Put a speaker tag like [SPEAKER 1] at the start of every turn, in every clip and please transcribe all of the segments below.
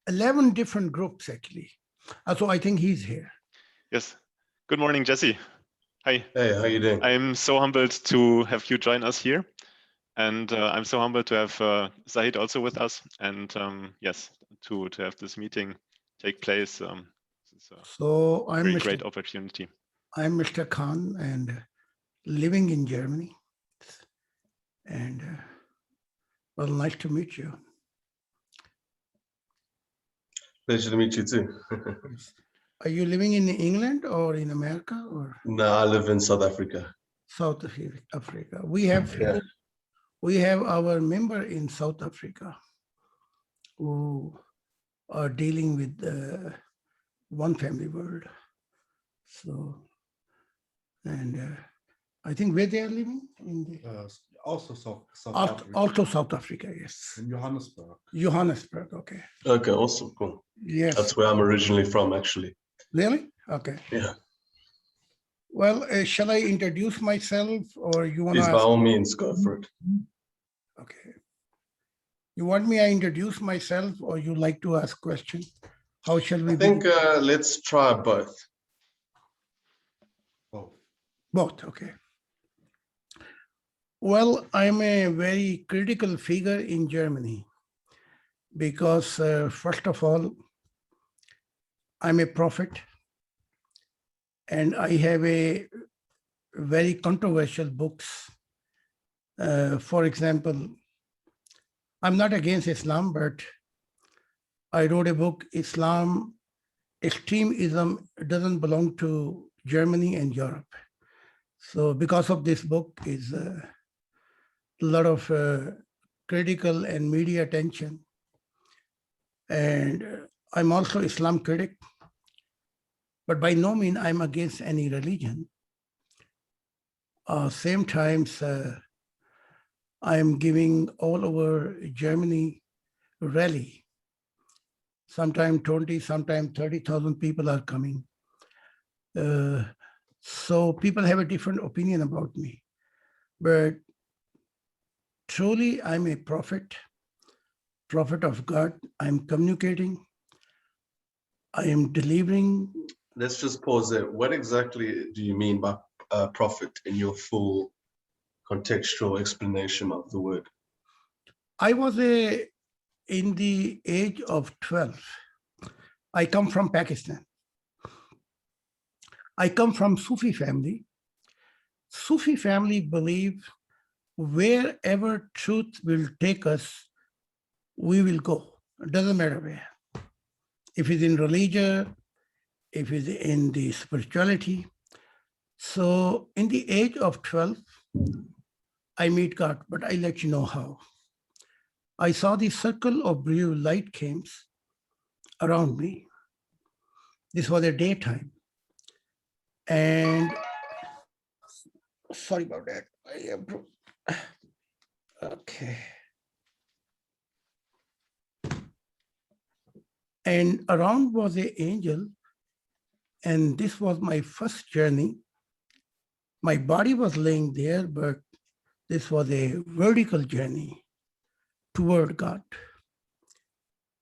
[SPEAKER 1] 11 different groups, actually. So I think he's here.
[SPEAKER 2] Yes. Good morning, Jesse. Hi.
[SPEAKER 3] Hey, how you doing?
[SPEAKER 2] I'm so humbled to have you join us here. And I'm so humbled to have Zahid also with us. And yes, to have this meeting take place. It's a
[SPEAKER 1] So I'm
[SPEAKER 2] very
[SPEAKER 1] Mr.
[SPEAKER 2] great opportunity.
[SPEAKER 1] I'm Mr. Khan and living in Germany. And well, nice to meet you.
[SPEAKER 3] Pleasure to meet you too.
[SPEAKER 1] Are you living in England or in America or
[SPEAKER 3] No, I live in South Africa.
[SPEAKER 1] South Africa? We have our member in South Africa who are dealing with One Family World. So, and I think where they are living in the
[SPEAKER 4] Also South Africa.
[SPEAKER 1] also South Africa, yes.
[SPEAKER 4] In Johannesburg.
[SPEAKER 1] Johannesburg, okay.
[SPEAKER 3] Okay, awesome, cool.
[SPEAKER 1] Yes.
[SPEAKER 3] That's where I'm originally from, actually.
[SPEAKER 1] Really? Okay.
[SPEAKER 3] Yeah.
[SPEAKER 1] Well, shall I introduce myself or you want to
[SPEAKER 3] Please, by all means, go for it.
[SPEAKER 1] Okay. You want me to introduce myself or you like to ask questions? How shall we
[SPEAKER 3] I think let's try both.
[SPEAKER 4] Oh,
[SPEAKER 1] Both, okay. Well, I'm a very critical figure in Germany because first of all, I'm a prophet and I have a very controversial books. For example, I'm not against Islam, but I wrote a book, Islam, Extremism doesn't belong to Germany and Europe. So because of this book is a lot of critical and media attention. And I'm also Islam critic, but by no means I'm against any religion. Same times, I am giving all over Germany rally. Sometimes 20, sometimes 30,000 people are coming. So people have a different opinion about me. But truly, I'm a prophet of God. I'm communicating. I am delivering.
[SPEAKER 3] Let's just pause there. What exactly do you mean by prophet in your full contextual explanation of the word?
[SPEAKER 1] I was in the age of 12. I come from Pakistan. I come from Sufi family. Sufi family believe wherever truth will take us, we will go. It doesn't matter where. If it's in religion, if it's in the spirituality. So in the age of 12, I meet God, but I let you know how. I saw the circle of blue light came around me. This was a daytime. And sorry about that. Okay. And around was an angel. And this was my first journey. My body was laying there, but this was a vertical journey toward God.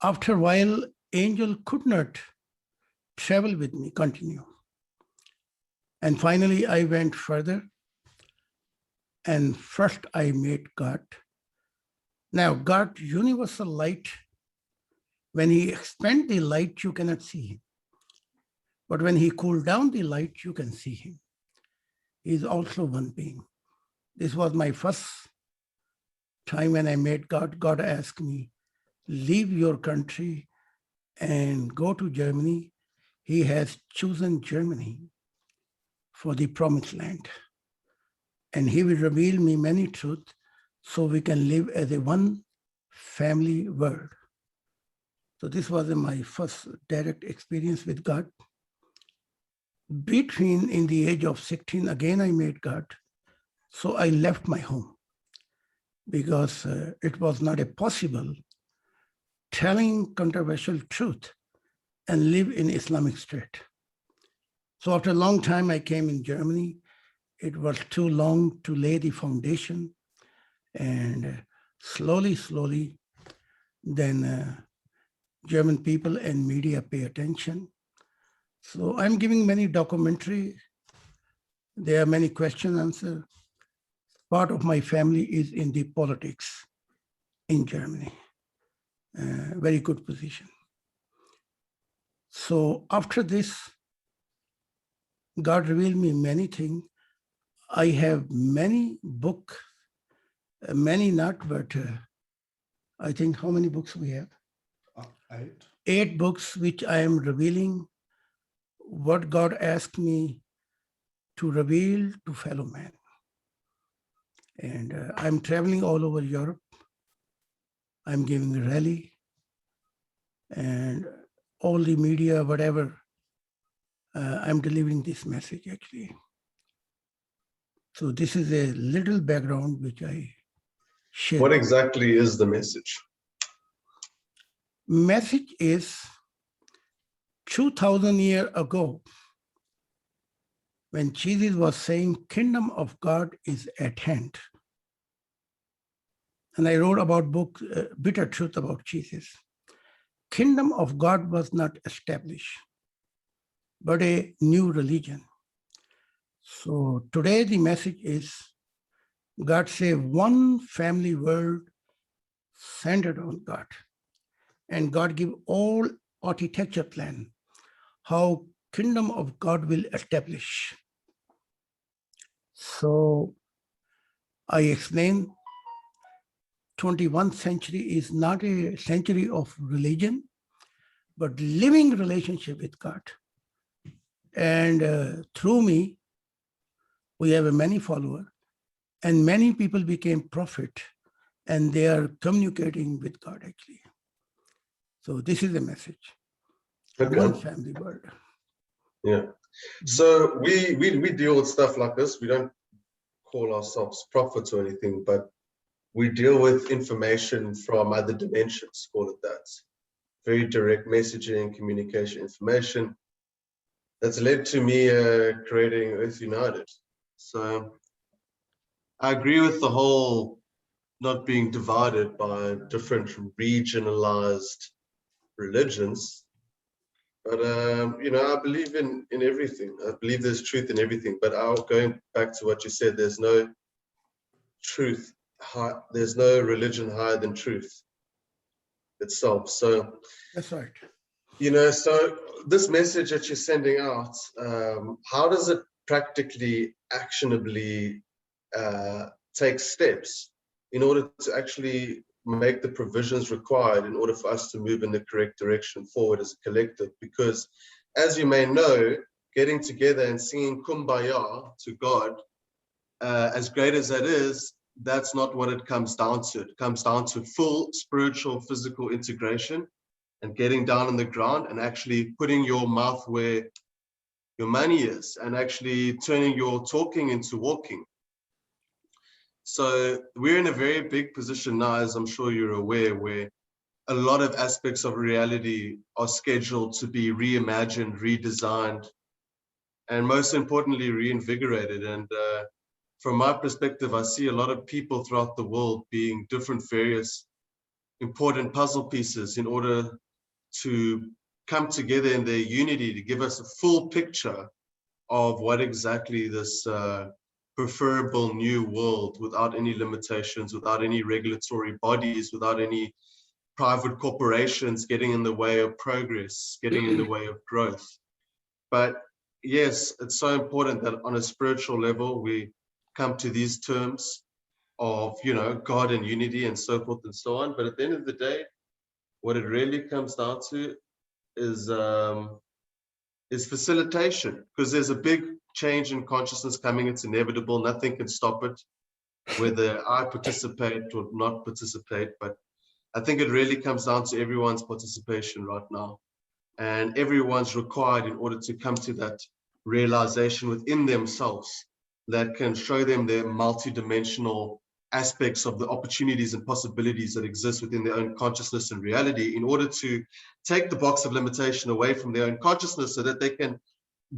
[SPEAKER 1] After a while, angel could not travel with me, continue. And finally, I went further. And first I met God. Now, God, universal light, when he expand the light, you cannot see him. But when he cool down the light, you can see him. He is also one being. This was my first time when I met God. God asked me, leave your country and go to Germany. He has chosen Germany for the promised land. And he will reveal me many truths so we can live as a one family world. So this was my first direct experience with God. Between in the age of 16, again, I met God. So I left my home because it was not a possible telling controversial truth and live in Islamic State. So after a long time, I came in Germany. It was too long to lay the foundation. And slowly, then German people and media pay attention. So I'm giving many documentary. There are many question answer. Part of my family is in the politics in Germany. Very good position. So after this, God revealed me many things. I have many book, many not, but I think how many books we have?
[SPEAKER 4] 8.
[SPEAKER 1] 8 books, which I am revealing what God asked me to reveal to fellow man. And I'm traveling all over Europe. I'm giving a rally and all the media, whatever, I'm delivering this message actually. So this is a little background which I share.
[SPEAKER 3] What exactly is the message?
[SPEAKER 1] Message is 2000 years ago, when Jesus was saying kingdom of God is at hand. And I wrote about book, Bitter Truth about Jesus. Kingdom of God was not established, but a new religion. So today the message is God save one family world centered on God. And God give all architecture plan, how kingdom of God will establish. So I explain 21st century is not a century of religion, but living relationship with God. And through me, we have a many followers, and many people became prophet, and they are communicating with God actually. So this is the message.
[SPEAKER 3] Okay.
[SPEAKER 1] One family world.
[SPEAKER 3] Yeah. So we deal with stuff like this. We don't call ourselves prophets or anything, but we deal with information from other dimensions, call it that. Very direct messaging, communication, information. That's led to me creating Earth United. So I agree with the whole not being divided by different regionalized religions. But, you know, I believe in everything. I believe there's truth in everything. But going back to what you said, there's no truth. There's no religion higher than truth itself. So
[SPEAKER 1] That's right.
[SPEAKER 3] you know, so this message that you're sending out, how does it practically, actionably take steps in order to actually make the provisions required in order for us to move in the correct direction forward as a collective? Because as you may know, getting together and singing Kumbaya to God, as great as that is, that's not what it comes down to. It comes down to full spiritual, physical integration and getting down on the ground and actually putting your mouth where your money is and actually turning your talking into walking. So we're in a very big position now, as I'm sure you're aware, where a lot of aspects of reality are scheduled to be reimagined, redesigned, and most importantly, reinvigorated. And from my perspective, I see a lot of people throughout the world being different, various important puzzle pieces in order to come together in their unity to give us a full picture of what exactly this preferable new world, without any limitations, without any regulatory bodies, without any private corporations getting in the way of progress, getting in the way of growth. But yes, it's so important that on a spiritual level, we come to these terms of, you know, God and unity and so forth and so on. But at the end of the day, what it really comes down to is facilitation, because there's a big change in consciousness coming. It's inevitable. Nothing can stop it, whether I participate or not participate. But I think it really comes down to everyone's participation right now, and everyone's required in order to come to that realization within themselves that can show them their multidimensional aspects of the opportunities and possibilities that exist within their own consciousness and reality, in order to take the box of limitation away from their own consciousness so that they can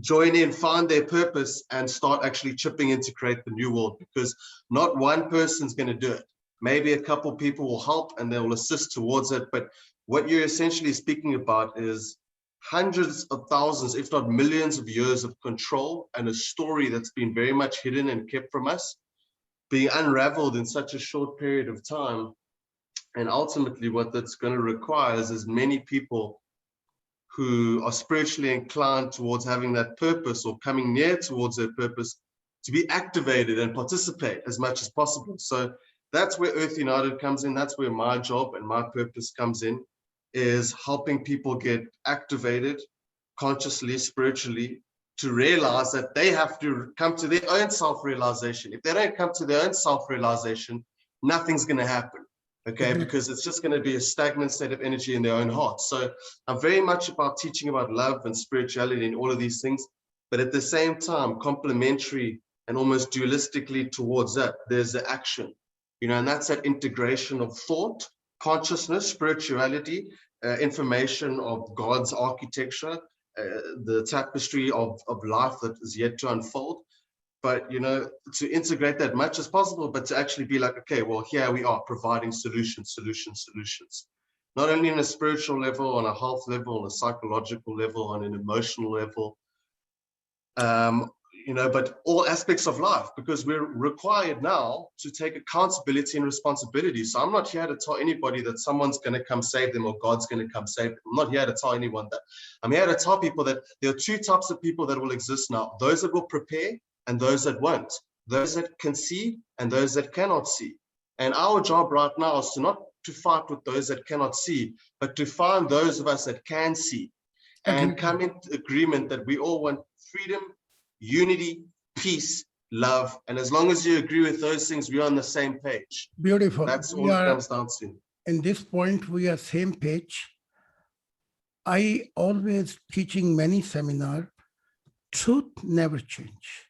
[SPEAKER 3] join in, find their purpose, and start actually chipping in to create the new world. Because not one person's going to do it. Maybe a couple people will help and they will assist towards it, but what you're essentially speaking about is hundreds of thousands, if not millions of years of control and a story that's been very much hidden and kept from us, being unraveled in such a short period of time. And ultimately what that's going to require is as many people who are spiritually inclined towards having that purpose or coming near towards their purpose to be activated and participate as much as possible. So that's where Earth United comes in. That's where my job and my purpose comes in, is helping people get activated consciously, spiritually, to realize that they have to come to their own self-realization. If they don't come to their own self-realization, nothing's going to happen. Okay, because it's just going to be a stagnant state of energy in their own heart. So I'm very much about teaching about love and spirituality and all of these things, but at the same time, complementary and almost dualistically towards that, there's the action, you know, and that's that integration of thought, consciousness, spirituality, information of God's architecture, the tapestry of life that is yet to unfold. But, you know, to integrate that much as possible, but to actually be like, okay, well, here we are providing solutions, not only on a spiritual level, on a health level, on a psychological level, on an emotional level, you know, but all aspects of life, because we're required now to take accountability and responsibility. So I'm not here to tell anybody that someone's going to come save them or God's going to come save them. I'm not here to tell anyone that. I'm here to tell people that there are two types of people that will exist now: those that will prepare and those that won't, those that can see and those that cannot see. And our job right now is to not to fight with those that cannot see, but to find those of us that can see and come into agreement that we all want freedom, unity, peace, love. And as long as you agree with those things, we're on the same page.
[SPEAKER 1] Beautiful.
[SPEAKER 3] That's all it comes down to.
[SPEAKER 1] In this point, we are same page. I always teaching many seminar, truth never change.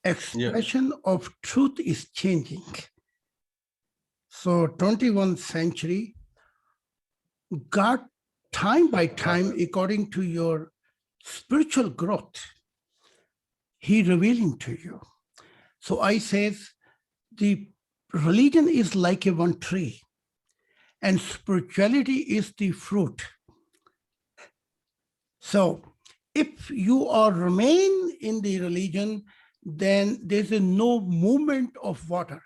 [SPEAKER 1] Expression of truth is changing. So 21st century, God, time by time, according to your spiritual growth, he revealing to you. So I says, the religion is like a one tree and spirituality is the fruit. So if you are remain in the religion, then there's a no movement of water.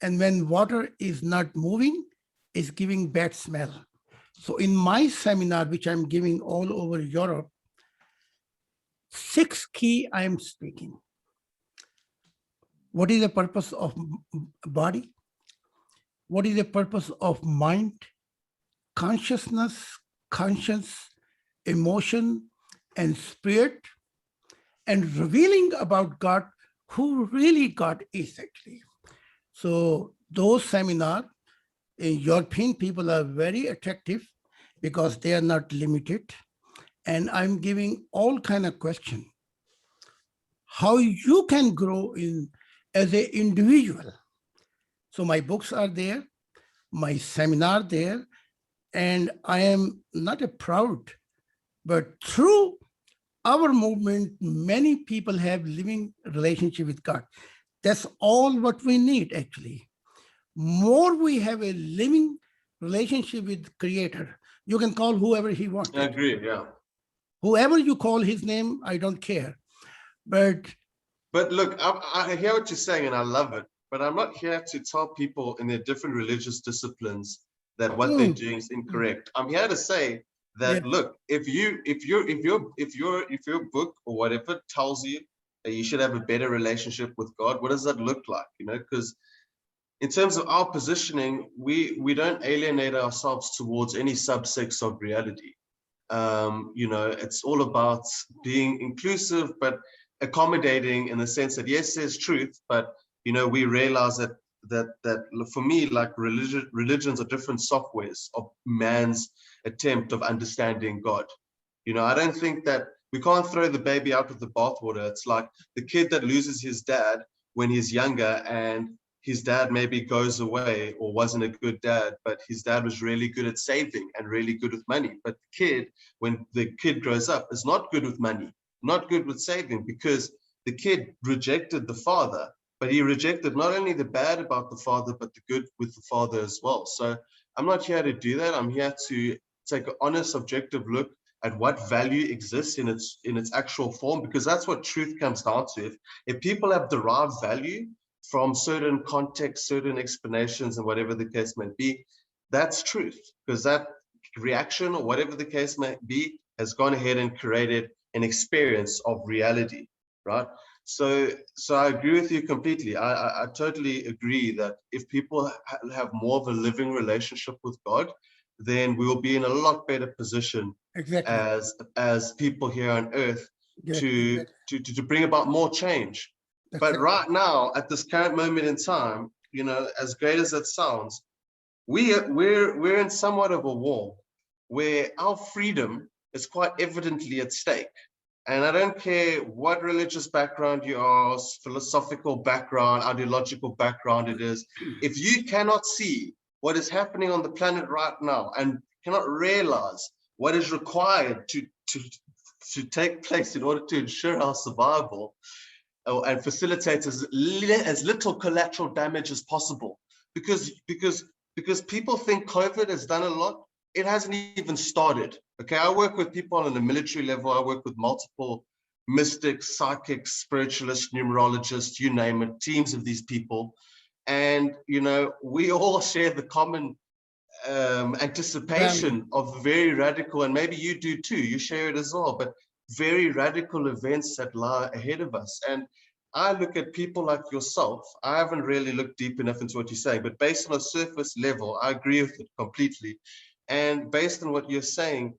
[SPEAKER 1] And when water is not moving, it's giving bad smell. So in my seminar, which I'm giving all over Europe, 6 key I am speaking. What is the purpose of body? What is the purpose of mind, consciousness, conscience, emotion, and spirit, and revealing about God, who really God is actually. So those seminars, European people are very attractive because they are not limited. And I'm giving all kind of questions. How you can grow in as an individual. So my books are there, my seminar there, and I am not a proud, but through our movement, many people have living relationship with God. That's all what we need actually. More we have a living relationship with Creator. You can call whoever he wants.
[SPEAKER 3] I agree, yeah.
[SPEAKER 1] Whoever you call his name, I don't care. But
[SPEAKER 3] look, I hear what you're saying and I love it, but I'm not here to tell people in their different religious disciplines that what they're doing is incorrect. I'm here to say that, look, if your book or whatever tells you that you should have a better relationship with God, what does that look like? You know, because in terms of our positioning, we don't alienate ourselves towards any subsects of reality. You know, it's all about being inclusive, but accommodating in the sense that, yes, there's truth, but, you know, we realize that for me, like religions are different softwares of man's attempt of understanding God. You know, I don't think that we can't throw the baby out with the bathwater. It's like the kid that loses his dad when he's younger and his dad maybe goes away or wasn't a good dad, but his dad was really good at saving and really good with money. But the kid, when the kid grows up, is not good with money, not good with saving, because the kid rejected the father, but he rejected not only the bad about the father, but the good with the father as well. So I'm not here to do that. I'm here to take an honest, objective look at what value exists in its actual form, because that's what truth comes down to. If people have derived value from certain contexts, certain explanations, and whatever the case may be, that's truth, because that reaction or whatever the case may be has gone ahead and created an experience of reality, right? So I agree with you completely. I totally agree that if people have more of a living relationship with God, then we will be in a lot better position
[SPEAKER 1] Exactly.
[SPEAKER 3] as people here on earth
[SPEAKER 1] Yeah,
[SPEAKER 3] to bring about more change.
[SPEAKER 1] That's
[SPEAKER 3] But
[SPEAKER 1] it.
[SPEAKER 3] right now, at this current moment in time, you know, as great as it sounds, we're in somewhat of a war where our freedom is quite evidently at stake. And I don't care what religious background you are, philosophical background, ideological background it is, if you cannot see what is happening on the planet right now and cannot realize what is required to take place in order to ensure our survival and facilitate as little collateral damage as possible, because people think COVID has done a lot. It hasn't even started. Okay, I work with people on a military level. I work with multiple mystics, psychics, spiritualists, numerologists, you name it, teams of these people. And, you know, we all share the common anticipation of very radical, and maybe you do too, you share it as well, but very radical events that lie ahead of us. And I look at people like yourself. I haven't really looked deep enough into what you're saying, but based on a surface level, I agree with it completely. And based on what you're saying,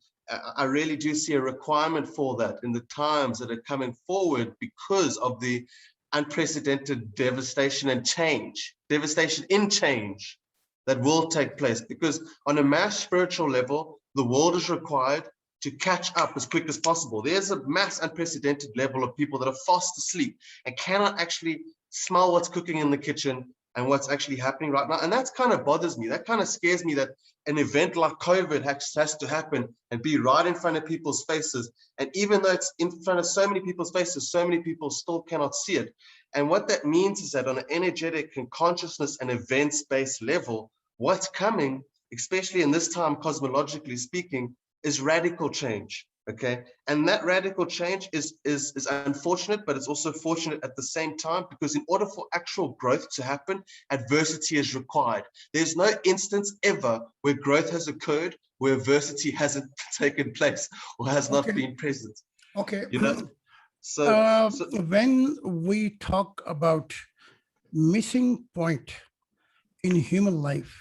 [SPEAKER 3] I really do see a requirement for that in the times that are coming forward, because of the unprecedented devastation and change, devastation in change that will take place. Because on a mass spiritual level, the world is required to catch up as quick as possible. There's a mass unprecedented level of people that are fast asleep and cannot actually smell what's cooking in the kitchen and what's actually happening right now. And that kind of bothers me. That kind of scares me, that an event like COVID has to happen and be right in front of people's faces. And even though it's in front of so many people's faces, so many people still cannot see it. And what that means is that on an energetic and consciousness and events-based level, what's coming, especially in this time, cosmologically speaking, is radical change. Okay, and that radical change is unfortunate, but it's also fortunate at the same time, because in order for actual growth to happen, adversity is required. There's no instance ever where growth has occurred where adversity hasn't taken place or has not been present.
[SPEAKER 1] Okay.
[SPEAKER 3] You know, so
[SPEAKER 1] when we talk about missing point in human life,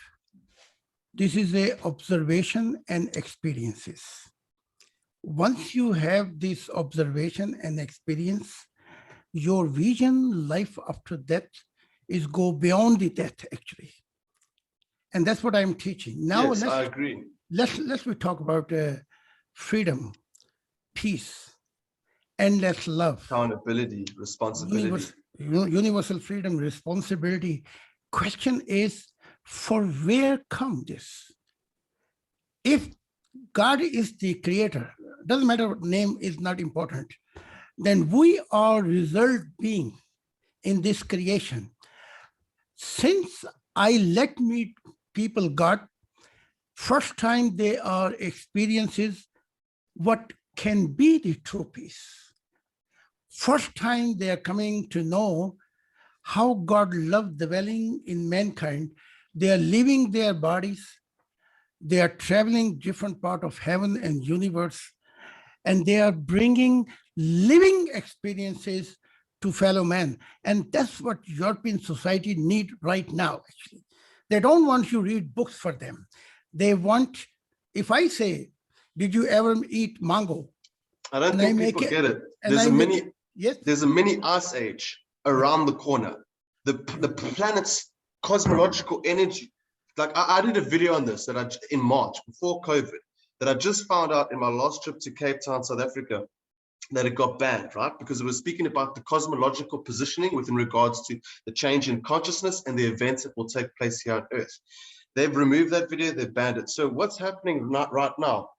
[SPEAKER 1] this is a observation and experiences. Once you have this observation and experience, your vision life after death is go beyond the death, actually. And that's what I'm teaching. Now,
[SPEAKER 3] yes, I agree.
[SPEAKER 1] Let's we talk about freedom, peace, endless love,
[SPEAKER 3] accountability, responsibility,
[SPEAKER 1] universal freedom, responsibility. Question is, for where come this? If God is the creator, doesn't matter what name is not important, then we are result being in this creation. Since I let meet people God, first time they are experiences what can be the true peace. First time they are coming to know how God loved dwelling in mankind. They are leaving their bodies. They are traveling different part of heaven and universe, and they are bringing living experiences to fellow men. And that's what European society need right now, actually. They don't want you to read books for them. They want, if I say, did you ever eat mango?
[SPEAKER 3] I don't think people get it. There's a mini ice age around the corner. The planet's cosmological energy. Like I did a video on this that in March before COVID, that I just found out in my last trip to Cape Town, South Africa, that it got banned, right? Because it was speaking about the cosmological positioning within regards to the change in consciousness and the events that will take place here on Earth. They've removed that video, they've banned it. So what's happening right now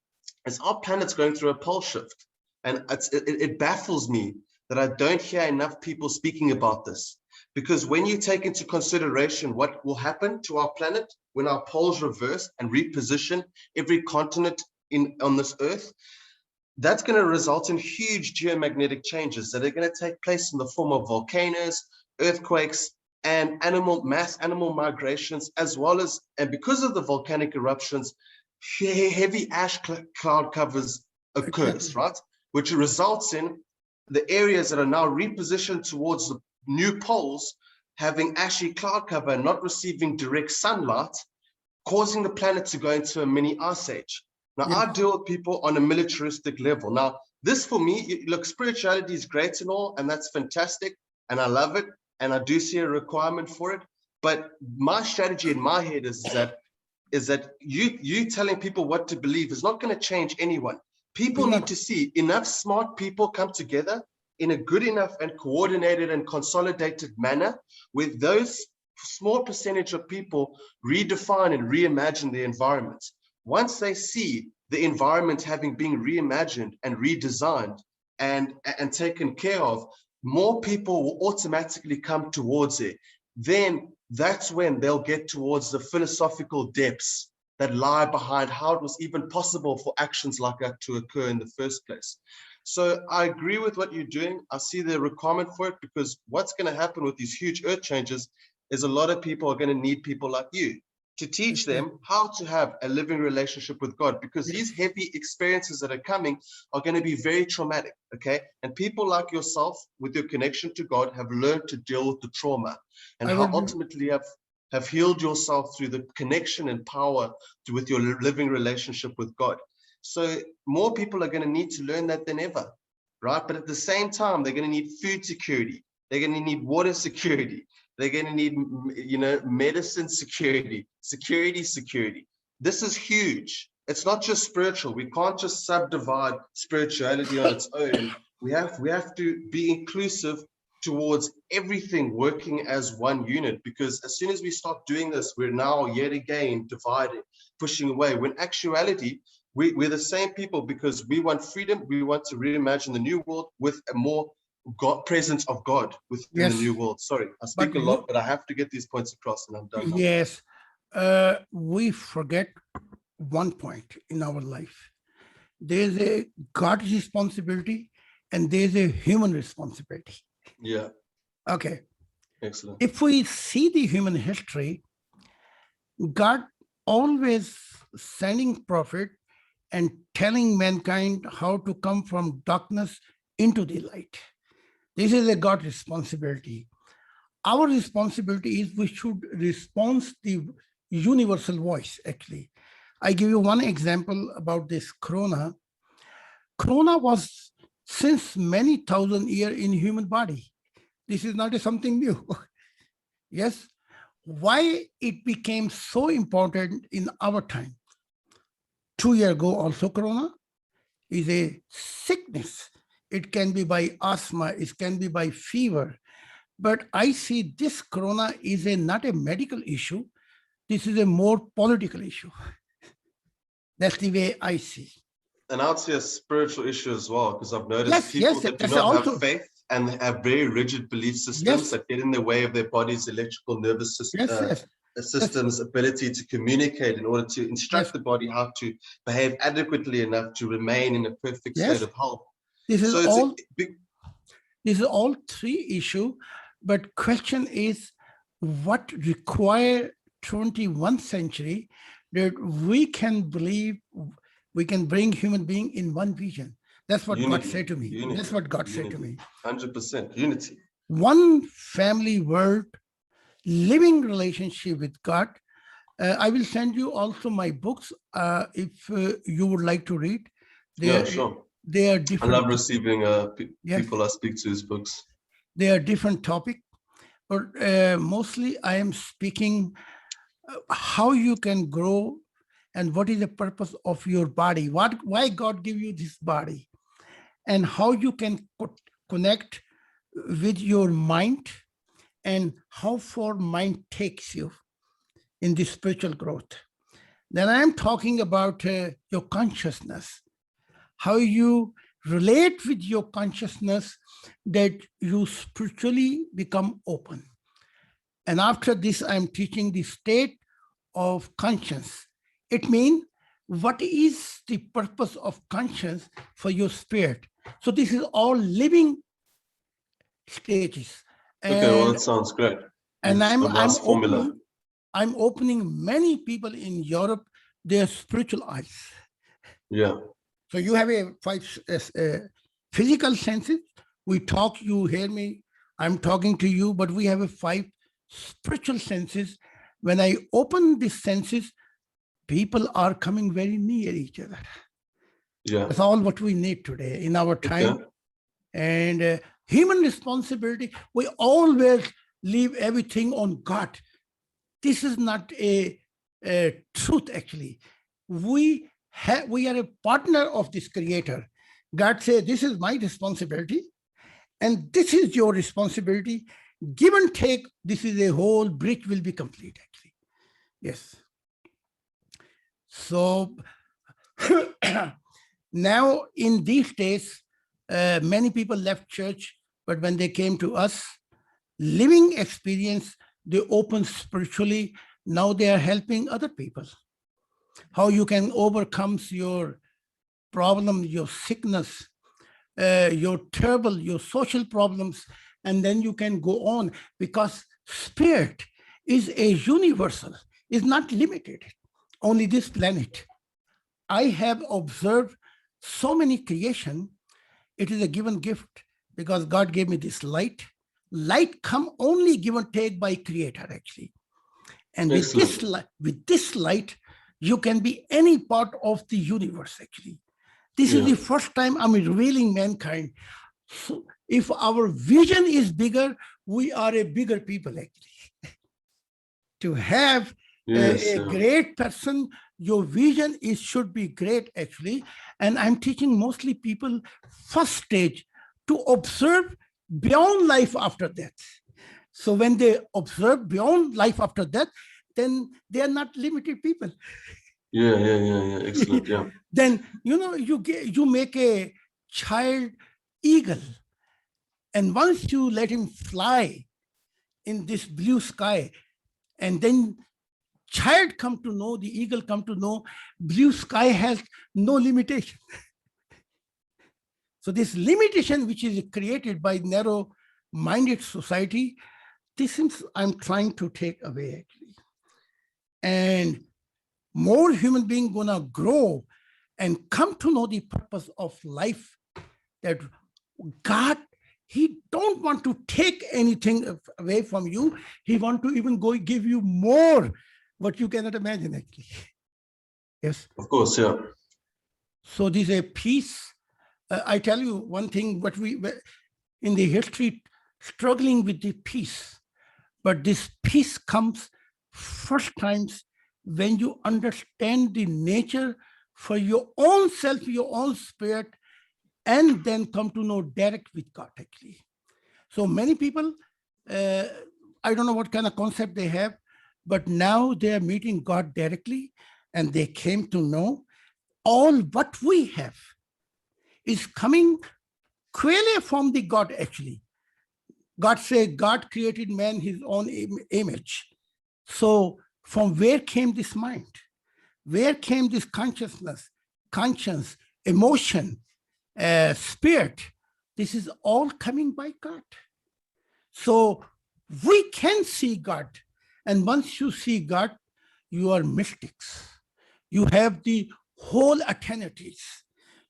[SPEAKER 3] is our planet's going through a pole shift. And it baffles me that I don't hear enough people speaking about this. Because when you take into consideration what will happen to our planet when our poles reverse and reposition every continent on this earth, that's going to result in huge geomagnetic changes that are going to take place in the form of volcanoes, earthquakes, and mass animal migrations, as well as, and because of the volcanic eruptions, heavy ash cloud covers occurs, right? Which results in the areas that are now repositioned towards the new poles having ashy cloud cover and not receiving direct sunlight, causing the planet to go into a mini ice age. Now, I deal with people on a militaristic level. Now, this for me, look, spirituality is great and all, and that's fantastic, and I love it, and I do see a requirement for it. But my strategy in my head is that you telling people what to believe is not going to change anyone. People need to see enough smart people come together in a good enough and coordinated and consolidated manner, with those small percentage of people redefine and reimagine the environment. Once they see the environment having been reimagined and redesigned and taken care of, more people will automatically come towards it. Then that's when they'll get towards the philosophical depths that lie behind how it was even possible for actions like that to occur in the first place. So I agree with what you're doing. I see the requirement for it, because what's going to happen with these huge earth changes is a lot of people are going to need people like you to teach them how to have a living relationship with God, because these heavy experiences that are coming are going to be very traumatic, okay? And people like yourself, with your connection to God, have learned to deal with the trauma and how ultimately have healed yourself through the connection and power with your living relationship with God. So more people are going to need to learn that than ever, right? But at the same time, they're going to need food security. They're going to need water security. They're going to need, medicine security. This is huge. It's not just spiritual. We can't just subdivide spirituality on its own. We have to be inclusive towards everything working as one unit, because as soon as we start doing this, we're now yet again divided, pushing away, when actuality, we're the same people, because we want freedom. We want to reimagine the new world with a more presence of God within the new world. Sorry, I speak a lot, but I have to get these points across, and I'm done now.
[SPEAKER 1] Yes, we forget one point in our life. There's a God responsibility and there's a human responsibility.
[SPEAKER 3] Yeah.
[SPEAKER 1] Okay.
[SPEAKER 3] Excellent.
[SPEAKER 1] If we see the human history, God always sending prophet and telling mankind how to come from darkness into the light. This is a God responsibility. Our responsibility is we should respond the universal voice, actually. I give you one example about this corona. Corona was since many thousand years in human body. This is not something new. Yes. Why it became so important in our time? 2 years ago, also corona is a sickness. It can be by asthma, it can be by fever. But I see this corona is not a medical issue. This is a more political issue. That's the way I see.
[SPEAKER 3] And I would say a spiritual issue as well, because I've noticed people that do not have faith and have very rigid belief systems that get in the way of their body's electrical nervous system, system's ability to communicate in order to instruct the body how to behave adequately enough to remain in a perfect state of health.
[SPEAKER 1] This is all three issues, but question is what require 21st century that we can believe we can bring human being in one vision. That's what God said to me. That's what God said to me.
[SPEAKER 3] 100% unity.
[SPEAKER 1] One family world, living relationship with God. I will send you also my books if you would like to read.
[SPEAKER 3] Sure.
[SPEAKER 1] They are different.
[SPEAKER 3] I love receiving people I speak to his books.
[SPEAKER 1] They are different topic, but mostly I am speaking how you can grow and what is the purpose of your body, why God give you this body, and how you can connect with your mind and how far mind takes you in the spiritual growth. Then I am talking about your consciousness, how you relate with your consciousness that you spiritually become open. And after this, I'm teaching the state of conscience. It means what is the purpose of conscience for your spirit? So this is all living stages.
[SPEAKER 3] Okay, well,
[SPEAKER 1] And,
[SPEAKER 3] that sounds great.
[SPEAKER 1] and
[SPEAKER 3] It's a nice formula.
[SPEAKER 1] I'm opening many people in Europe their spiritual eyes.
[SPEAKER 3] Yeah,
[SPEAKER 1] So you have a physical senses. We talk, you hear me, I'm talking to you, but we have a 5 spiritual senses. When I open these senses, people are coming very near each other.
[SPEAKER 3] yeah.
[SPEAKER 1] That's all what we need today in our time.
[SPEAKER 3] Okay.
[SPEAKER 1] And human responsibility, we always leave everything on God. This is not a truth, actually. We are a partner of this creator. God said, this is my responsibility, and this is your responsibility. Give and take, this is a whole bridge will be complete, actually. Yes. So now in these days, many people left church, but when they came to us, living experience, they opened spiritually. Now they are helping other people. How you can overcome your problem, your sickness, your trouble, your social problems, and then you can go on, because spirit is a universal, is not limited, only this planet. I have observed so many creation. It is a given gift because God gave me this light. Light come only give and take by creator, actually. And with this light, you can be any part of the universe, actually. This is the first time I'm revealing mankind. So if our vision is bigger, we are a bigger people, actually. To have a great person, your vision should be great, actually. And I'm teaching mostly people first stage to observe beyond life after death. So when they observe beyond life after death, then they are not limited people.
[SPEAKER 3] Yeah. Excellent. Yeah.
[SPEAKER 1] Then, you make a child eagle. And once you let him fly in this blue sky, and then child come to know, the eagle come to know, blue sky has no limitation. So this limitation, which is created by narrow-minded society, this is I'm trying to take away, actually. And more human beings gonna grow and come to know the purpose of life, that God, he don't want to take anything away from you. He want to even go give you more, what you cannot imagine, actually. Yes.
[SPEAKER 3] Of course, yeah.
[SPEAKER 1] So this is a peace. I tell you one thing, what we in the history struggling with the peace, but this peace comes first times when you understand the nature for your own self, your own spirit, and then come to know direct with God, actually. So many people, I don't know what kind of concept they have, but now they are meeting God directly, and they came to know all what we have is coming clearly from the God, actually. God said God created man his own image. So from where came this mind? Where came this consciousness, conscience, emotion, spirit? This is all coming by God. So we can see God. And once you see God, you are mystics. You have the whole eternities.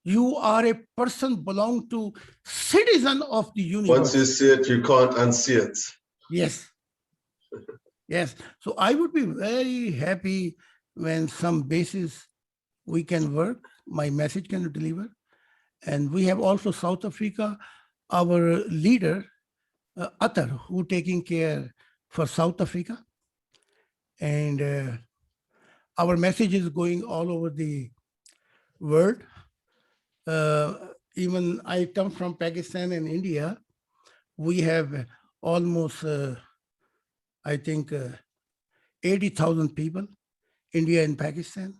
[SPEAKER 1] You are a person belong to citizen of the universe.
[SPEAKER 3] Once you see it, you can't unsee it.
[SPEAKER 1] Yes. Yes. So I would be very happy when some basis we can work, my message can deliver. And we have also South Africa, our leader, Atar, who taking care for South Africa. And our message is going all over the world. Even I come from Pakistan and India. We have almost, I think, 80,000 people, India and Pakistan.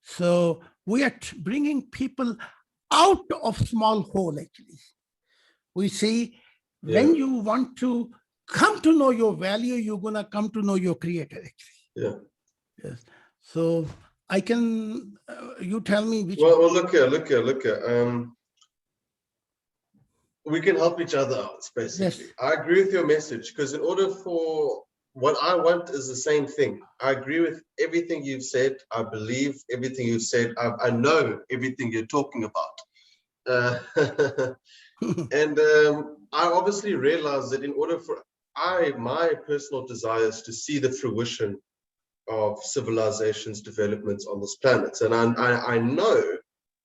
[SPEAKER 1] So we are bringing people out of small hole, actually. We see when you want to come to know your value, you're gonna come to know your creator actually.
[SPEAKER 3] Yeah.
[SPEAKER 1] Yes. So I can, you tell me which.
[SPEAKER 3] Well, look here. We can help each other out, basically.
[SPEAKER 1] Yes.
[SPEAKER 3] I agree with your message because in order for what I want is the same thing. I agree with everything you've said. I believe everything you've said. I know everything you're talking about. And I obviously realize that in order for my personal desires to see the fruition of civilization's developments on this planet. And I know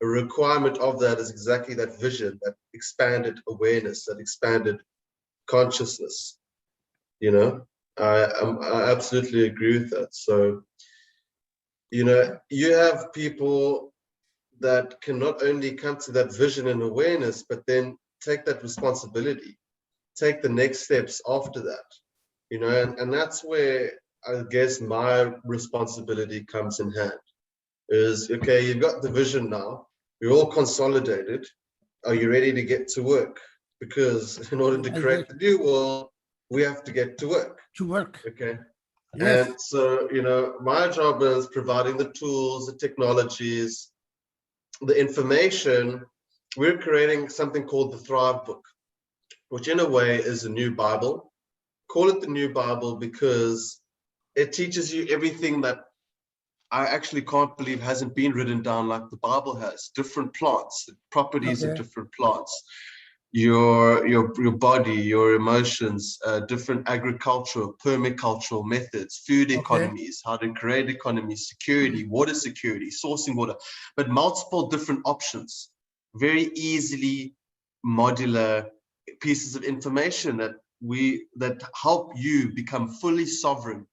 [SPEAKER 3] a requirement of that is exactly that vision, that expanded awareness, that expanded consciousness. You know, I absolutely agree with that. So, you know, you have people that can not only come to that vision and awareness, but then take that responsibility, take the next steps after that, you know, and that's where I guess my responsibility comes in hand. Is, okay, you've got the vision now, we're all consolidated. Are you ready to get to work? Because in order to create the new world, we have to get to work.
[SPEAKER 1] To work.
[SPEAKER 3] Okay.
[SPEAKER 1] Yes.
[SPEAKER 3] And so, you know, my job is providing the tools, the technologies, the information. We're creating something called the Thrive Book, which in a way is a new Bible. Call it the new Bible because it teaches you everything that I actually can't believe hasn't been written down like the Bible has. Different plants, the properties of different plants, your body, your emotions, different agricultural, permacultural methods, food economies, how to create economies, security, water security, sourcing water, but multiple different options, very easily modular pieces of information that help you become fully sovereign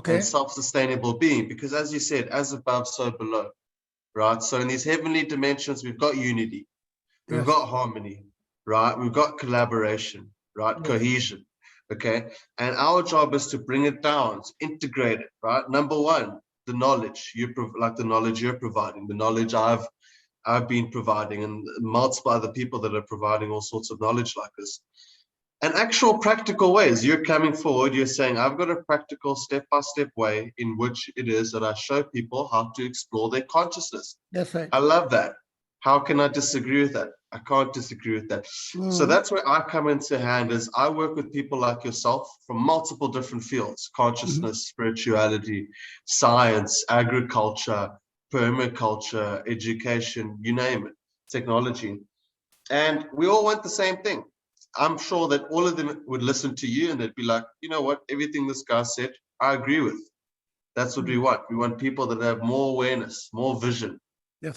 [SPEAKER 3] and self-sustainable being. Because as you said, as above, so below, right? So in these heavenly dimensions, we've got unity, we've got harmony, right? We've got collaboration, right? Cohesion, okay? And our job is to bring it down, to integrate it, right? Number one, the knowledge, like the knowledge you're providing, the knowledge I've been providing, and multiple other people that are providing all sorts of knowledge like this. And actual practical ways. You're coming forward, you're saying, I've got a practical step-by-step way in which it is that I show people how to explore their consciousness.
[SPEAKER 1] That's right.
[SPEAKER 3] I love that. How can I disagree with that? I can't disagree with that. So that's where I come into hand, is I work with people like yourself from multiple different fields: consciousness, spirituality, science, agriculture, permaculture, education, you name it, technology. And we all want the same thing. I'm sure that all of them would listen to you and they'd be like, you know what, everything this guy said, I agree with. That's what we want. We want people that have more awareness, more vision,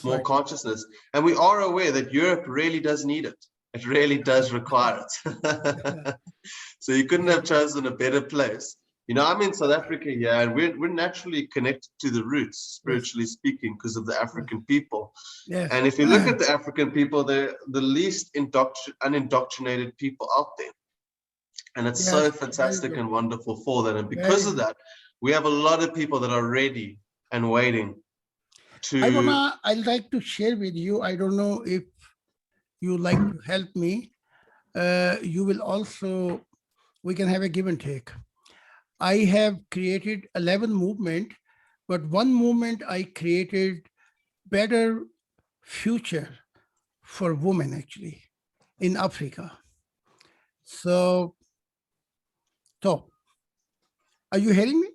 [SPEAKER 3] more consciousness. And we are aware that Europe really does need it. It really does require it. So you couldn't have chosen a better place. You know, I'm in South Africa here, and we're naturally connected to the roots, spiritually speaking, because of the African people. And if you look at the African people, they're the least unindoctrinated people out there. And it's so fantastic and wonderful for that. And because of that, we have a lot of people that are ready and waiting to...
[SPEAKER 1] I'd like to share with you, I don't know if you like to help me. You will also, we can have a give and take. I have created 11 movement, but one movement I created better future for women actually in Africa. So are you hearing me?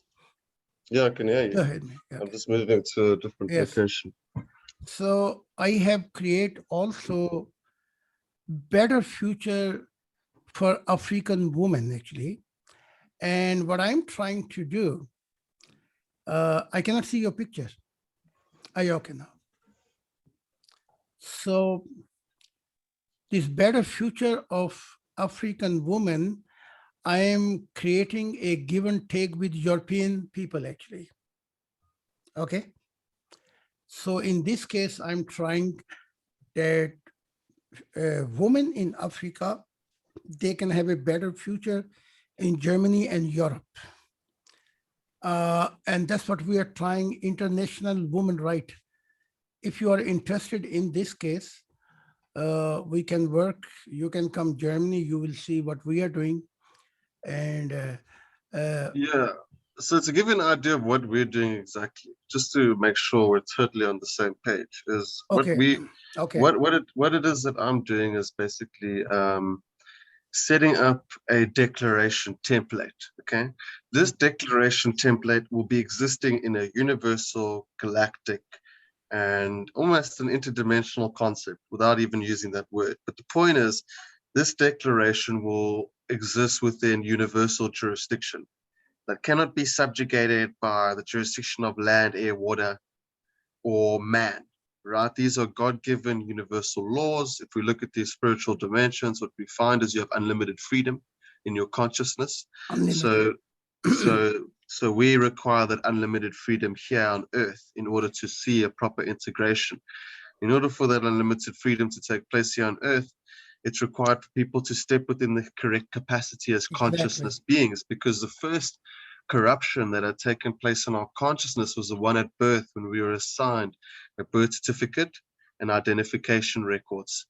[SPEAKER 3] Yeah, I can hear you.
[SPEAKER 1] Go ahead.
[SPEAKER 3] Okay. I'm just moving to a different location.
[SPEAKER 1] So I have created also better future for African women actually. And what I'm trying to do, I cannot see your pictures. Are you okay now? So this better future of African women, I am creating a give and take with European people actually. Okay. So in this case, I'm trying that women in Africa, they can have a better future in Germany and Europe. And that's what we are trying, international women right. If you are interested in this case, we can work, you can come Germany, you will see what we are doing. And
[SPEAKER 3] Yeah. So to give you an idea of what we're doing exactly, just to make sure we're totally on the same page, is
[SPEAKER 1] okay,
[SPEAKER 3] what it is that I'm doing is basically setting up a declaration template. Okay, this declaration template will be existing in a universal, galactic, and almost an interdimensional concept without even using that word. But the point is, this declaration will exist within universal jurisdiction that cannot be subjugated by the jurisdiction of land, air, water, or man, right? These are God-given universal laws. If we look at these spiritual dimensions, what we find is you have unlimited freedom in your consciousness.
[SPEAKER 1] unlimited.
[SPEAKER 3] So we require that unlimited freedom here on earth in order to see a proper integration. In order for that unlimited freedom to take place here on earth, it's required for people to step within the correct capacity as consciousness beings, because the first corruption that had taken place in our consciousness was the one at birth, when we were assigned a birth certificate and identification records.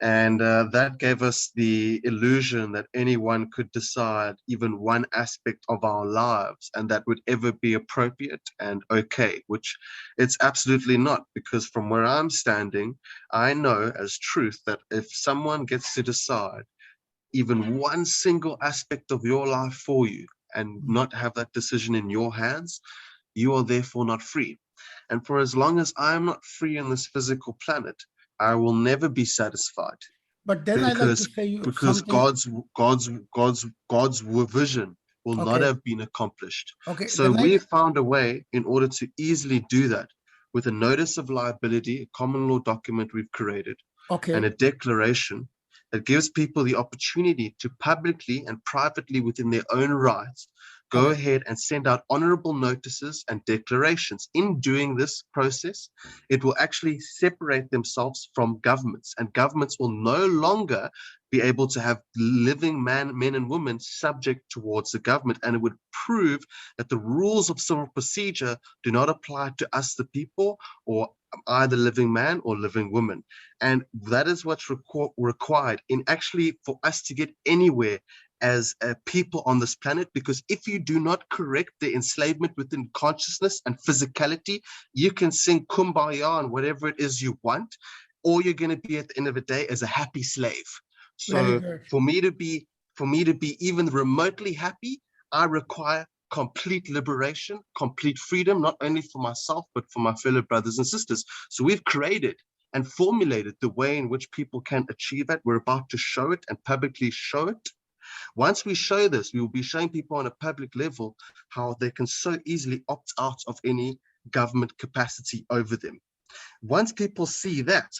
[SPEAKER 3] And that gave us the illusion that anyone could decide even one aspect of our lives, and that would ever be appropriate and okay, which it's absolutely not, because from where I'm standing, I know as truth that if someone gets to decide even one single aspect of your life for you and not have that decision in your hands, you are therefore not free. And for as long as I am not free on this physical planet, I will never be satisfied.
[SPEAKER 1] But then I like to say you
[SPEAKER 3] Because
[SPEAKER 1] something.
[SPEAKER 3] God's vision will not
[SPEAKER 1] Okay.
[SPEAKER 3] have been accomplished.
[SPEAKER 1] Okay.
[SPEAKER 3] So we found a way in order to easily do that with a notice of liability, a common law document we've created, and a declaration that gives people the opportunity to publicly and privately within their own rights go ahead and send out honorable notices and declarations. In doing this process, it will actually separate themselves from governments, and governments will no longer be able to have living men and women subject towards the government. And it would prove that the rules of civil procedure do not apply to us, the people, or either living man or living woman. And that is what's required in actually for us to get anywhere as a people on this planet, because if you do not correct the enslavement within consciousness and physicality, you can sing kumbaya and whatever it is you want, or you're going to be at the end of the day as a happy slave. So for me to be even remotely happy, I require complete liberation, complete freedom, not only for myself, but for my fellow brothers and sisters. So we've created and formulated the way in which people can achieve that. We're about to show it and publicly show it. Once we show this, we will be showing people on a public level how they can so easily opt out of any government capacity over them. Once people see that,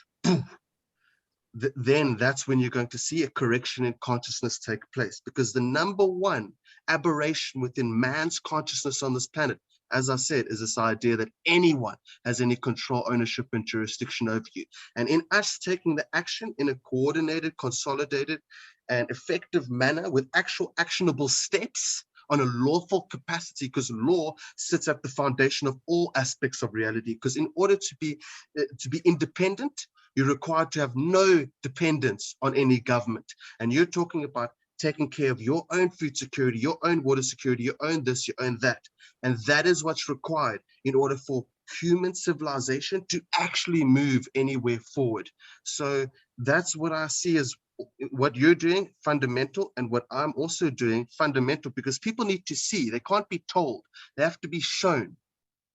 [SPEAKER 3] then that's when you're going to see a correction in consciousness take place, because the number one aberration within man's consciousness on this planet, as I said, is this idea that anyone has any control, ownership, and jurisdiction over you. And in us taking the action in a coordinated, consolidated, and effective manner with actual actionable steps on a lawful capacity, because law sits at the foundation of all aspects of reality. Because in order to be independent, you're required to have no dependence on any government. And you're talking about taking care of your own food security, your own water security, your own this, your own that. And that is what's required in order for human civilization to actually move anywhere forward. So that's what I see as what you're doing, fundamental, and what I'm also doing, fundamental, because people need to see. They can't be told. They have to be shown,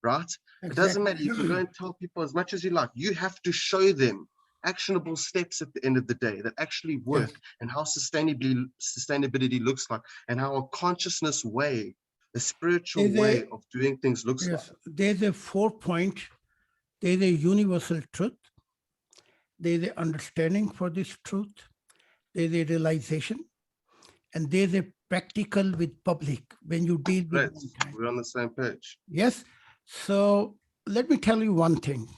[SPEAKER 3] right? It doesn't matter. You can go and tell people as much as you like. You have to show them actionable steps at the end of the day that actually work, and how sustainability looks like, and how a consciousness way, a spiritual way of doing things looks like.
[SPEAKER 1] There's a 4-point, there's a universal truth, there's a understanding for this truth, there's a realization, and there's a practical with public when you deal with mankind.
[SPEAKER 3] We're on the same page.
[SPEAKER 1] Yes. So let me tell you one thing.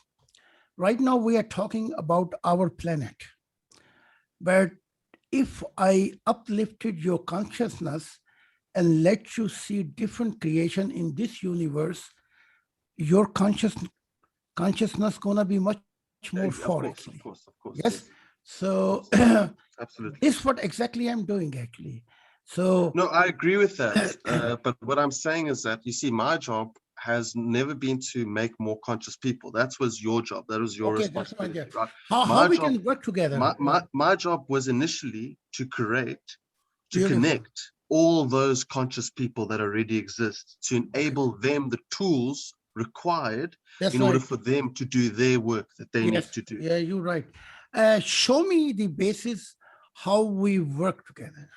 [SPEAKER 1] Right now we are talking about our planet. But if I uplifted your consciousness and let you see different creation in this universe, your consciousness gonna be much more far.
[SPEAKER 3] Of course.
[SPEAKER 1] Yes. So
[SPEAKER 3] absolutely.
[SPEAKER 1] this is what exactly I'm doing actually. So
[SPEAKER 3] No, I agree with that. But what I'm saying is that, you see, my job has never been to make more conscious people. That was your job. That was your
[SPEAKER 1] okay, that's my
[SPEAKER 3] responsibility,
[SPEAKER 1] job.
[SPEAKER 3] right?
[SPEAKER 1] How
[SPEAKER 3] My
[SPEAKER 1] we
[SPEAKER 3] job,
[SPEAKER 1] can work together?
[SPEAKER 3] my job was initially to create, to
[SPEAKER 1] Beautiful.
[SPEAKER 3] connect all those conscious people that already exist, to enable them the tools required
[SPEAKER 1] That's
[SPEAKER 3] in order
[SPEAKER 1] right.
[SPEAKER 3] for them to do their work that they need
[SPEAKER 1] Yes,
[SPEAKER 3] to do.
[SPEAKER 1] yeah, you're right. Show me the basis how we work together.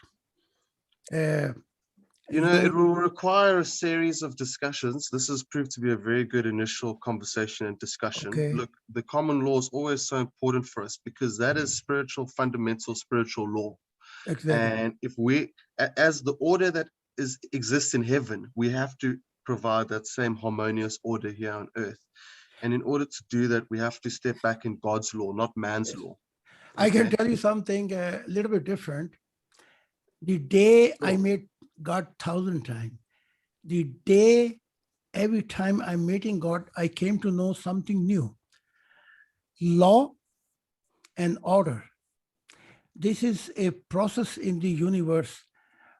[SPEAKER 3] You know, it will require a series of discussions. This has proved to be a very good initial conversation and discussion.
[SPEAKER 1] Okay.
[SPEAKER 3] Look, the common law is always so important for us because that is spiritual, fundamental spiritual law.
[SPEAKER 1] Exactly.
[SPEAKER 3] And if we, as the order that exists in heaven, we have to provide that same harmonious order here on earth. And in order to do that, we have to step back in God's law, not man's law.
[SPEAKER 1] I can
[SPEAKER 3] Okay?
[SPEAKER 1] tell you something a little bit different. The day I
[SPEAKER 3] Sure.
[SPEAKER 1] met God 1,000 times, the day every time I'm meeting God, I came to know something new. Law and order. This is a process in the universe.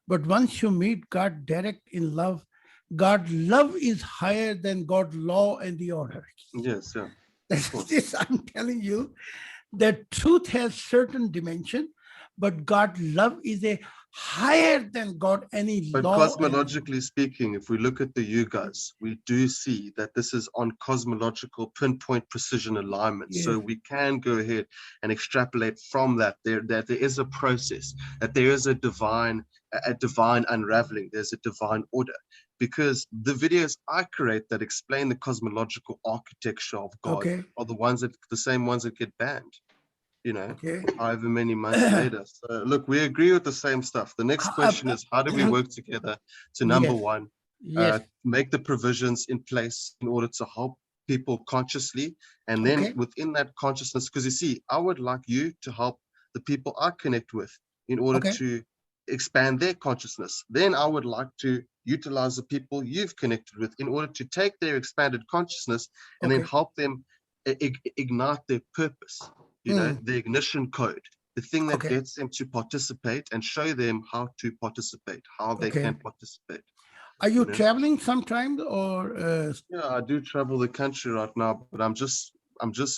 [SPEAKER 1] But once you meet God direct in love, God love is higher than God law and the order.
[SPEAKER 3] Yes, yeah. course.
[SPEAKER 1] This I'm telling you, that truth has certain dimension, but God love is a higher than God any
[SPEAKER 3] But
[SPEAKER 1] law.
[SPEAKER 3] cosmologically speaking, if we look at the yugas, we do see that this is on cosmological pinpoint precision alignment. So
[SPEAKER 1] Yes.
[SPEAKER 3] we can go ahead and extrapolate from that that there is a process, that there is a divine unraveling, there's a divine order. Because the videos I create that explain the cosmological architecture of God
[SPEAKER 1] Okay.
[SPEAKER 3] are the same ones that get banned, you know,
[SPEAKER 1] Okay.
[SPEAKER 3] however many months later. So look, we agree with the same stuff. The next question is, how do we work together to, number
[SPEAKER 1] Yes.
[SPEAKER 3] one,
[SPEAKER 1] Yes.
[SPEAKER 3] make the provisions in place in order to help people consciously, and then
[SPEAKER 1] Okay.
[SPEAKER 3] within that consciousness, because you see, I would like you to help the people I connect with in order
[SPEAKER 1] Okay.
[SPEAKER 3] to expand their consciousness. Then I would like to utilize the people you've connected with in order to take their expanded consciousness and then
[SPEAKER 1] Okay.
[SPEAKER 3] help them ignite their purpose, you know, the ignition code, the thing that
[SPEAKER 1] Okay.
[SPEAKER 3] gets them to participate, and show them how to participate, how they
[SPEAKER 1] Okay.
[SPEAKER 3] can participate.
[SPEAKER 1] Are you
[SPEAKER 3] know?
[SPEAKER 1] traveling sometime or?
[SPEAKER 3] Yeah, I do travel the country right now, but I'm just,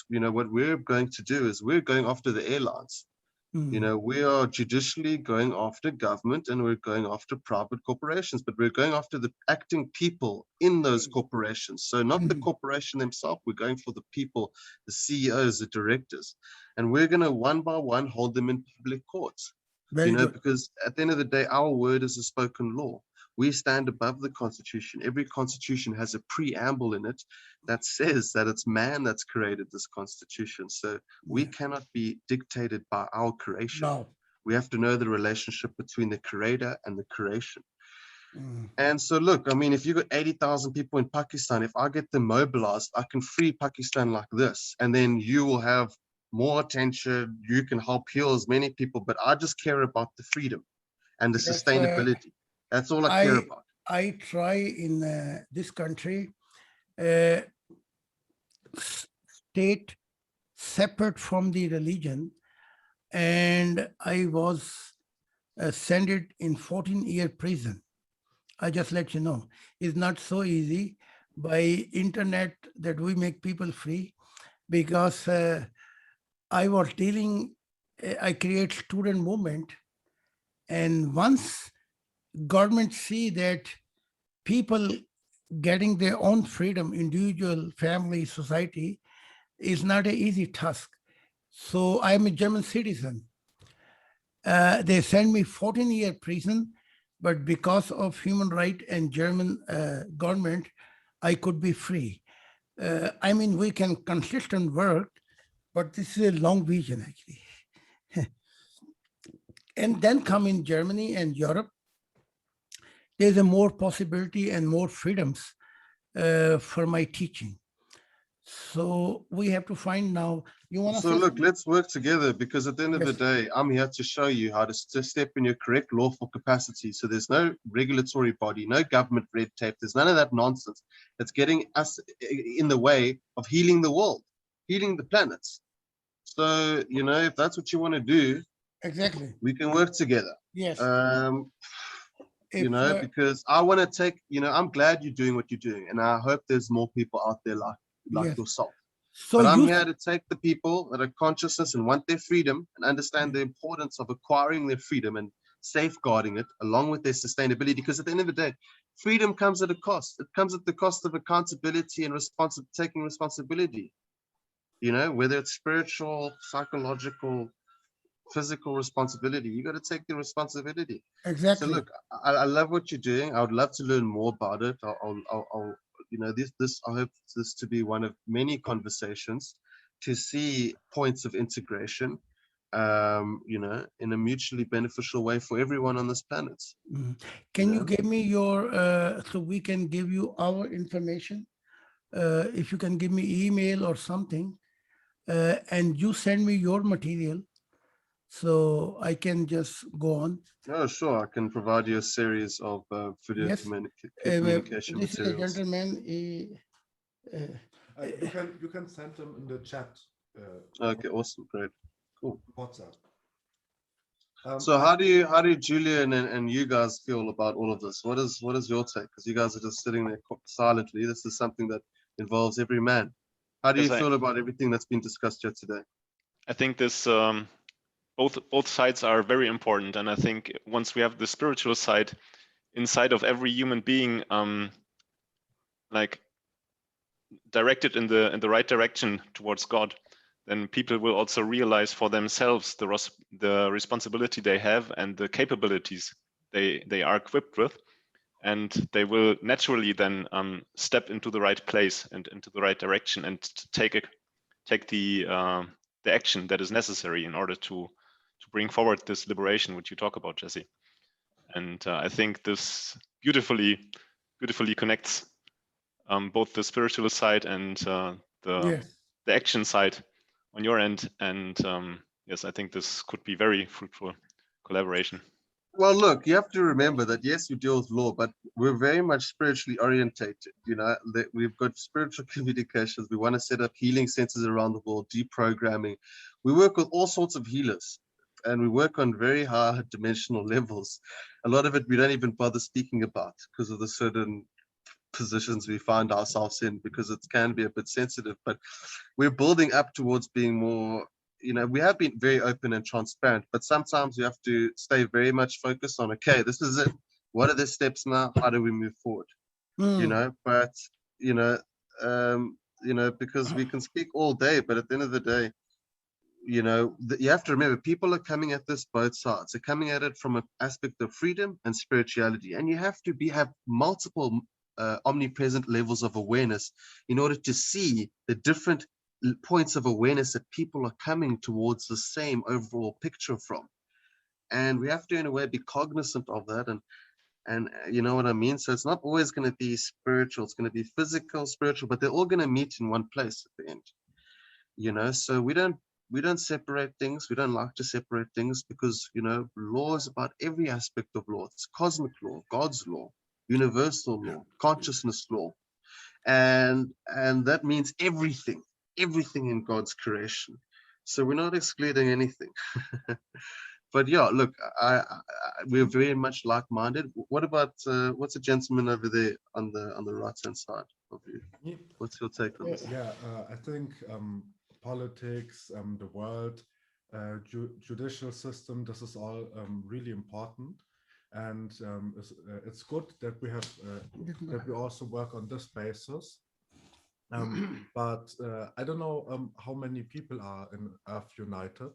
[SPEAKER 3] you know, what we're going to do is we're going after the airlines. You know, we are judicially going after government and we're going after private corporations, but we're going after the acting people in those corporations. So not the corporation themselves, we're going for the people, the CEOs, the directors, and we're going to one by one hold them in public courts.
[SPEAKER 1] Very
[SPEAKER 3] You know,
[SPEAKER 1] good.
[SPEAKER 3] because at the end of the day, our word is a spoken law. We stand above the Constitution. Every Constitution has a preamble in it that says that it's man that's created this Constitution. So we cannot be dictated by our creation.
[SPEAKER 1] No.
[SPEAKER 3] We have to know the relationship between the creator and the creation. And so, look, I mean, if you got 80,000 people in Pakistan, if I get them mobilized, I can free Pakistan like this, and then you will have more attention. You can help heal as many people, but I just care about the freedom and the
[SPEAKER 1] Yes,
[SPEAKER 3] sustainability. That's all I care about.
[SPEAKER 1] I try in this country, state separate from the religion, and I was sent it in 14-year prison. I just let you know, it's not so easy by internet that we make people free, because I was dealing, I create student movement, and once government see that people getting their own freedom, individual, family, society, is not an easy task. So I'm a German citizen. They sent me 14-year prison, but because of human right and German government, I could be free. I mean, we can consistent work, but this is a long vision actually. And then come in Germany and Europe, there's a more possibility and more freedoms for my teaching. So we have to find now. You want to
[SPEAKER 3] So look, let's work together, because at the end of the
[SPEAKER 1] Yes.
[SPEAKER 3] day, I'm here to show you how to step in your correct lawful capacity. So there's no regulatory body, no government red tape. There's none of that nonsense that's getting us in the way of healing the world, healing the planets. So, you know, if that's what you want to do,
[SPEAKER 1] Exactly.
[SPEAKER 3] we can work together.
[SPEAKER 1] Yes.
[SPEAKER 3] You
[SPEAKER 1] If,
[SPEAKER 3] know, because I want to take, you know, I'm glad you're doing what you're doing, and I hope there's more people out there like
[SPEAKER 1] yes.
[SPEAKER 3] yourself.
[SPEAKER 1] So
[SPEAKER 3] But I'm
[SPEAKER 1] you,
[SPEAKER 3] here to take the people that are consciousness and want their freedom and understand the importance of acquiring their freedom and safeguarding it along with their sustainability. Because at the end of the day, freedom comes at a cost. It comes at the cost of accountability and taking responsibility. You know, whether it's spiritual, psychological, physical responsibility, you got to take the responsibility. So
[SPEAKER 1] exactly.
[SPEAKER 3] look, I love what you're doing. I would love to learn more about it. You know, I hope this to be one of many conversations to see points of integration, you know, in a mutually beneficial way for everyone on this planet.
[SPEAKER 1] Mhm. Can you
[SPEAKER 3] Yeah.
[SPEAKER 1] give me your, so we can give you our information? If you can give me email or something, and you send me your material, so I can just go on.
[SPEAKER 3] Oh, sure. I can provide you a series of video
[SPEAKER 1] Yes.
[SPEAKER 3] communication
[SPEAKER 1] This is a
[SPEAKER 3] materials.
[SPEAKER 1] gentleman.
[SPEAKER 4] You can send them in the chat.
[SPEAKER 3] Okay, awesome, great, cool.
[SPEAKER 4] WhatsApp.
[SPEAKER 3] So how do Julian and you guys feel about all of this? What is your take? Because you guys are just sitting there silently. This is something that involves every man. How do you
[SPEAKER 2] Yes,
[SPEAKER 3] feel about everything that's been discussed here today?
[SPEAKER 2] I think this both sides are very important, and I think once we have the spiritual side inside of every human being, like directed in the right direction towards God, then people will also realize for themselves the responsibility they have and the capabilities they are equipped with, and they will naturally then step into the right place and into the right direction and take the action that is necessary in order to bring forward this liberation which you talk about, Jesse. And I think this beautifully connects both the spiritual side and
[SPEAKER 1] Yes.
[SPEAKER 2] the action side on your end. And yes, I think this could be very fruitful collaboration.
[SPEAKER 3] Well, look, you have to remember that yes, we deal with law, but we're very much spiritually orientated. You know, that we've got spiritual communications. We want to set up healing centers around the world, deprogramming. We work with all sorts of healers, and we work on very high dimensional levels. A lot of it we don't even bother speaking about because of the certain positions we find ourselves in, because it can be a bit sensitive. But we're building up towards being more, you know, we have been very open and transparent, but sometimes you have to stay very much focused on, okay, this is it. What are the steps now? How do we move forward? You know, but you know, because we can speak all day, but at the end of the day, you know, you have to remember people are coming at this both sides. They're coming at it from an aspect of freedom and spirituality, and you have to have multiple omnipresent levels of awareness in order to see the different points of awareness that people are coming towards the same overall picture from. And we have to, in a way, be cognizant of that. And you know what I mean? So it's not always going to be spiritual. It's going to be physical, spiritual, but they're all going to meet in one place at the end. You know, so we don't separate things. We don't like to separate things because, you know, law is about every aspect of law. It's cosmic law, God's law, universal law, consciousness law. And that means everything in God's creation. So we're not excluding anything. But yeah, look, we're very much like-minded. What about what's a gentleman over there on the right-hand side of you? What's your take on this?
[SPEAKER 4] Yeah, I think politics, the world, judicial system, this is all really important. And it's good that we have that we also work on this basis. But I don't know how many people are in Earth United,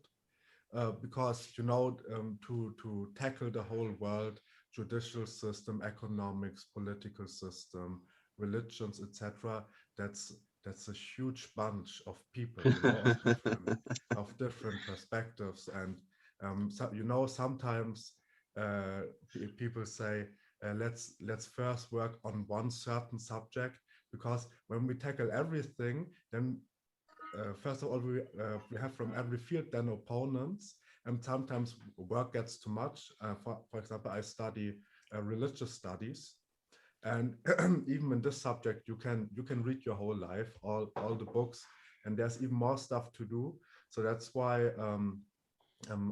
[SPEAKER 4] because, you know, to tackle the whole world, judicial system, economics, political system, religions, etc., that's a huge bunch of people, you know, of different perspectives. And so, you know, sometimes people say, let's first work on one certain subject, because when we tackle everything, then first of all, we have from every field then opponents, and sometimes work gets too much. For example, I study religious studies, and even in this subject, you can read your whole life, all the books, and there's even more stuff to do. So that's why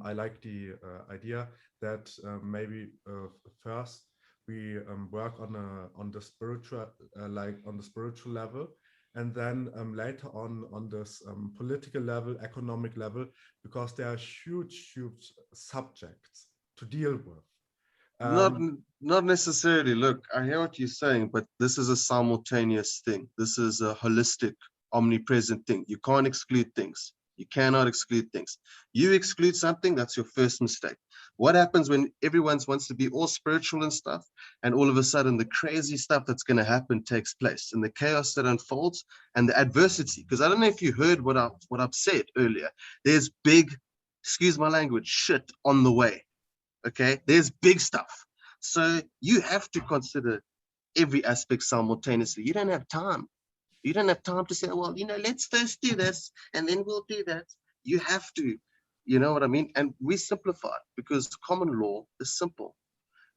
[SPEAKER 4] I like the idea that maybe first we work on the spiritual on the spiritual level, and then later on this political level, economic level, because there are huge subjects to deal with.
[SPEAKER 3] Not not necessarily. Look, I hear what you're saying, but this is a simultaneous thing. This is a holistic, omnipresent thing. You can't exclude things. You cannot exclude things. You exclude something, that's your first mistake. What happens when everyone wants to be all spiritual and stuff, and all of a sudden the crazy stuff that's going to happen takes place, and the chaos that unfolds, and the adversity? Because I don't know if you heard what I've said earlier. There's big, excuse my language, shit on the way. Okay, there's big stuff. So you have to consider every aspect simultaneously. You don't have time. You don't have time to say, well, let's first do this and then we'll do that. You have to, you know what I mean? And we simplify it because common law is simple.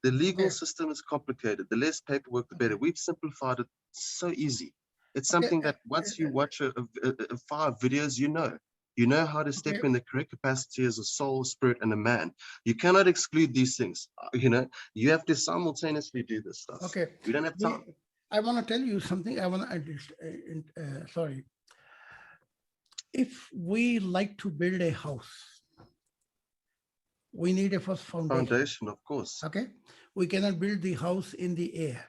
[SPEAKER 3] The legal system is complicated. The less paperwork, the better. We've simplified it so easy. It's something that once you watch 5 videos, you know how to step in the correct capacity as a soul, spirit, and a man. You cannot exclude these things. You have to simultaneously do this stuff.
[SPEAKER 1] Okay.
[SPEAKER 3] We don't have time.
[SPEAKER 1] I want to tell you something. I want to, sorry. If we like to build a house, we need a first
[SPEAKER 3] Foundation, of course.
[SPEAKER 1] Okay. We cannot build the house in the air.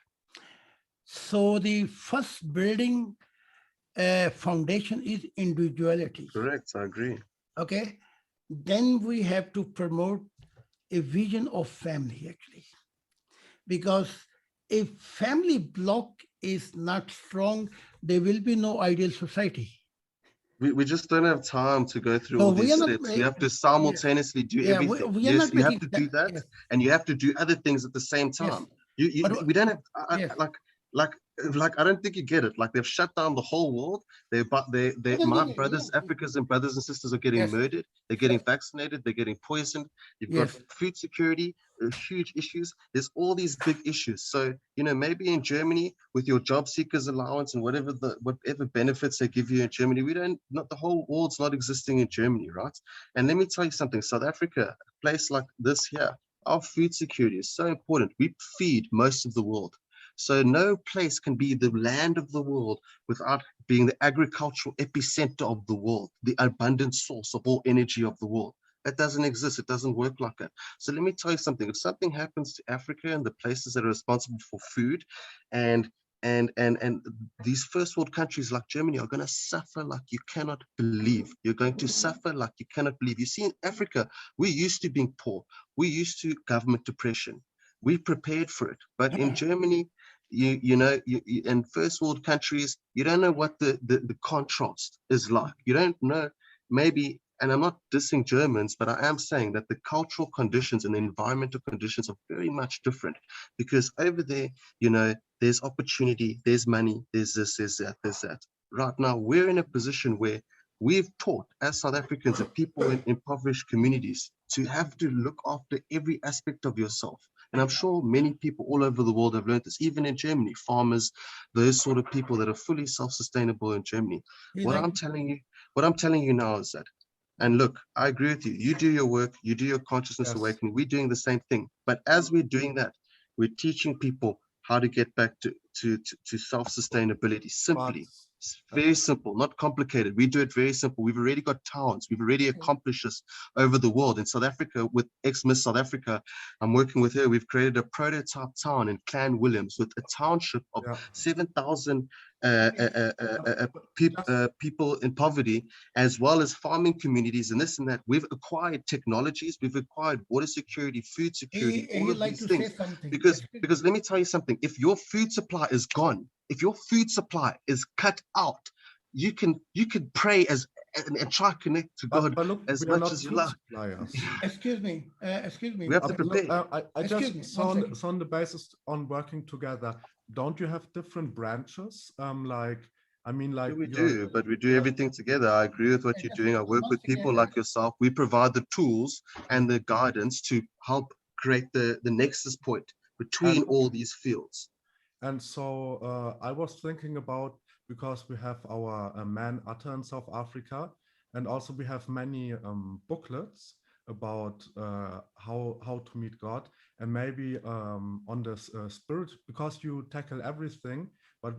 [SPEAKER 1] So the first building foundation is individuality.
[SPEAKER 3] Correct, I agree.
[SPEAKER 1] Okay. Then we have to promote a vision of family, actually. Because if family block is not strong, there will be no ideal society.
[SPEAKER 3] We just don't have time to go through all these steps. You have to simultaneously do everything. Yes, you have to do that, and you have to do other things at the same time. We don't have like I don't think you get it. Like they've shut down the whole world. My brothers, Africans and brothers and sisters are getting murdered. They're getting vaccinated. They're getting poisoned. You've got food security, huge issues. There's all these big issues. So maybe in Germany with your job seekers allowance and whatever benefits they give you in Germany, the whole world's not existing in Germany, right? And let me tell you something. South Africa, a place like this here, our food security is so important. We feed most of the world. So no place can be the land of the world without being the agricultural epicenter of the world, the abundant source of all energy of the world. That doesn't exist. It doesn't work like that. So let me tell you something. If something happens to Africa and the places that are responsible for food and these first world countries like Germany are going to suffer like you cannot believe. You're going to suffer like you cannot believe. You see, in Africa, we're used to being poor. We're used to government depression. We prepared for it. But in Germany, in first world countries, you don't know what the contrast is like. You don't know, maybe, and I'm not dissing Germans, but I am saying that the cultural conditions and the environmental conditions are very much different, because over there, there's opportunity, there's money, there's this, there's that, there's that. Right now, we're in a position where we've taught as South Africans and people in impoverished communities to have to look after every aspect of yourself. And I'm sure many people all over the world have learned this, even in Germany, farmers, those sort of people that are fully self-sustainable in Germany. What I'm telling you now is that, and look, I agree with you. You do your work, you do your consciousness awakening. We're doing the same thing. But as we're doing that, we're teaching people how to get back to self-sustainability simply. It's very simple, not complicated. We do it very simple. We've already got towns. We've already accomplished this over the world. In South Africa, with ex-Miss South Africa, I'm working with her. We've created a prototype town in Clan Williams with a township of 7,000 people in poverty, as well as farming communities and this and that. We've acquired technologies. We've acquired water security, food security, all of these things. Because let me tell you something. If your food supply is gone, if your food supply is cut out, you can pray and try to connect to God as much as you like.
[SPEAKER 1] Excuse me.
[SPEAKER 3] We have to prepare.
[SPEAKER 4] I just on the basis on working together. Don't you have different branches?
[SPEAKER 3] We do, but we do everything together. I agree with what you're doing. I work with people like yourself. We provide the tools and the guidance to help create the nexus point between all these fields.
[SPEAKER 4] And so I was thinking about, because we have our man Atta in South Africa, and also we have many booklets about how to meet God, and maybe on this spirit, because you tackle everything, but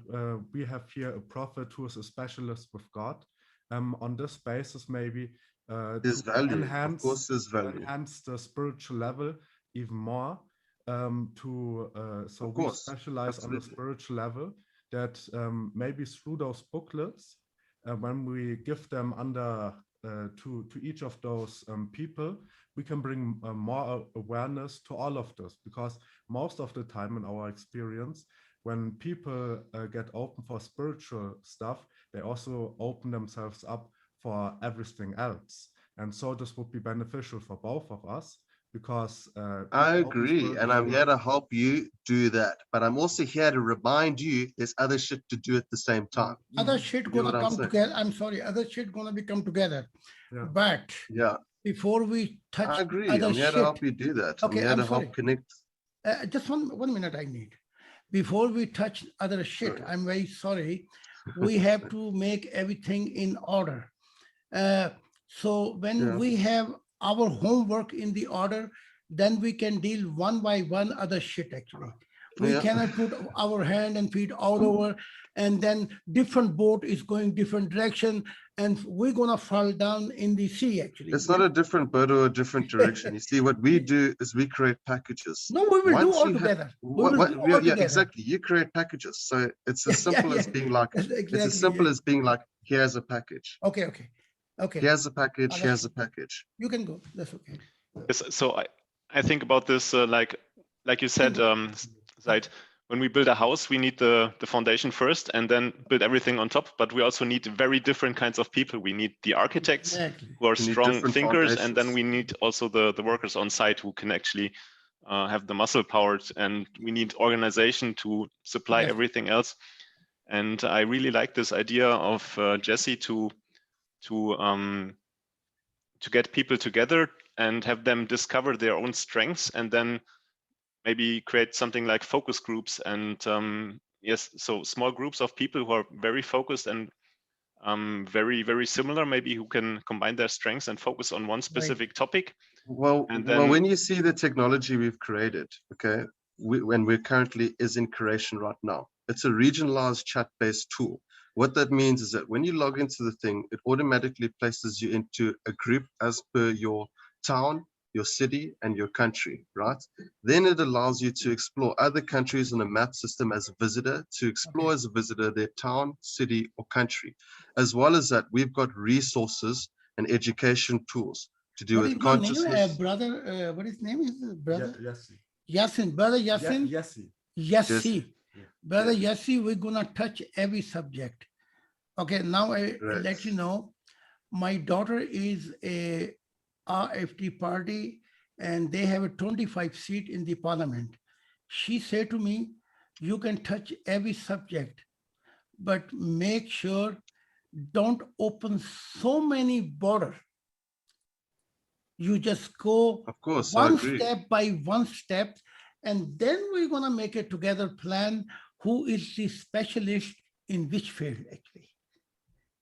[SPEAKER 4] we have here a prophet who is a specialist with God. On this basis, maybe
[SPEAKER 3] There's
[SPEAKER 4] to
[SPEAKER 3] value. Of course, there's value.
[SPEAKER 4] enhance the spiritual level even more. So
[SPEAKER 3] Of
[SPEAKER 4] we
[SPEAKER 3] course,
[SPEAKER 4] specialize on the
[SPEAKER 3] absolutely.
[SPEAKER 4] spiritual level, that maybe through those booklets, when we give them under to each of those people, we can bring more awareness to all of this, because most of the time in our experience, when people get open for spiritual stuff, they also open themselves up for everything else. And so this would be beneficial for both of us, because
[SPEAKER 3] I
[SPEAKER 4] people open
[SPEAKER 3] agree, and I'm
[SPEAKER 4] spiritual-
[SPEAKER 3] here to help you do that. But I'm also here to remind you there's other shit to do at the same time.
[SPEAKER 1] Other
[SPEAKER 4] Mhm.
[SPEAKER 1] shit
[SPEAKER 3] You know
[SPEAKER 1] gonna
[SPEAKER 3] what I'm
[SPEAKER 1] come
[SPEAKER 3] saying?
[SPEAKER 1] together. I'm sorry, other shit gonna be come together.
[SPEAKER 4] Yeah.
[SPEAKER 1] But
[SPEAKER 3] Yeah,
[SPEAKER 1] before we touch
[SPEAKER 3] I agree.
[SPEAKER 1] other
[SPEAKER 3] I'm here to
[SPEAKER 1] shit,
[SPEAKER 3] help you do that. I'm
[SPEAKER 1] okay,
[SPEAKER 3] here
[SPEAKER 1] I'm
[SPEAKER 3] to
[SPEAKER 1] sorry.
[SPEAKER 3] help connect.
[SPEAKER 1] Just one minute I need. Before we touch other shit,
[SPEAKER 3] Sure.
[SPEAKER 1] I'm very sorry. We have to make everything in order. So when
[SPEAKER 3] Yeah.
[SPEAKER 1] we have our homework in the order, then we can deal one by one other shit actually. We
[SPEAKER 3] Yeah.
[SPEAKER 1] cannot put our hand and feet all over, and then different boat is going different direction, and we're gonna fall down in the sea actually.
[SPEAKER 3] It's not a different boat or a different direction. You see, what we do is we create packages.
[SPEAKER 1] No, we will do
[SPEAKER 3] Once
[SPEAKER 1] all
[SPEAKER 3] you have,
[SPEAKER 1] together. We will do all
[SPEAKER 3] yeah,
[SPEAKER 1] together.
[SPEAKER 3] exactly. You create packages. So it's as
[SPEAKER 1] Yeah,
[SPEAKER 3] simple as
[SPEAKER 1] yeah.
[SPEAKER 3] being like,
[SPEAKER 1] Exactly,
[SPEAKER 3] it's as simple
[SPEAKER 1] yeah.
[SPEAKER 3] as being like, here's a package.
[SPEAKER 1] Okay.
[SPEAKER 3] Here's a package.
[SPEAKER 1] Others-
[SPEAKER 3] Here's a package.
[SPEAKER 1] You can go. That's okay.
[SPEAKER 2] Yes, so I think about this like you said, Zaid, when we build a house, we need the foundation first and then build everything on top. But we also need very different kinds of people. We need the architects
[SPEAKER 1] Exactly.
[SPEAKER 2] who are
[SPEAKER 3] We need
[SPEAKER 2] strong
[SPEAKER 3] different
[SPEAKER 2] thinkers, and then
[SPEAKER 3] foundations.
[SPEAKER 2] we need also the workers on site who can actually have the muscle power, and we need organization to supply
[SPEAKER 1] Yes.
[SPEAKER 2] everything else. And I really like this idea of Jesse to get people together and have them discover their own strengths, and then maybe create something like focus groups. And yes, so small groups of people who are very focused and very, very similar, maybe who can combine their strengths and focus on one specific topic.
[SPEAKER 3] Well,
[SPEAKER 2] And
[SPEAKER 3] well,
[SPEAKER 2] then-
[SPEAKER 3] when you see the technology we've created, okay, when we're currently is in creation right now, it's a regionalized chat-based tool. What that means is that when you log into the thing, it automatically places you into a group as per your town, your city, and your country, right? Then it allows you to explore other countries on a map system as a visitor, to explore
[SPEAKER 1] Okay.
[SPEAKER 3] as a visitor their town, city, or country. As well as that, we've got resources and education tools to do
[SPEAKER 1] What
[SPEAKER 3] with
[SPEAKER 1] is your name,
[SPEAKER 3] consciousness.
[SPEAKER 1] brother? What his name is? Brother
[SPEAKER 4] Yes.
[SPEAKER 1] Yasin. Brother Yasin.
[SPEAKER 4] Yes.
[SPEAKER 1] Yassi.
[SPEAKER 4] Yeah.
[SPEAKER 1] Brother Yassi, we're gonna touch every subject. Okay, now I
[SPEAKER 3] Right.
[SPEAKER 1] let you know, my daughter is a RFD party, and they have a 25 seat in the parliament. She said to me, you can touch every subject, but make sure don't open so many borders. You just go
[SPEAKER 3] Of course, I
[SPEAKER 1] one
[SPEAKER 3] agree.
[SPEAKER 1] step by one step, and then we're going to make a together plan who is the specialist in which field actually.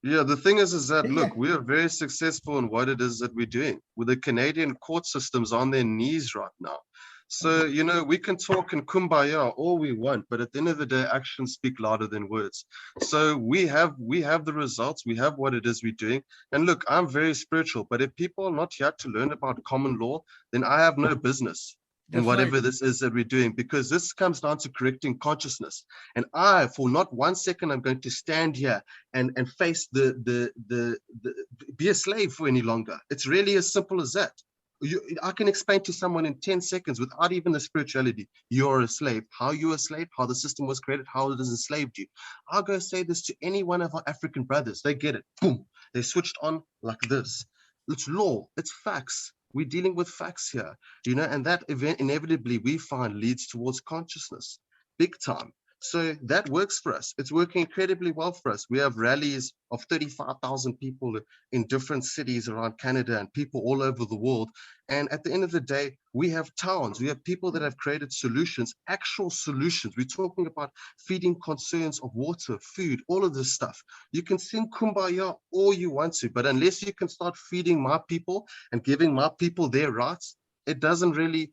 [SPEAKER 3] Yeah, the thing is that,
[SPEAKER 1] Yeah.
[SPEAKER 3] look, we are very successful in what it is that we're doing. With the Canadian court systems on their knees right now. So, you know, we can talk in kumbaya all we want, but at the end of the day, actions speak louder than words. So we have the results, we have what it is we're doing. And look, I'm very spiritual, but if people are not here to learn about common law, then I have no business in
[SPEAKER 1] That's
[SPEAKER 3] whatever
[SPEAKER 1] right.
[SPEAKER 3] this is that we're doing, because this comes down to correcting consciousness. And I, for not 1 second, I'm going to stand here and face the be a slave for any longer. It's really as simple as that. I can explain to someone in 10 seconds without even the spirituality, you're a slave, how you're a slave, how the system was created, how it has enslaved you. I'll go say this to any one of our African brothers. They get it. Boom. They switched on like this. It's law. It's facts. We're dealing with facts here, you know, and that event inevitably we find leads towards consciousness, big time. So that works for us. It's working incredibly well for us. We have rallies of 35,000 people in different cities around Canada and people all over the world. And at the end of the day, we have towns, we have people that have created solutions, actual solutions. We're talking about feeding concerns of water, food, all of this stuff. You can sing kumbaya all you want to, but unless you can start feeding my people and giving my people their rights, it doesn't really,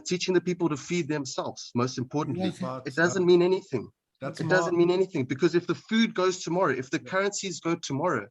[SPEAKER 3] teaching the people to feed themselves, most importantly,
[SPEAKER 1] Yes,
[SPEAKER 4] But
[SPEAKER 3] it doesn't mean anything.
[SPEAKER 4] that's
[SPEAKER 3] It
[SPEAKER 4] more,
[SPEAKER 3] doesn't mean anything, because if the food goes tomorrow, if the currencies go tomorrow,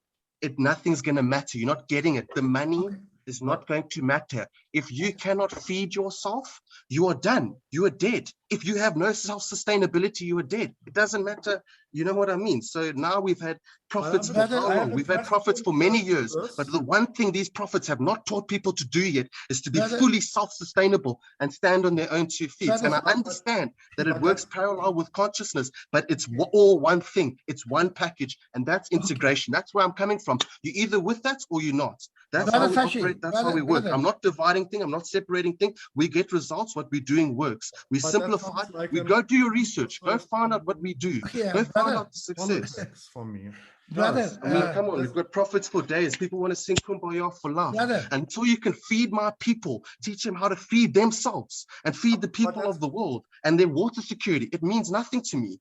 [SPEAKER 3] nothing's going to matter. You're not getting it. The money
[SPEAKER 1] Okay.
[SPEAKER 3] is not going to matter. If you cannot feed yourself, you are done. You are dead. If you have no self-sustainability, you are dead. It doesn't matter. You know what I mean? So now we've had profits for
[SPEAKER 1] Brother,
[SPEAKER 3] how
[SPEAKER 1] I
[SPEAKER 3] long?
[SPEAKER 1] have a
[SPEAKER 3] We've had
[SPEAKER 4] question
[SPEAKER 3] profits for many
[SPEAKER 4] for
[SPEAKER 3] years.
[SPEAKER 4] this.
[SPEAKER 3] But the one thing these prophets have not taught people to do yet is to be
[SPEAKER 1] Brother-
[SPEAKER 3] fully self-sustainable and stand on their own 2 feet.
[SPEAKER 1] Brother,
[SPEAKER 3] And I
[SPEAKER 1] but-
[SPEAKER 3] understand that it
[SPEAKER 4] but
[SPEAKER 3] works parallel with consciousness, but it's all one thing. It's one package, and that's integration. That's where I'm coming from. You're either with that or you're not. That's how
[SPEAKER 1] Brother
[SPEAKER 3] we
[SPEAKER 1] Sashi,
[SPEAKER 3] operate. That's how we
[SPEAKER 1] brother,
[SPEAKER 3] work.
[SPEAKER 1] brother.
[SPEAKER 3] I'm not dividing thing. I'm not separating thing. We get results. What we're doing works. We
[SPEAKER 4] But that
[SPEAKER 3] simplify.
[SPEAKER 4] sounds like
[SPEAKER 3] We
[SPEAKER 4] an-
[SPEAKER 3] go do your research. Go
[SPEAKER 4] like,
[SPEAKER 3] find out what we do.
[SPEAKER 1] Yeah,
[SPEAKER 3] Go find
[SPEAKER 1] brother.
[SPEAKER 3] out the success.
[SPEAKER 4] politics for me.
[SPEAKER 1] Brother,
[SPEAKER 4] Yes,
[SPEAKER 3] I mean,
[SPEAKER 1] Uh,
[SPEAKER 3] come on, we've got profits for days. People want to sing kumbaya for love.
[SPEAKER 1] Brother.
[SPEAKER 3] Until you can feed my people, teach them how to feed themselves and feed the people
[SPEAKER 4] that's-
[SPEAKER 3] of the world and their water security, it means nothing to me.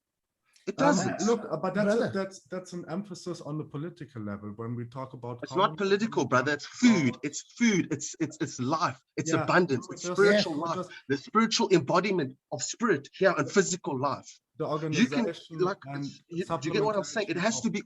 [SPEAKER 3] It doesn't.
[SPEAKER 4] Look, but
[SPEAKER 1] Brother.
[SPEAKER 4] that's an emphasis on the political level when we talk about.
[SPEAKER 3] It's not political, brother. It's food. It's food. It's life. It's
[SPEAKER 4] Yeah,
[SPEAKER 3] abundance.
[SPEAKER 4] we
[SPEAKER 3] It's
[SPEAKER 4] just-
[SPEAKER 3] spiritual
[SPEAKER 4] we
[SPEAKER 3] life.
[SPEAKER 4] just-
[SPEAKER 3] The spiritual embodiment of spirit here and physical life.
[SPEAKER 4] The
[SPEAKER 3] You can
[SPEAKER 4] organization
[SPEAKER 3] like,
[SPEAKER 4] and
[SPEAKER 3] do you get what I'm saying? It has to
[SPEAKER 4] supplementation
[SPEAKER 3] be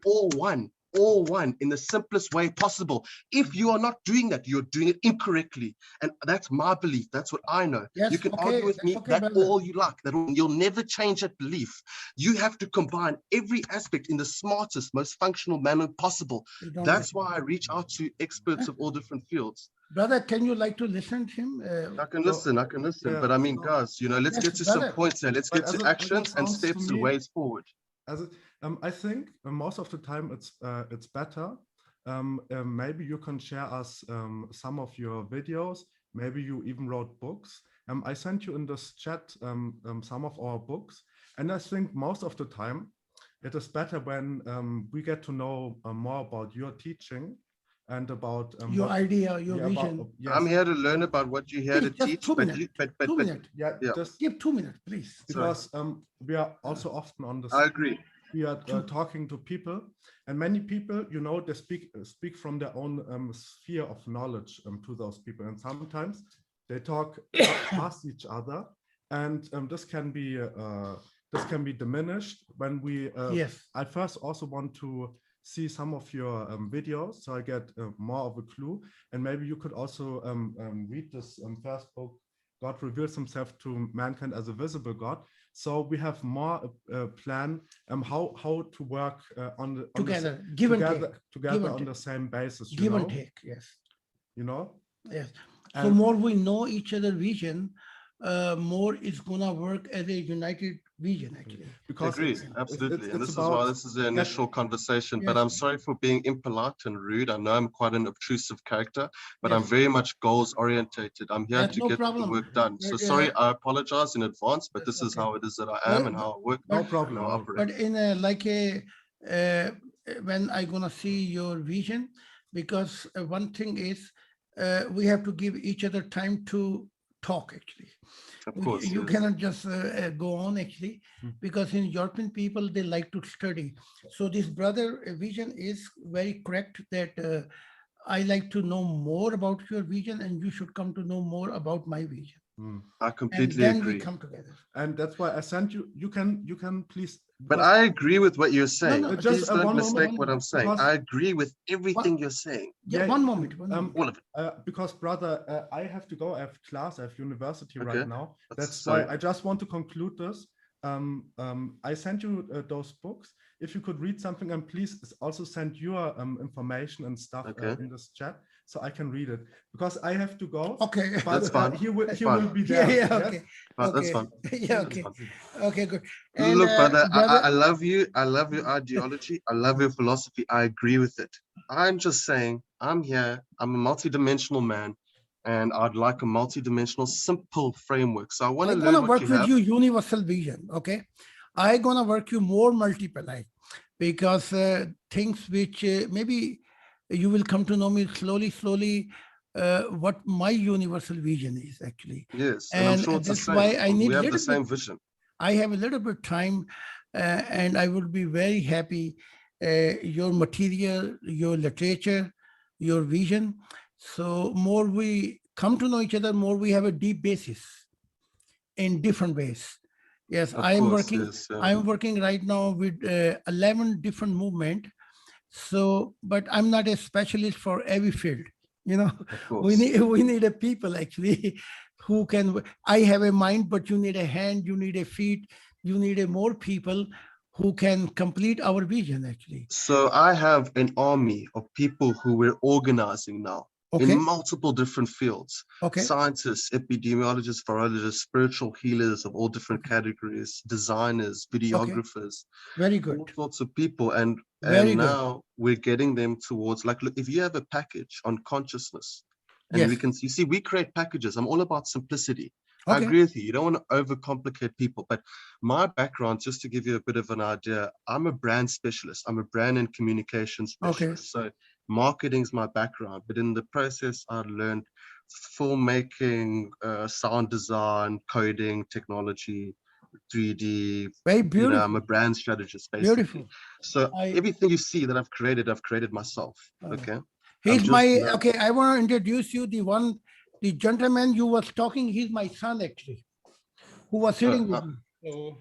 [SPEAKER 3] all one in the simplest way possible. If you are not doing that, you're doing it incorrectly. And that's my belief. That's what I know.
[SPEAKER 1] Yes,
[SPEAKER 3] You can
[SPEAKER 1] okay,
[SPEAKER 3] argue with
[SPEAKER 1] that's
[SPEAKER 3] me,
[SPEAKER 1] okay,
[SPEAKER 3] that's
[SPEAKER 1] brother.
[SPEAKER 3] all you like. You'll never change that belief. You have to combine every aspect in the smartest, most functional manner possible.
[SPEAKER 1] You don't
[SPEAKER 3] That's
[SPEAKER 1] like-
[SPEAKER 3] why I reach out to experts of all different fields.
[SPEAKER 1] Brother, can you like to listen to him?
[SPEAKER 3] I can
[SPEAKER 4] So,
[SPEAKER 3] listen,
[SPEAKER 4] yeah,
[SPEAKER 3] but I mean,
[SPEAKER 4] so-
[SPEAKER 3] guys, let's
[SPEAKER 1] Yes,
[SPEAKER 3] get to some
[SPEAKER 1] brother.
[SPEAKER 3] points here. Let's
[SPEAKER 4] But
[SPEAKER 3] get
[SPEAKER 4] as
[SPEAKER 3] to
[SPEAKER 4] it
[SPEAKER 3] actions and
[SPEAKER 4] sounds to
[SPEAKER 3] steps and
[SPEAKER 4] me-
[SPEAKER 3] ways forward.
[SPEAKER 4] I think most of the time it's better. Maybe you can share us some of your videos. Maybe you even wrote books. I sent you in this chat some of our books, and I think most of the time it is better when we get to know more about your teaching and about
[SPEAKER 1] Your idea, your
[SPEAKER 4] yeah,
[SPEAKER 1] vision.
[SPEAKER 4] yes,
[SPEAKER 3] I'm here to learn about what you're here to
[SPEAKER 1] Please, just
[SPEAKER 3] teach,
[SPEAKER 1] 2
[SPEAKER 3] but
[SPEAKER 1] minutes.
[SPEAKER 3] you, but
[SPEAKER 1] 2
[SPEAKER 3] but
[SPEAKER 1] minutes.
[SPEAKER 4] yeah,
[SPEAKER 3] Yeah.
[SPEAKER 4] just
[SPEAKER 1] Give 2 minutes, please.
[SPEAKER 4] because we are also often on the
[SPEAKER 3] I agree.
[SPEAKER 4] we are talking to people, and many people, they speak from their own sphere of knowledge to those people, and sometimes they talk past each other, and this can be diminished when we.
[SPEAKER 1] Yes.
[SPEAKER 4] I first also want to see some of your videos, so I get more of a clue, and maybe you could also read this first book, God Reveals Himself to Mankind as a Visible God. So we have more plan how to work on the
[SPEAKER 1] Together, give and take.
[SPEAKER 4] together
[SPEAKER 1] and
[SPEAKER 4] on
[SPEAKER 1] take.
[SPEAKER 4] the same basis.
[SPEAKER 1] Give and take, yes.
[SPEAKER 4] You know.
[SPEAKER 1] Yes. So
[SPEAKER 4] And-
[SPEAKER 1] more we know each other vision, more it's gonna work as a united vision, actually.
[SPEAKER 4] Because
[SPEAKER 3] Agree,
[SPEAKER 4] it's-
[SPEAKER 3] absolutely. And
[SPEAKER 4] it's
[SPEAKER 3] this is why
[SPEAKER 4] about
[SPEAKER 3] this is the initial conversation, but
[SPEAKER 1] Yes.
[SPEAKER 3] I'm sorry for being impolite and rude. I know I'm quite an obtrusive character, but I'm
[SPEAKER 1] Yes.
[SPEAKER 3] very much goals orientated. I'm here
[SPEAKER 1] That's
[SPEAKER 3] to
[SPEAKER 1] no
[SPEAKER 3] get the
[SPEAKER 1] problem.
[SPEAKER 3] work done. So
[SPEAKER 1] But,
[SPEAKER 3] sorry, I apologize in advance, but
[SPEAKER 1] that's
[SPEAKER 3] this is
[SPEAKER 1] okay.
[SPEAKER 3] how it is that I am
[SPEAKER 1] Well,
[SPEAKER 3] and how I work.
[SPEAKER 4] no
[SPEAKER 1] but-
[SPEAKER 4] problem.
[SPEAKER 3] and how I
[SPEAKER 4] no
[SPEAKER 3] operate.
[SPEAKER 1] But in when I gonna see your vision, because one thing is we have to give each other time to talk, actually.
[SPEAKER 3] Of course.
[SPEAKER 1] You
[SPEAKER 3] yes.
[SPEAKER 1] cannot just go on, actually,
[SPEAKER 4] Hmm.
[SPEAKER 1] because in European people, they like to study. So this brother vision is very correct that I like to know more about your vision and you should come to know more about my vision.
[SPEAKER 4] Mm.
[SPEAKER 3] I
[SPEAKER 1] And
[SPEAKER 3] completely
[SPEAKER 1] then
[SPEAKER 3] agree.
[SPEAKER 1] we come together.
[SPEAKER 4] And that's why I sent you. You can please.
[SPEAKER 3] But
[SPEAKER 4] because-
[SPEAKER 3] I agree with what you're saying.
[SPEAKER 1] no,
[SPEAKER 3] Please
[SPEAKER 4] just,
[SPEAKER 3] don't
[SPEAKER 4] one
[SPEAKER 3] mistake
[SPEAKER 1] moment,
[SPEAKER 3] what I'm saying.
[SPEAKER 4] because-
[SPEAKER 3] I agree with everything you're saying.
[SPEAKER 1] Yeah,
[SPEAKER 4] Yeah,
[SPEAKER 1] one moment.
[SPEAKER 3] All of it.
[SPEAKER 4] Because brother, I have to go. I have class. I have university
[SPEAKER 3] Okay.
[SPEAKER 4] right now. That's
[SPEAKER 3] sorry.
[SPEAKER 4] why I just want to conclude this. I sent you those books. If you could read something, and please also send your information and stuff
[SPEAKER 3] Okay.
[SPEAKER 4] in this chat so I can read it, because I have to go.
[SPEAKER 1] Okay.
[SPEAKER 4] But
[SPEAKER 3] That's fine.
[SPEAKER 4] he will
[SPEAKER 3] Fine.
[SPEAKER 4] be
[SPEAKER 1] Yeah,
[SPEAKER 4] there.
[SPEAKER 1] yeah,
[SPEAKER 4] yes?
[SPEAKER 1] okay.
[SPEAKER 3] Right, that's
[SPEAKER 1] Okay.
[SPEAKER 3] fine.
[SPEAKER 1] Yeah,
[SPEAKER 3] That's
[SPEAKER 1] okay.
[SPEAKER 3] fine.
[SPEAKER 1] Okay, good. And,
[SPEAKER 3] Look, brother,
[SPEAKER 1] brother-
[SPEAKER 3] I love you. I love your ideology. I love your philosophy. I agree with it. I'm just saying, I'm here. I'm a multidimensional man, and I'd like a multidimensional, simple framework. So I want
[SPEAKER 1] I
[SPEAKER 3] to
[SPEAKER 1] want
[SPEAKER 3] learn
[SPEAKER 1] to
[SPEAKER 3] what
[SPEAKER 1] work
[SPEAKER 3] you
[SPEAKER 1] with
[SPEAKER 3] have.
[SPEAKER 1] you universal vision, okay? I gonna work you more multiply, because things which maybe you will come to know me slowly, what my universal vision is actually.
[SPEAKER 3] Yes, and I'm sure it's the
[SPEAKER 1] That's why
[SPEAKER 3] same.
[SPEAKER 1] I need
[SPEAKER 3] We have the
[SPEAKER 1] little
[SPEAKER 3] same
[SPEAKER 1] bit,
[SPEAKER 3] vision.
[SPEAKER 1] I have a little bit time, and I would be very happy. Your material, your literature, your vision. So more we come to know each other, more we have a deep basis in different ways. Yes,
[SPEAKER 3] Of course, yes, yeah,
[SPEAKER 1] I'm working right now with 11 different movement. So, but I'm not a specialist for every field. You know,
[SPEAKER 3] of course.
[SPEAKER 1] we need a people actually who can. I have a mind, but you need a hand, you need a feet, you need a more people who can complete our vision actually.
[SPEAKER 3] So I have an army of people who we're organizing now in
[SPEAKER 1] Okay,
[SPEAKER 3] multiple different fields.
[SPEAKER 1] okay,
[SPEAKER 3] Scientists, epidemiologists, virologists, spiritual healers of all different categories, designers,
[SPEAKER 1] okay.
[SPEAKER 3] videographers,
[SPEAKER 1] Very
[SPEAKER 3] all
[SPEAKER 1] good,
[SPEAKER 3] sorts of people. And
[SPEAKER 1] very good.
[SPEAKER 3] now we're getting them towards, like, look, if you have a package on consciousness, and
[SPEAKER 1] Yes.
[SPEAKER 3] we can see, we create packages. I'm all about simplicity. I
[SPEAKER 1] Okay.
[SPEAKER 3] agree with you. You don't want to overcomplicate people, but my background, just to give you a bit of an idea, I'm a brand specialist. I'm a brand and communication
[SPEAKER 1] Okay.
[SPEAKER 3] specialist. So marketing's my background, but in the process, I learned filmmaking, sound design, coding, technology, 3D.
[SPEAKER 1] Very
[SPEAKER 3] You know, I'm
[SPEAKER 1] beautiful.
[SPEAKER 3] a brand strategist, basically.
[SPEAKER 1] Beautiful.
[SPEAKER 3] So
[SPEAKER 1] I
[SPEAKER 3] everything you see that I've created myself. Okay.
[SPEAKER 1] He's
[SPEAKER 3] just
[SPEAKER 1] my,
[SPEAKER 3] now.
[SPEAKER 1] okay, I want to introduce you the gentleman you was talking, he's my son actually, who was sitting with me. So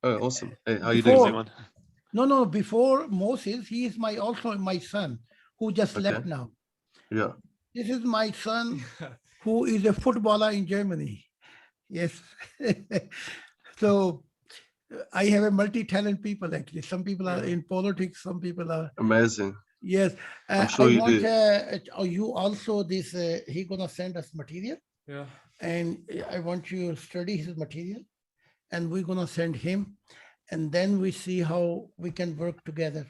[SPEAKER 3] Awesome. Hey, how you
[SPEAKER 2] Thanks,
[SPEAKER 3] doing?
[SPEAKER 1] before,
[SPEAKER 2] everyone.
[SPEAKER 1] no, before Moses, he is also my son who just left
[SPEAKER 3] Okay.
[SPEAKER 1] now.
[SPEAKER 3] Yeah.
[SPEAKER 1] This is my son who is a footballer in Germany. Yes. So I have a multi-talent people actually. Some people are in politics, some people are,
[SPEAKER 3] Amazing.
[SPEAKER 1] yes.
[SPEAKER 3] I'm sure
[SPEAKER 1] I
[SPEAKER 3] you
[SPEAKER 1] want
[SPEAKER 3] do.
[SPEAKER 1] you also this, he gonna send us material.
[SPEAKER 5] Yeah.
[SPEAKER 1] And I want you to study his material, and we're gonna send him, and then we see how we can work together.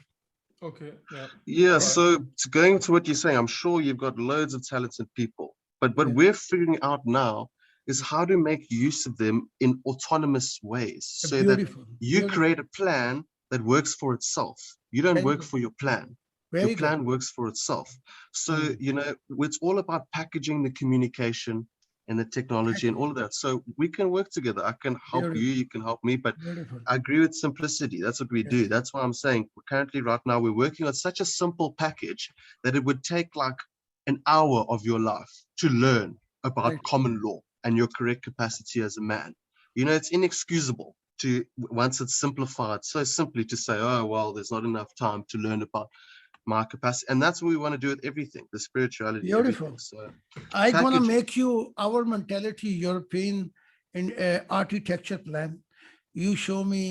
[SPEAKER 5] Okay. Yeah.
[SPEAKER 3] Yeah.
[SPEAKER 5] Alright.
[SPEAKER 3] So going to what you're saying, I'm sure you've got loads of talented people, but what
[SPEAKER 1] Yeah.
[SPEAKER 3] we're figuring out now is how to make use of them in autonomous ways, so that
[SPEAKER 1] Beautiful.
[SPEAKER 3] you
[SPEAKER 1] Beautiful.
[SPEAKER 3] create a plan that works for itself. You don't
[SPEAKER 1] Very
[SPEAKER 3] work
[SPEAKER 1] good.
[SPEAKER 3] for your plan.
[SPEAKER 1] Very
[SPEAKER 3] Your
[SPEAKER 1] good.
[SPEAKER 3] plan works for itself. So,
[SPEAKER 1] Mm.
[SPEAKER 3] you know, it's all about packaging the communication and the technology and all of that. So we can work together. I can help you,
[SPEAKER 1] Beautiful.
[SPEAKER 3] you can help me, but
[SPEAKER 1] Beautiful.
[SPEAKER 3] I agree with simplicity. That's what we
[SPEAKER 1] Yes.
[SPEAKER 3] do. That's why I'm saying we're currently right now, we're working on such a simple package that it would take like an hour of your life to learn about
[SPEAKER 1] Right.
[SPEAKER 3] common law and your correct capacity as a man. You know, it's inexcusable to, once it's simplified so simply, to say, oh, well, there's not enough time to learn about my capacity. And that's what we want to do with everything, the spirituality,
[SPEAKER 1] Beautiful.
[SPEAKER 3] everything. So
[SPEAKER 1] I gonna
[SPEAKER 3] packaging.
[SPEAKER 1] make you our mentality European in architecture plan. You show me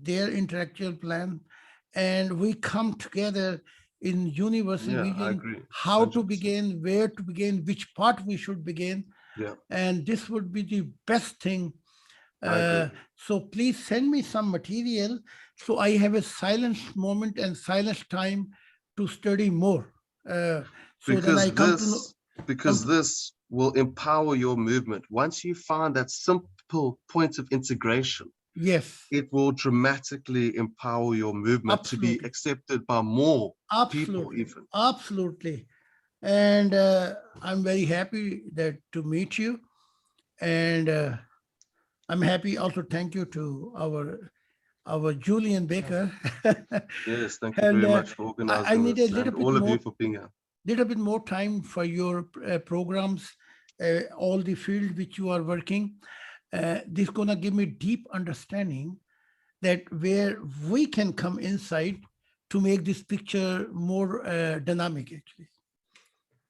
[SPEAKER 1] their intellectual plan, and we come together in universal
[SPEAKER 3] Yeah, I
[SPEAKER 1] vision,
[SPEAKER 3] agree.
[SPEAKER 1] how to
[SPEAKER 3] 100%.
[SPEAKER 1] begin, where to begin, which part we should begin.
[SPEAKER 3] Yeah.
[SPEAKER 1] And this would be the best thing.
[SPEAKER 3] I agree.
[SPEAKER 1] So please send me some material so I have a silence moment and silence time to study more. So then I come to know.
[SPEAKER 3] Because this will empower your movement. Once you find that simple point of integration,
[SPEAKER 1] Yes,
[SPEAKER 3] it will dramatically empower your movement to be
[SPEAKER 1] absolutely,
[SPEAKER 3] accepted by more people
[SPEAKER 1] absolutely,
[SPEAKER 3] even.
[SPEAKER 1] absolutely. And I'm very happy that to meet you. And I'm happy also, thank you to our Julian Baker.
[SPEAKER 3] Yes, thank you
[SPEAKER 1] And
[SPEAKER 3] very much for
[SPEAKER 1] I
[SPEAKER 3] organizing
[SPEAKER 1] need a
[SPEAKER 3] this,
[SPEAKER 1] little
[SPEAKER 3] and
[SPEAKER 1] bit
[SPEAKER 3] all of
[SPEAKER 1] more,
[SPEAKER 3] you for being here.
[SPEAKER 1] little bit more time for your programs, all the field which you are working. This gonna give me deep understanding that where we can come inside to make this picture more dynamic actually.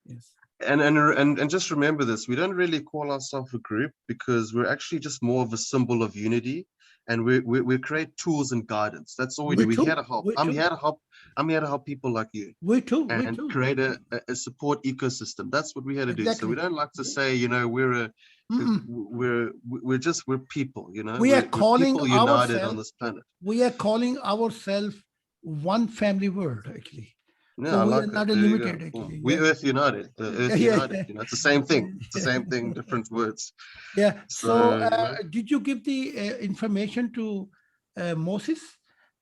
[SPEAKER 1] Yes.
[SPEAKER 3] And just remember this, we don't really call ourselves a group, because we're actually just more of a symbol of unity, and we create tools and guidance. That's all we do. We're here to help.
[SPEAKER 1] We
[SPEAKER 3] I'm
[SPEAKER 1] too,
[SPEAKER 3] here to help. I'm here to help people like you,
[SPEAKER 1] we too.
[SPEAKER 3] and create a support ecosystem. That's what we're here to do. So
[SPEAKER 1] Exactly.
[SPEAKER 3] we don't like to say, you know, we're
[SPEAKER 1] Mm-mm.
[SPEAKER 3] we're people, you know.
[SPEAKER 1] We are
[SPEAKER 3] We're
[SPEAKER 1] calling
[SPEAKER 3] people united on
[SPEAKER 1] ourselves,
[SPEAKER 3] this planet.
[SPEAKER 1] we are calling ourselves one family world actually.
[SPEAKER 3] Yeah,
[SPEAKER 1] So
[SPEAKER 3] I
[SPEAKER 1] we
[SPEAKER 3] like
[SPEAKER 1] are
[SPEAKER 3] it.
[SPEAKER 1] not
[SPEAKER 3] There you go.
[SPEAKER 1] limited
[SPEAKER 3] Boom.
[SPEAKER 1] actually.
[SPEAKER 3] We
[SPEAKER 1] Yeah.
[SPEAKER 3] Earth United. Earth
[SPEAKER 1] Yeah,
[SPEAKER 3] United.
[SPEAKER 1] yeah.
[SPEAKER 3] You know, it's the same thing. It's the same thing, different words.
[SPEAKER 1] Yeah. So
[SPEAKER 3] So, you know.
[SPEAKER 1] did you give the information to Moses,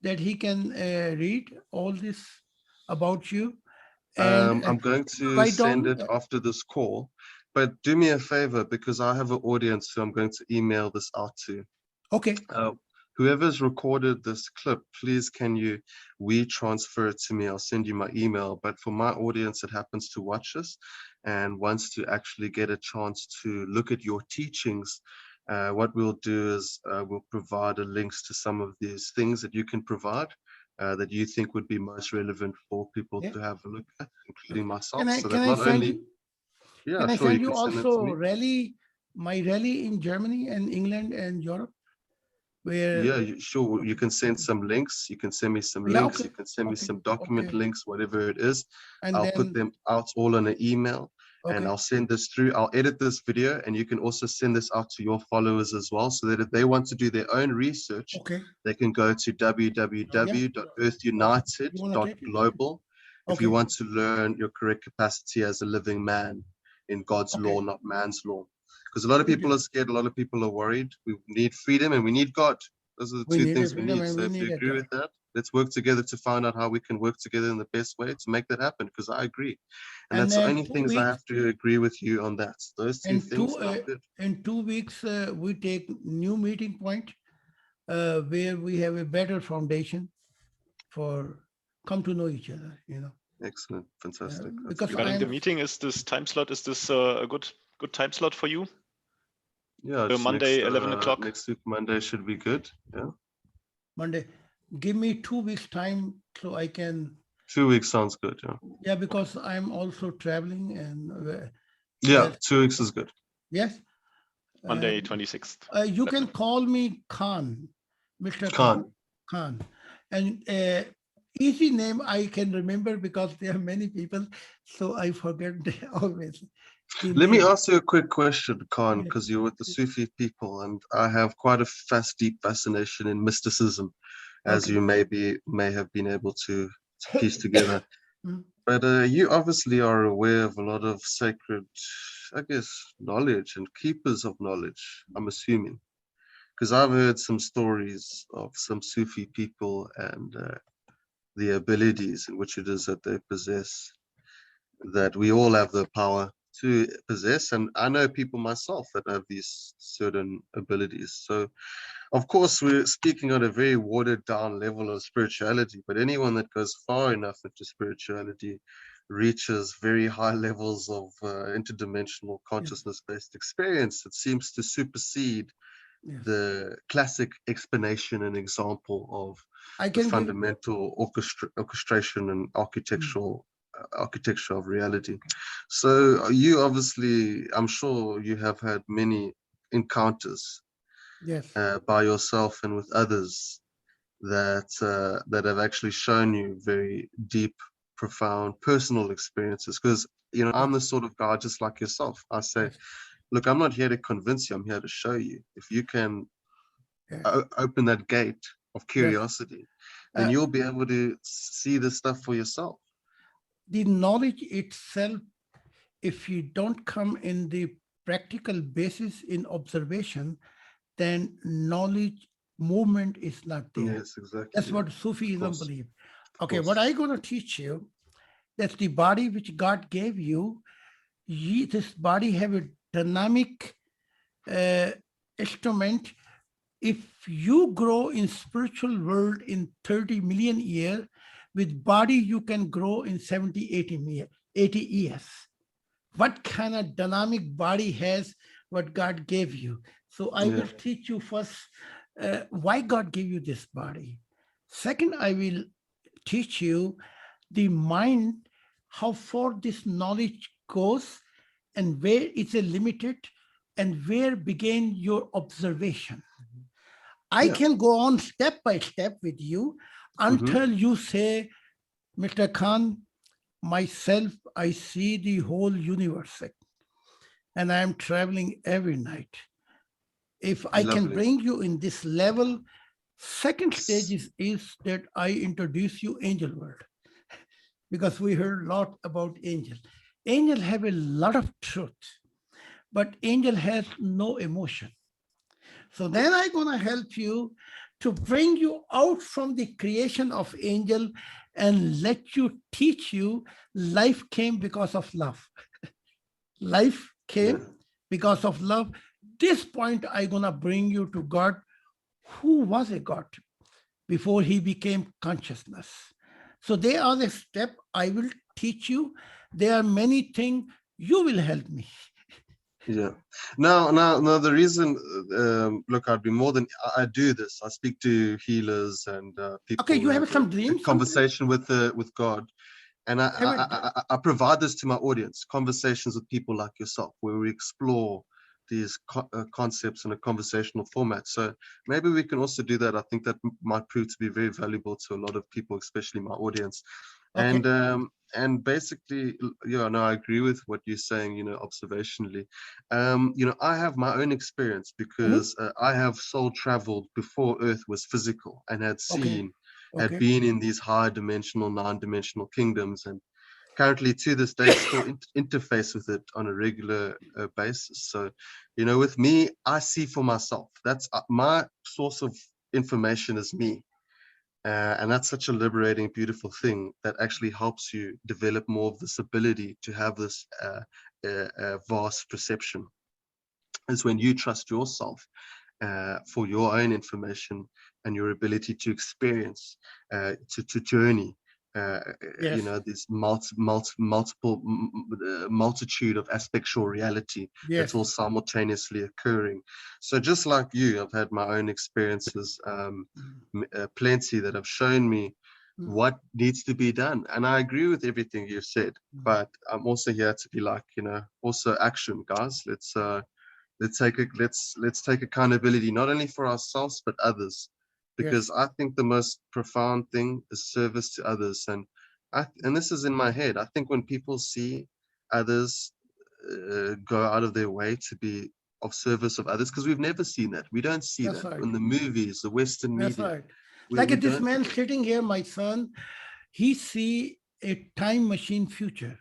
[SPEAKER 1] that he can read all this about you and
[SPEAKER 3] I'm going to
[SPEAKER 1] write
[SPEAKER 3] send
[SPEAKER 1] down.
[SPEAKER 3] it after this call, but do me a favor because I have an audience who I'm going to email this out to.
[SPEAKER 1] Okay,
[SPEAKER 3] Whoever's recorded this clip, please can you transfer it to me? I'll send you my email. But for my audience that happens to watch this and wants to actually get a chance to look at your teachings, what we'll do is we'll provide links to some of these things that you can provide that you think would be most relevant for people
[SPEAKER 1] yeah.
[SPEAKER 3] to have a look at, including myself.
[SPEAKER 1] Can I
[SPEAKER 3] So
[SPEAKER 1] can
[SPEAKER 3] that
[SPEAKER 1] I
[SPEAKER 3] not
[SPEAKER 1] send
[SPEAKER 3] only,
[SPEAKER 1] you?
[SPEAKER 3] yeah,
[SPEAKER 1] Can I
[SPEAKER 3] sure, you
[SPEAKER 1] send you
[SPEAKER 3] can send it to
[SPEAKER 1] also
[SPEAKER 3] me.
[SPEAKER 1] my rally in Germany and England and Europe, where
[SPEAKER 3] Yeah, sure. You can send some links. You can send me some
[SPEAKER 1] yeah,
[SPEAKER 3] links.
[SPEAKER 1] okay,
[SPEAKER 3] You can send me
[SPEAKER 1] okay,
[SPEAKER 3] some document
[SPEAKER 1] okay,
[SPEAKER 3] links, whatever it is.
[SPEAKER 1] and
[SPEAKER 3] I'll put
[SPEAKER 1] then
[SPEAKER 3] them out all in an email and
[SPEAKER 1] okay,
[SPEAKER 3] I'll send this through. I'll edit this video and you can also send this out to your followers as well, so that if they want to do their own research,
[SPEAKER 1] okay,
[SPEAKER 3] they can go to
[SPEAKER 1] yeah. Okay. You want to take it?
[SPEAKER 3] www.earthunited.global if you
[SPEAKER 1] Okay,
[SPEAKER 3] want to learn your correct capacity as a living man in God's
[SPEAKER 1] okay.
[SPEAKER 3] law, not man's law. Because a lot of
[SPEAKER 1] Good.
[SPEAKER 3] people are scared, a lot of people are worried. We need freedom and we need God. Those are the
[SPEAKER 1] We
[SPEAKER 3] two
[SPEAKER 1] need a
[SPEAKER 3] things we
[SPEAKER 1] freedom
[SPEAKER 3] need.
[SPEAKER 1] and
[SPEAKER 3] So
[SPEAKER 1] we
[SPEAKER 3] if
[SPEAKER 1] need
[SPEAKER 3] you
[SPEAKER 1] a
[SPEAKER 3] agree
[SPEAKER 1] God.
[SPEAKER 3] with that, let's work together to find out how we can work together in the best way to make that happen, because I agree. And
[SPEAKER 1] And
[SPEAKER 3] that's the
[SPEAKER 1] then
[SPEAKER 3] only
[SPEAKER 1] 2
[SPEAKER 3] things I
[SPEAKER 1] weeks,
[SPEAKER 3] have to agree with you on that. Those two things, and I'm good.
[SPEAKER 1] in 2 weeks, we take new meeting point where we have a better foundation for come to know each other,
[SPEAKER 3] Excellent. Fantastic. That's
[SPEAKER 1] because
[SPEAKER 3] good.
[SPEAKER 2] Regarding the
[SPEAKER 1] I'm
[SPEAKER 2] meeting, is this time slot, is this a good time slot for you?
[SPEAKER 3] Yeah, just
[SPEAKER 2] Monday, 11 o'clock?
[SPEAKER 3] next week, Monday should be good. Yeah.
[SPEAKER 1] Monday. Give me 2 weeks time so I can,
[SPEAKER 3] 2 weeks sounds good. Yeah.
[SPEAKER 1] yeah, because I'm also traveling and
[SPEAKER 3] Yeah, 2 weeks is good.
[SPEAKER 1] yes.
[SPEAKER 2] Monday, 26th.
[SPEAKER 1] You can
[SPEAKER 2] 11.
[SPEAKER 1] call me Khan, Mr.
[SPEAKER 3] Khan.
[SPEAKER 1] Khan. And easy name I can remember because there are many people, so I forget always. the
[SPEAKER 3] Let me
[SPEAKER 1] name.
[SPEAKER 3] ask you a quick question, Khan,
[SPEAKER 1] Yes.
[SPEAKER 3] because you're with the Sufi people, and I have quite a deep fascination in mysticism, as
[SPEAKER 1] Okay.
[SPEAKER 3] you may have been able to piece together.
[SPEAKER 1] Mm.
[SPEAKER 3] But you obviously are aware of a lot of sacred, I guess, knowledge and keepers of knowledge, I'm assuming. Because I've heard some stories of some Sufi people and the abilities in which it is that they possess, that we all have the power to possess. And I know people myself that have these certain abilities. So, of course, we're speaking on a very watered down level of spirituality, but anyone that goes far enough into spirituality reaches very high levels of interdimensional consciousness-based experience that seems to supersede
[SPEAKER 1] Yes.
[SPEAKER 3] the classic explanation and example of
[SPEAKER 1] I
[SPEAKER 3] the
[SPEAKER 1] can give,
[SPEAKER 3] fundamental orchestration and architecture of reality. So you obviously, I'm sure you have had many encounters
[SPEAKER 1] yes.
[SPEAKER 3] by yourself and with others that have actually shown you very deep, profound personal experiences. Because I'm the sort of guy just like yourself. I say,
[SPEAKER 1] Yes.
[SPEAKER 3] look, I'm not here to convince you. I'm here to show you. If you can
[SPEAKER 1] Yes.
[SPEAKER 3] open that gate of curiosity, then
[SPEAKER 1] Uh,
[SPEAKER 3] you'll be able to see this stuff for yourself.
[SPEAKER 1] The knowledge itself, if you don't come in the practical basis in observation, then knowledge movement is not there.
[SPEAKER 3] Yes, exactly.
[SPEAKER 1] That's
[SPEAKER 3] yeah.
[SPEAKER 1] what Sufism
[SPEAKER 3] course.
[SPEAKER 1] believe.
[SPEAKER 3] Of
[SPEAKER 1] Okay,
[SPEAKER 3] course.
[SPEAKER 1] what I'm going to teach you, that's the body which God gave you. This body have a dynamic instrument. If you grow in spiritual world in 30 million years, with body you can grow in 70, 80 years. What kind of dynamic body has what God gave you? So I will teach you first why God gave you this body. Second, I will teach you the mind, how far this knowledge goes and where it's a limited and where begin your observation. I can go on step by step with you until you say, Mr. Khan, myself, I see the whole universe and I am traveling every night. If I can bring you in this level, second stage is that I introduce you angel world, because we heard a lot about angel. Angel have a lot of truth, but angel has no emotion. So then I'm gonna help you to bring you out from the creation of angel and let you teach you life came because of love. Life came
[SPEAKER 3] Yeah.
[SPEAKER 1] because of love. This point I'm gonna bring you to God, who was a God before he became consciousness. So they are the step I will teach you. There are many things you will help me.
[SPEAKER 3] Yeah. Now, the reason, look, I'd be more than I do this. I speak to healers and people.
[SPEAKER 1] Okay, you
[SPEAKER 3] who
[SPEAKER 1] have some
[SPEAKER 3] a
[SPEAKER 1] dreams.
[SPEAKER 3] conversation with God, and I provide this to my audience. Conversations with people like yourself, where we explore these concepts in a conversational format. So maybe we can also do that. I think that might prove to be very valuable to a lot of people, especially my audience.
[SPEAKER 1] Okay.
[SPEAKER 3] And basically, yeah, no, I agree with what you're saying, observationally. I have my own experience because I have soul traveled before Earth was physical and had seen, had been in these high dimensional, non-dimensional kingdoms, and currently to this day still interface with it on a regular basis. So, with me, I see for myself. That's my source of information is me. And that's such a liberating, beautiful thing that actually helps you develop more of this ability to have this vast perception. Is when you trust yourself for your own information and your ability to experience, to journey.
[SPEAKER 1] Yes.
[SPEAKER 3] This multiple multitude of aspectual reality that's all simultaneously occurring. So just like you, I've had my own experiences, plenty that have shown me what needs to be done, and I agree with everything you've said. But I'm also here to be like, also action, guys. Let's take accountability not only for ourselves but others, because I think the most profound thing is service to others. And this is in my head. I think when people see others go out of their way to be of service of others, because we've never seen that. We don't see that in the movies, the Western media.
[SPEAKER 1] That's right. Like this man sitting here, my son, he see a time machine future.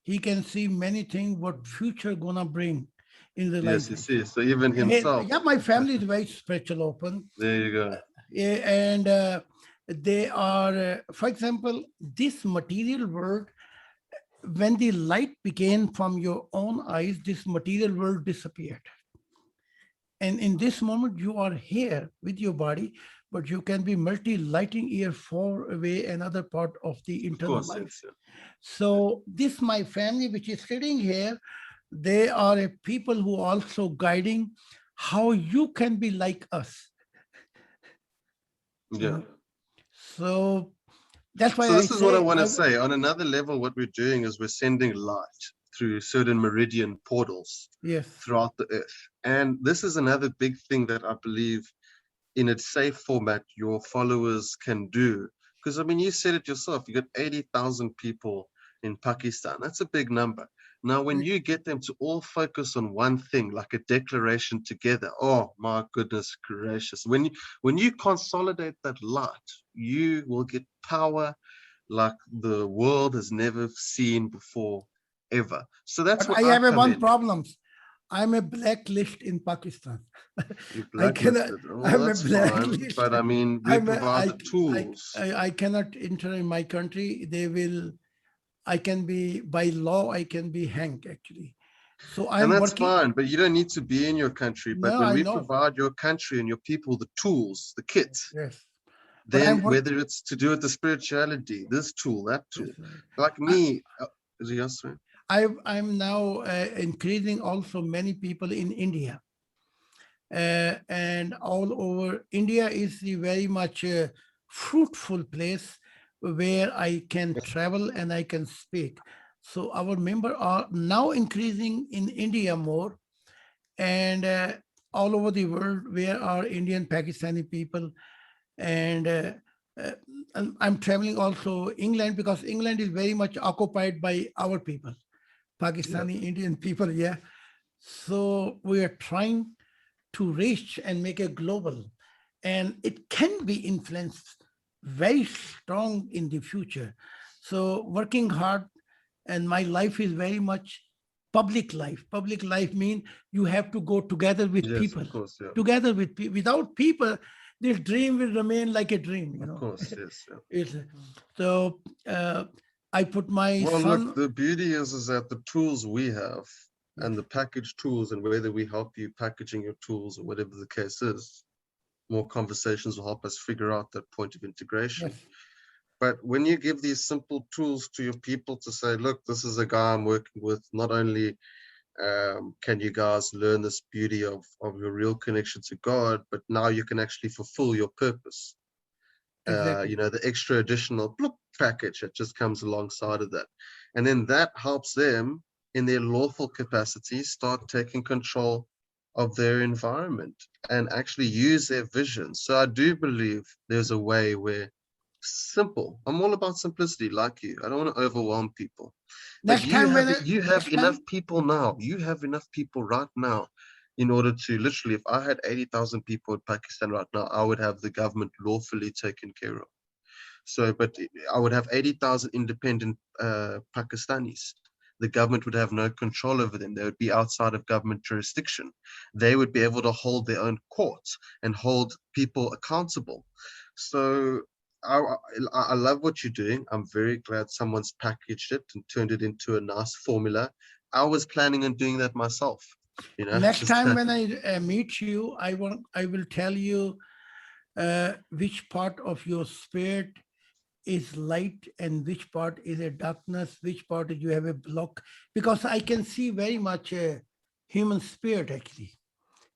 [SPEAKER 1] He can see many things what future gonna bring in the life.
[SPEAKER 3] Yes, you see. So even himself.
[SPEAKER 1] Yeah, my family is very spiritual open.
[SPEAKER 3] There you go.
[SPEAKER 1] And they are, for example, this material world, when the light began from your own eyes, this material world disappeared. And in this moment, you are here with your body, but you can be multi-lighting year far away, another part of the internal life.
[SPEAKER 3] Yes, yeah.
[SPEAKER 1] So this, my family, which is sitting here, they are a people who also guiding how you can be like us.
[SPEAKER 3] Yeah.
[SPEAKER 1] So that's why.
[SPEAKER 3] So this is what I want to say. On another level, what we're doing is we're sending light through certain meridian portals throughout the earth. And this is another big thing that I believe in a safe format your followers can do. Because, I mean, you said it yourself, you got 80,000 people in Pakistan. That's a big number. Now, when you get them to all focus on one thing, like a declaration together, oh my goodness gracious. When you consolidate that light, you will get power like the world has never seen before, ever. So that's what
[SPEAKER 1] I have one problem. I'm a blacklist in Pakistan.
[SPEAKER 3] I'm a blacklist. But I mean, we provide the tools.
[SPEAKER 1] I cannot enter in my country. I can be, by law, I can be hanged actually. So
[SPEAKER 3] and that's fine, but you don't need to be in your country. But when we provide your country and your people the tools, the kits, then whether it's to do with the spirituality, this tool, that tool, like me, is it yes, right?
[SPEAKER 1] I'm now increasing also many people in India. And all over India is the very much fruitful place where I can travel and I can speak. So our members are now increasing in India more, and all over the world where are Indian, Pakistani people. And I'm traveling also England, because England is very much occupied by our people. Pakistani, Indian people, So we are trying to reach and make it global. And it can be influenced very strong in the future. So working hard, and my life is very much public life. Public life means you have to go together with people.
[SPEAKER 3] Of course,
[SPEAKER 1] Together with people. Without people, this dream will remain like a dream, you
[SPEAKER 3] Of
[SPEAKER 1] know.
[SPEAKER 3] course, yes. Yeah.
[SPEAKER 1] It's, so I put my
[SPEAKER 3] Well,
[SPEAKER 1] son.
[SPEAKER 3] look, the beauty is that the tools we have and the package tools, and whether we help you packaging your tools or whatever the case is, more conversations will help us figure out that point of integration.
[SPEAKER 1] Yes.
[SPEAKER 3] But when you give these simple tools to your people to say, look, this is a guy I'm working with, not only can you guys learn this beauty of your real connection to God, but now you can actually fulfill your purpose.
[SPEAKER 1] Exactly.
[SPEAKER 3] You know, the extra additional bloop package that just comes alongside of that. And then that helps them in their lawful capacity start taking control of their environment and actually use their vision. So I do believe there's a way where simple, I'm all about simplicity like you. I don't want to overwhelm people. But
[SPEAKER 1] Next time when
[SPEAKER 3] you have
[SPEAKER 1] next
[SPEAKER 3] enough
[SPEAKER 1] time,
[SPEAKER 3] people now. You have enough people right now in order to literally, if I had 80,000 people in Pakistan right now, I would have the government lawfully taken care of. So, but I would have 80,000 independent Pakistanis. The government would have no control over them. They would be outside of government jurisdiction. They would be able to hold their own courts and hold people accountable. So I love what you're doing. I'm very glad someone's packaged it and turned it into a nice formula. I was planning on doing that myself. You know,
[SPEAKER 1] next
[SPEAKER 3] just
[SPEAKER 1] time when I meet you, I will tell you which part of your spirit is light and which part is a darkness, which part you have a block, because I can see very much a human spirit actually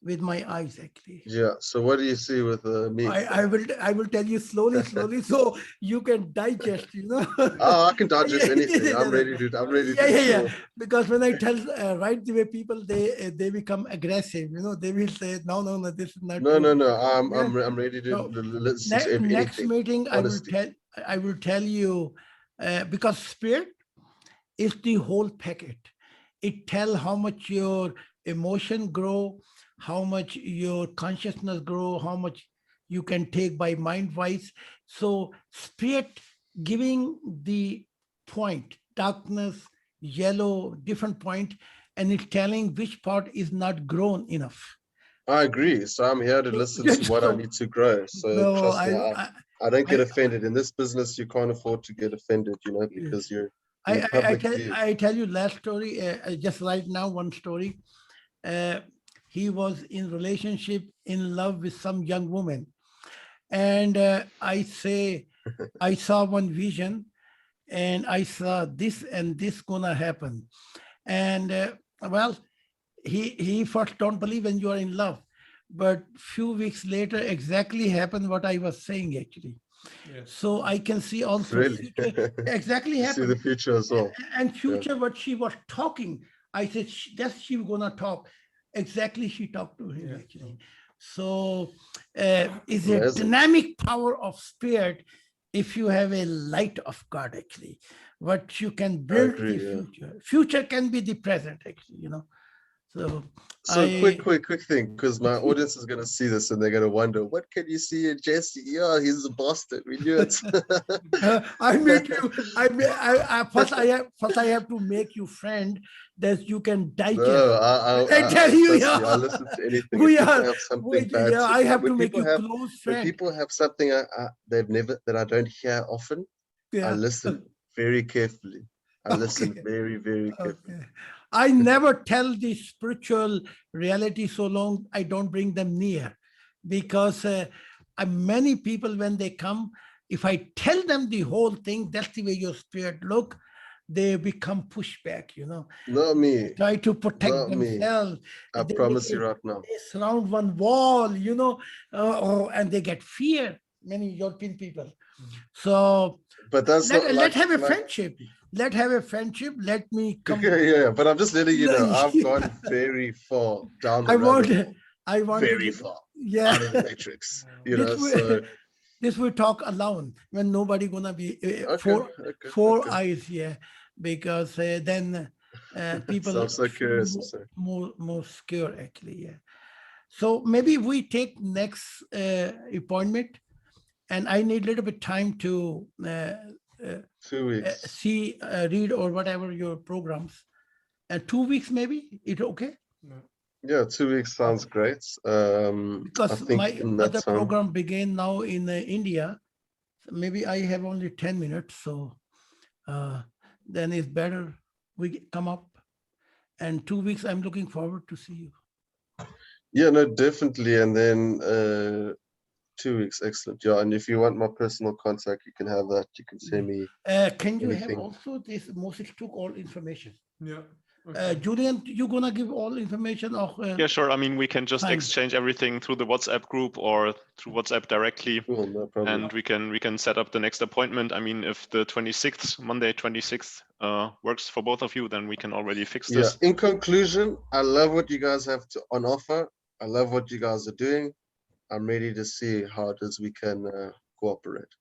[SPEAKER 1] with my eyes actually.
[SPEAKER 3] yeah. So what do you see with me?
[SPEAKER 1] I will tell you slowly, so you can digest, you know.
[SPEAKER 3] Oh, I can digest
[SPEAKER 1] Yeah,
[SPEAKER 3] anything.
[SPEAKER 1] yeah,
[SPEAKER 3] I'm ready to. I'm ready
[SPEAKER 1] yeah,
[SPEAKER 3] to.
[SPEAKER 1] yeah, yeah.
[SPEAKER 3] Sure.
[SPEAKER 1] Because when I tell right the way people, they become aggressive, you know. They will say no, no, no, this is not
[SPEAKER 3] No,
[SPEAKER 1] true.
[SPEAKER 3] no, no. I'm
[SPEAKER 1] Yeah.
[SPEAKER 3] I'm ready to
[SPEAKER 1] So
[SPEAKER 3] listen to
[SPEAKER 1] next
[SPEAKER 3] anything.
[SPEAKER 1] meeting
[SPEAKER 3] Honesty.
[SPEAKER 1] I will tell you because spirit is the whole packet. It tell how much your emotion grow, how much your consciousness grow, how much you can take by mind wise. So spirit giving the point, darkness, yellow, different point, and it's telling which part is not grown enough.
[SPEAKER 3] I agree. So I'm here to listen to what I
[SPEAKER 1] So,
[SPEAKER 3] need to grow. So
[SPEAKER 1] so
[SPEAKER 3] trust me, I don't get
[SPEAKER 1] I,
[SPEAKER 3] offended. In this business, you can't afford to get offended, you know, because you're in public view.
[SPEAKER 1] I tell you last story, just right now, one story. He was in relationship, in love with some young woman. And I saw one vision and I saw this and this gonna happen. And well, he first don't believe when you are in love. But few weeks later, exactly happened what I was saying actually.
[SPEAKER 5] Yes.
[SPEAKER 1] So I can see also
[SPEAKER 3] Really?
[SPEAKER 1] future exactly
[SPEAKER 3] You see
[SPEAKER 1] happened.
[SPEAKER 3] the future as well.
[SPEAKER 1] And future what she was talking, I said that's she gonna talk exactly. She talked to him
[SPEAKER 5] Yeah.
[SPEAKER 1] actually. So is a
[SPEAKER 3] Amazing.
[SPEAKER 1] dynamic power of spirit if you have a light of God actually, what you can build
[SPEAKER 3] agree,
[SPEAKER 1] the
[SPEAKER 3] yeah.
[SPEAKER 1] future can be the present actually, you know. So
[SPEAKER 3] So quick thing, because my audience is gonna see this and they're gonna wonder, what can you see in Jesse? Yeah, he's a bastard. We knew it.
[SPEAKER 1] I meet you. First I have to make you friend that you can digest.
[SPEAKER 3] No,
[SPEAKER 1] I tell you,
[SPEAKER 3] trust me,
[SPEAKER 1] yeah.
[SPEAKER 3] I listen to anything.
[SPEAKER 1] We
[SPEAKER 3] If people
[SPEAKER 1] are.
[SPEAKER 3] have something bad,
[SPEAKER 1] Yeah, I have
[SPEAKER 3] when
[SPEAKER 1] to make
[SPEAKER 3] people
[SPEAKER 1] you
[SPEAKER 3] have
[SPEAKER 1] close
[SPEAKER 3] when
[SPEAKER 1] friend.
[SPEAKER 3] people have something they've never that I don't hear often, I
[SPEAKER 1] Yeah.
[SPEAKER 3] listen very carefully. I listen
[SPEAKER 1] Okay.
[SPEAKER 3] very carefully.
[SPEAKER 1] Okay. I never tell the spiritual reality so long I don't bring them near, because many people when they come, if I tell them the whole thing, that's the way your spirit look, they become pushback, you know.
[SPEAKER 3] Not me.
[SPEAKER 1] Try to protect
[SPEAKER 3] Not me.
[SPEAKER 1] themselves.
[SPEAKER 3] I promise you right now.
[SPEAKER 1] They surround one wall, you know, and they get fear. Many European people. So
[SPEAKER 3] But that's not like
[SPEAKER 1] let's have a friendship. Let's have a friendship. Let me come.
[SPEAKER 3] yeah, but I'm just letting you know I've
[SPEAKER 1] Yeah.
[SPEAKER 3] gone very far down the
[SPEAKER 1] I
[SPEAKER 3] rabbit hole.
[SPEAKER 1] want
[SPEAKER 3] Very
[SPEAKER 1] to,
[SPEAKER 3] far
[SPEAKER 1] yeah.
[SPEAKER 3] out of the matrix. You
[SPEAKER 1] This
[SPEAKER 3] know,
[SPEAKER 1] will,
[SPEAKER 3] so
[SPEAKER 1] this will talk alone when nobody gonna be four
[SPEAKER 3] okay.
[SPEAKER 1] eyes here, because then people
[SPEAKER 3] So I'm so
[SPEAKER 1] feel
[SPEAKER 3] curious. I'm sorry.
[SPEAKER 1] more scared actually. Yeah. So maybe we take next appointment, and I need a little bit time to
[SPEAKER 3] 2 weeks.
[SPEAKER 1] see, read or whatever your programs. 2 weeks maybe. It okay?
[SPEAKER 5] No.
[SPEAKER 3] Yeah, 2 weeks sounds great. I
[SPEAKER 1] Because
[SPEAKER 3] think
[SPEAKER 1] my
[SPEAKER 3] in that
[SPEAKER 1] other
[SPEAKER 3] time,
[SPEAKER 1] program began now in India. Maybe I have only 10 minutes, so then it's better we come up. And 2 weeks, I'm looking forward to see you.
[SPEAKER 3] yeah, no, definitely. And then 2 weeks, excellent. Yeah, and if you want my personal contact, you can have that. You can send me
[SPEAKER 1] Can you have
[SPEAKER 3] anything.
[SPEAKER 1] also this? Moses took all information.
[SPEAKER 4] Yeah.
[SPEAKER 1] Julian, you gonna give all information of?
[SPEAKER 2] Yeah, sure. I mean, we can just
[SPEAKER 1] Fine.
[SPEAKER 2] exchange everything through the WhatsApp group or through WhatsApp directly,
[SPEAKER 3] Cool, no problem.
[SPEAKER 2] and we can set up the next appointment. I mean, if the 26th, Monday 26th, works for both of you, then we can already fix
[SPEAKER 3] Yeah,
[SPEAKER 2] this.
[SPEAKER 3] in conclusion, I love what you guys have on offer. I love what you guys are doing. I'm ready to see how it is we can cooperate.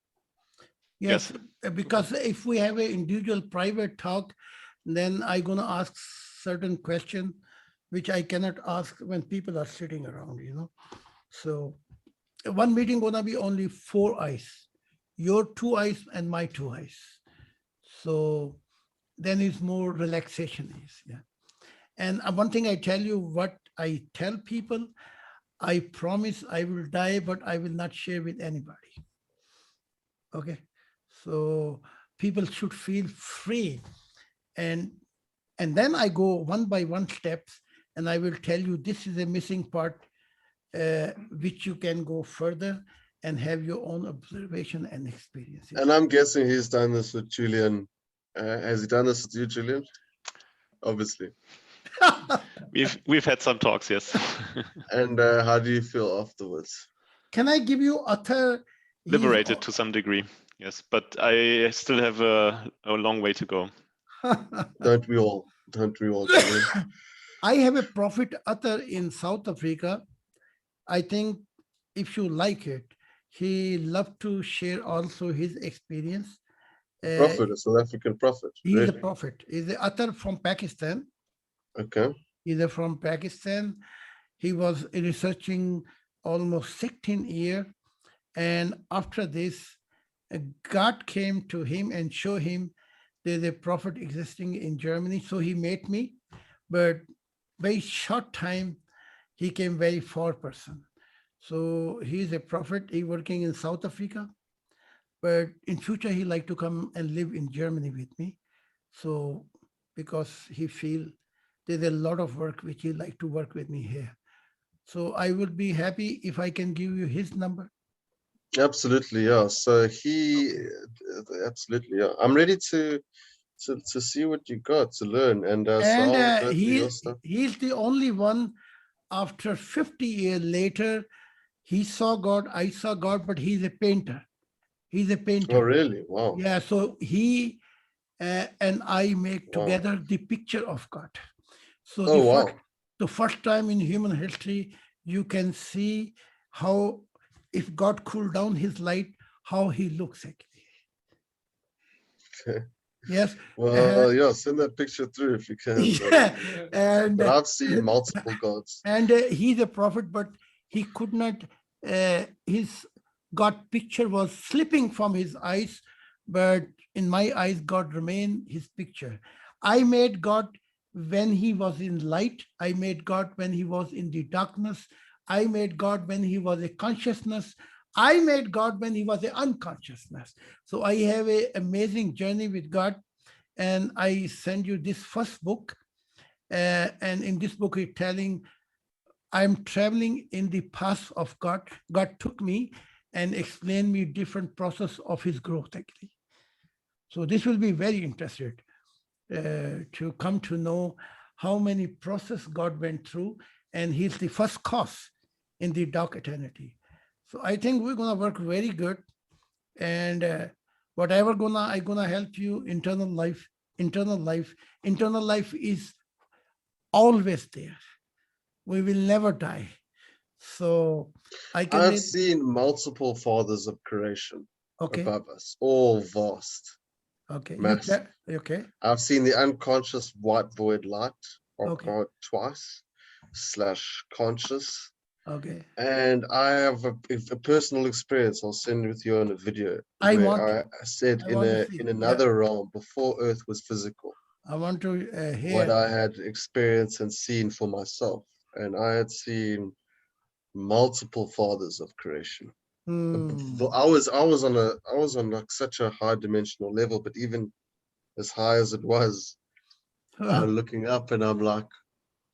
[SPEAKER 1] Yes, because if we have an individual private talk, then I'm gonna ask certain question which I cannot ask when people are sitting around, you know. So one meeting gonna be only 4 eyes, your 2 eyes and my 2 eyes. So then it's more relaxation is, yeah. And one thing I tell you, what I tell people, I promise I will die, but I will not share with anybody. Okay. So people should feel free. And then I go one by one steps, and I will tell you this is a missing part, which you can go further and have your own observation and experiences.
[SPEAKER 3] And I'm guessing he's done this with Julian. Has he done this with you, Julian? Obviously.
[SPEAKER 2] We've had some talks, yes.
[SPEAKER 3] And how do you feel afterwards?
[SPEAKER 1] Can I give you utter
[SPEAKER 2] Liberated to some degree, yes, but I still have a long way to go.
[SPEAKER 3] Don't we all? Don't we all, Julian?
[SPEAKER 1] I have a prophet Atar in South Africa. I think if you like it, he loved to share also his experience.
[SPEAKER 3] Prophet, a South African prophet.
[SPEAKER 1] He's a
[SPEAKER 3] Really?
[SPEAKER 1] prophet. He's a Atar from Pakistan.
[SPEAKER 3] Okay.
[SPEAKER 1] He's from Pakistan. He was researching almost 16 years. And after this, God came to him and showed him there's a prophet existing in Germany. So he met me, but very short time, he came very far person. So he's a prophet, he working in South Africa, but in future, he like to come and live in Germany with me. So because he feel there's a lot of work which he like to work with me here. So I would be happy if I can give you his number.
[SPEAKER 3] Absolutely, yeah. So absolutely, yeah. I'm ready to see what you got to learn, and so
[SPEAKER 1] And
[SPEAKER 3] I'll go through your stuff.
[SPEAKER 1] he's the only one after 50 years later, he saw God, I saw God, but he's a painter. He's a painter.
[SPEAKER 3] Oh, really? Wow.
[SPEAKER 1] Yeah, so he and I make
[SPEAKER 3] Wow.
[SPEAKER 1] together the picture of God. So
[SPEAKER 3] Oh, wow.
[SPEAKER 1] the first time in human history, you can see how, if God cooled down his light, how he looks actually.
[SPEAKER 3] Okay.
[SPEAKER 1] Yes.
[SPEAKER 3] Well, yeah, send that picture through if you can.
[SPEAKER 1] Yeah, and
[SPEAKER 3] But I've seen multiple gods.
[SPEAKER 1] and he's a prophet, but he could not. His God picture was slipping from his eyes, but in my eyes, God remained his picture. I made God when he was in light. I made God when he was in the darkness. I made God when he was a consciousness. I made God when he was an unconsciousness. So I have an amazing journey with God. And I send you this first book. And in this book, it's telling, I'm traveling in the path of God. God took me and explained me different process of his growth actually. So this will be very interested to come to know how many process God went through, and he's the first cause in the dark eternity. So I think we're gonna work very good, and whatever I'm gonna help you. Internal life is always there. We will never die. So
[SPEAKER 3] I've seen multiple fathers of creation above us, all vast.
[SPEAKER 1] Okay.
[SPEAKER 3] Massive.
[SPEAKER 1] Okay.
[SPEAKER 3] I've seen the unconscious white void light of God twice, /conscious.
[SPEAKER 1] Okay.
[SPEAKER 3] And I have a personal experience I'll send with you on a video.
[SPEAKER 1] I
[SPEAKER 3] said in another realm before Earth was physical.
[SPEAKER 1] I want to hear
[SPEAKER 3] what I had experienced and seen for myself. and I had seen multiple fathers of creation. I was on like such a high dimensional level, but even as high as it was, I'm looking up and I'm like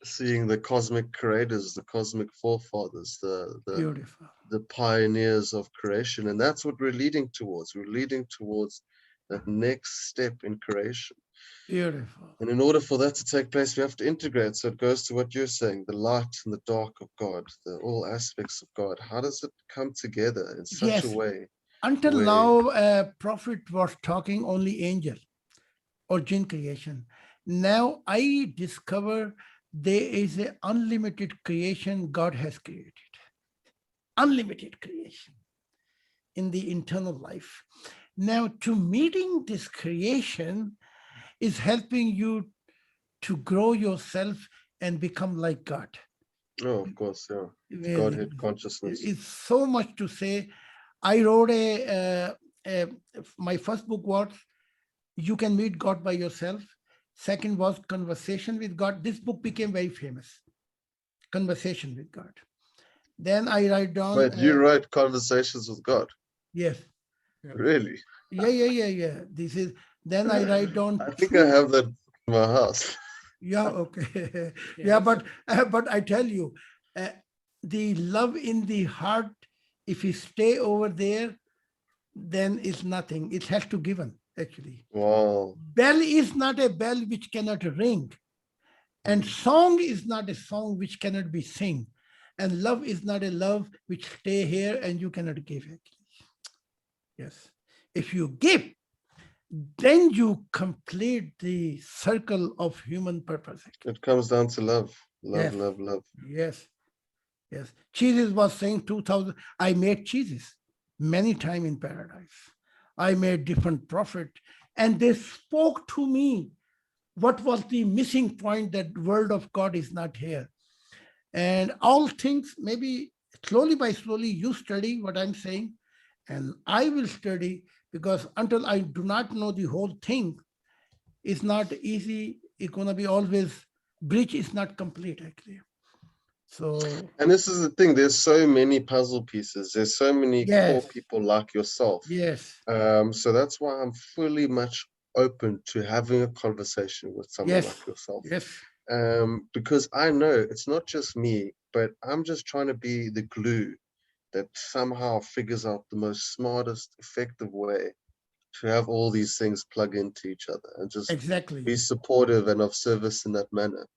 [SPEAKER 3] seeing the cosmic creators, the cosmic forefathers,
[SPEAKER 1] Beautiful.
[SPEAKER 3] the pioneers of creation, and that's what we're leading towards. We're leading towards that next step in creation.
[SPEAKER 1] Beautiful.
[SPEAKER 3] And in order for that to take place, we have to integrate. So it goes to what you're saying, the light and the dark of God, all aspects of God. How does it come together in such a
[SPEAKER 1] Yes.
[SPEAKER 3] way?
[SPEAKER 1] Until
[SPEAKER 3] where-
[SPEAKER 1] now, prophet was talking only angel or jinn creation. Now I discover there is an unlimited creation God has created. Unlimited creation in the internal life. Now, to meeting this creation is helping you to grow yourself and become like God.
[SPEAKER 3] Oh, of course, yeah.
[SPEAKER 1] Really.
[SPEAKER 3] Godhead consciousness.
[SPEAKER 1] It's so much to say. I wrote my first book was You Can Meet God by Yourself. Second was Conversation with God. This book became very famous. Conversation with God. Then I write down.
[SPEAKER 3] But you write Conversations with God?
[SPEAKER 1] Yes.
[SPEAKER 3] Really?
[SPEAKER 1] Yeah. This is. Then I write down.
[SPEAKER 3] I think I have that in my house.
[SPEAKER 1] Yeah. Okay. Yeah, but I tell you, the love in the heart, if you stay over there, then it's nothing. It has to given, actually.
[SPEAKER 3] Wow.
[SPEAKER 1] Bell is not a bell which cannot ring. And song is not a song which cannot be sing. And love is not a love which stay here and you cannot give, actually. Yes. If you give, then you complete the circle of human purpose.
[SPEAKER 3] It comes down to love. Love,
[SPEAKER 1] Yes.
[SPEAKER 3] love.
[SPEAKER 1] Yes. Jesus was saying 2000. I made cheeses many times in paradise. I made different prophet, and they spoke to me. What was the missing point? That word of God is not here. And all things, maybe slowly by slowly, you study what I'm saying, and I will study, because until I do not know the whole thing, it's not easy. It's gonna be always, bridge is not complete, actually. So,
[SPEAKER 3] And this is the thing, there's so many puzzle pieces. There's so many core
[SPEAKER 1] yes.
[SPEAKER 3] people like yourself.
[SPEAKER 1] Yes.
[SPEAKER 3] So that's why I'm fully much open to having a conversation with someone
[SPEAKER 1] Yes.
[SPEAKER 3] like yourself.
[SPEAKER 1] Yes.
[SPEAKER 3] Because I know it's not just me, but I'm just trying to be the glue that somehow figures out the most smartest, effective way to have all these things plug into each other and just
[SPEAKER 1] Exactly.
[SPEAKER 3] be supportive and of service in that manner.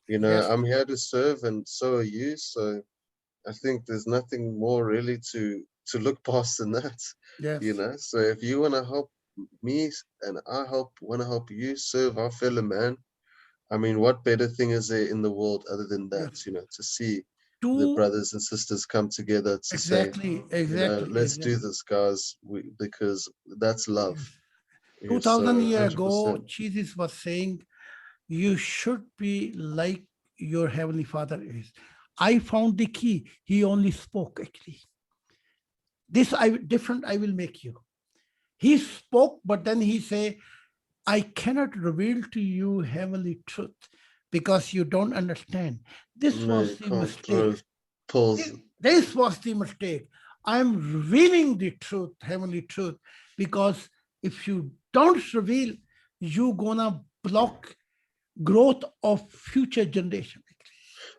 [SPEAKER 3] You know,
[SPEAKER 1] Yes.
[SPEAKER 3] I'm here to serve, and so are you. So I think there's nothing more really to look past than that.
[SPEAKER 1] Yes.
[SPEAKER 3] You know, so if you want to help me and I want to help you serve our fellow man, I mean, what better thing is there in the world other than that?
[SPEAKER 1] Yes.
[SPEAKER 3] You know, to see the
[SPEAKER 1] Two,
[SPEAKER 3] brothers and sisters come together to say,
[SPEAKER 1] exactly.
[SPEAKER 3] let's do this, guys, because that's love.
[SPEAKER 1] Yes.
[SPEAKER 3] Yeah,
[SPEAKER 1] 2000
[SPEAKER 3] so
[SPEAKER 1] years ago,
[SPEAKER 3] 100%.
[SPEAKER 1] Jesus was saying, you should be like your heavenly Father is. I found the key. He only spoke, actually. This different I will make you. He spoke, but then he say, I cannot reveal to you heavenly truth because you don't understand. This
[SPEAKER 3] No,
[SPEAKER 1] was
[SPEAKER 3] you
[SPEAKER 1] the
[SPEAKER 3] can't throw
[SPEAKER 1] mistake.
[SPEAKER 3] pearls.
[SPEAKER 1] This was the mistake. I'm revealing the truth, heavenly truth, because if you don't reveal, you're gonna block growth of future generation.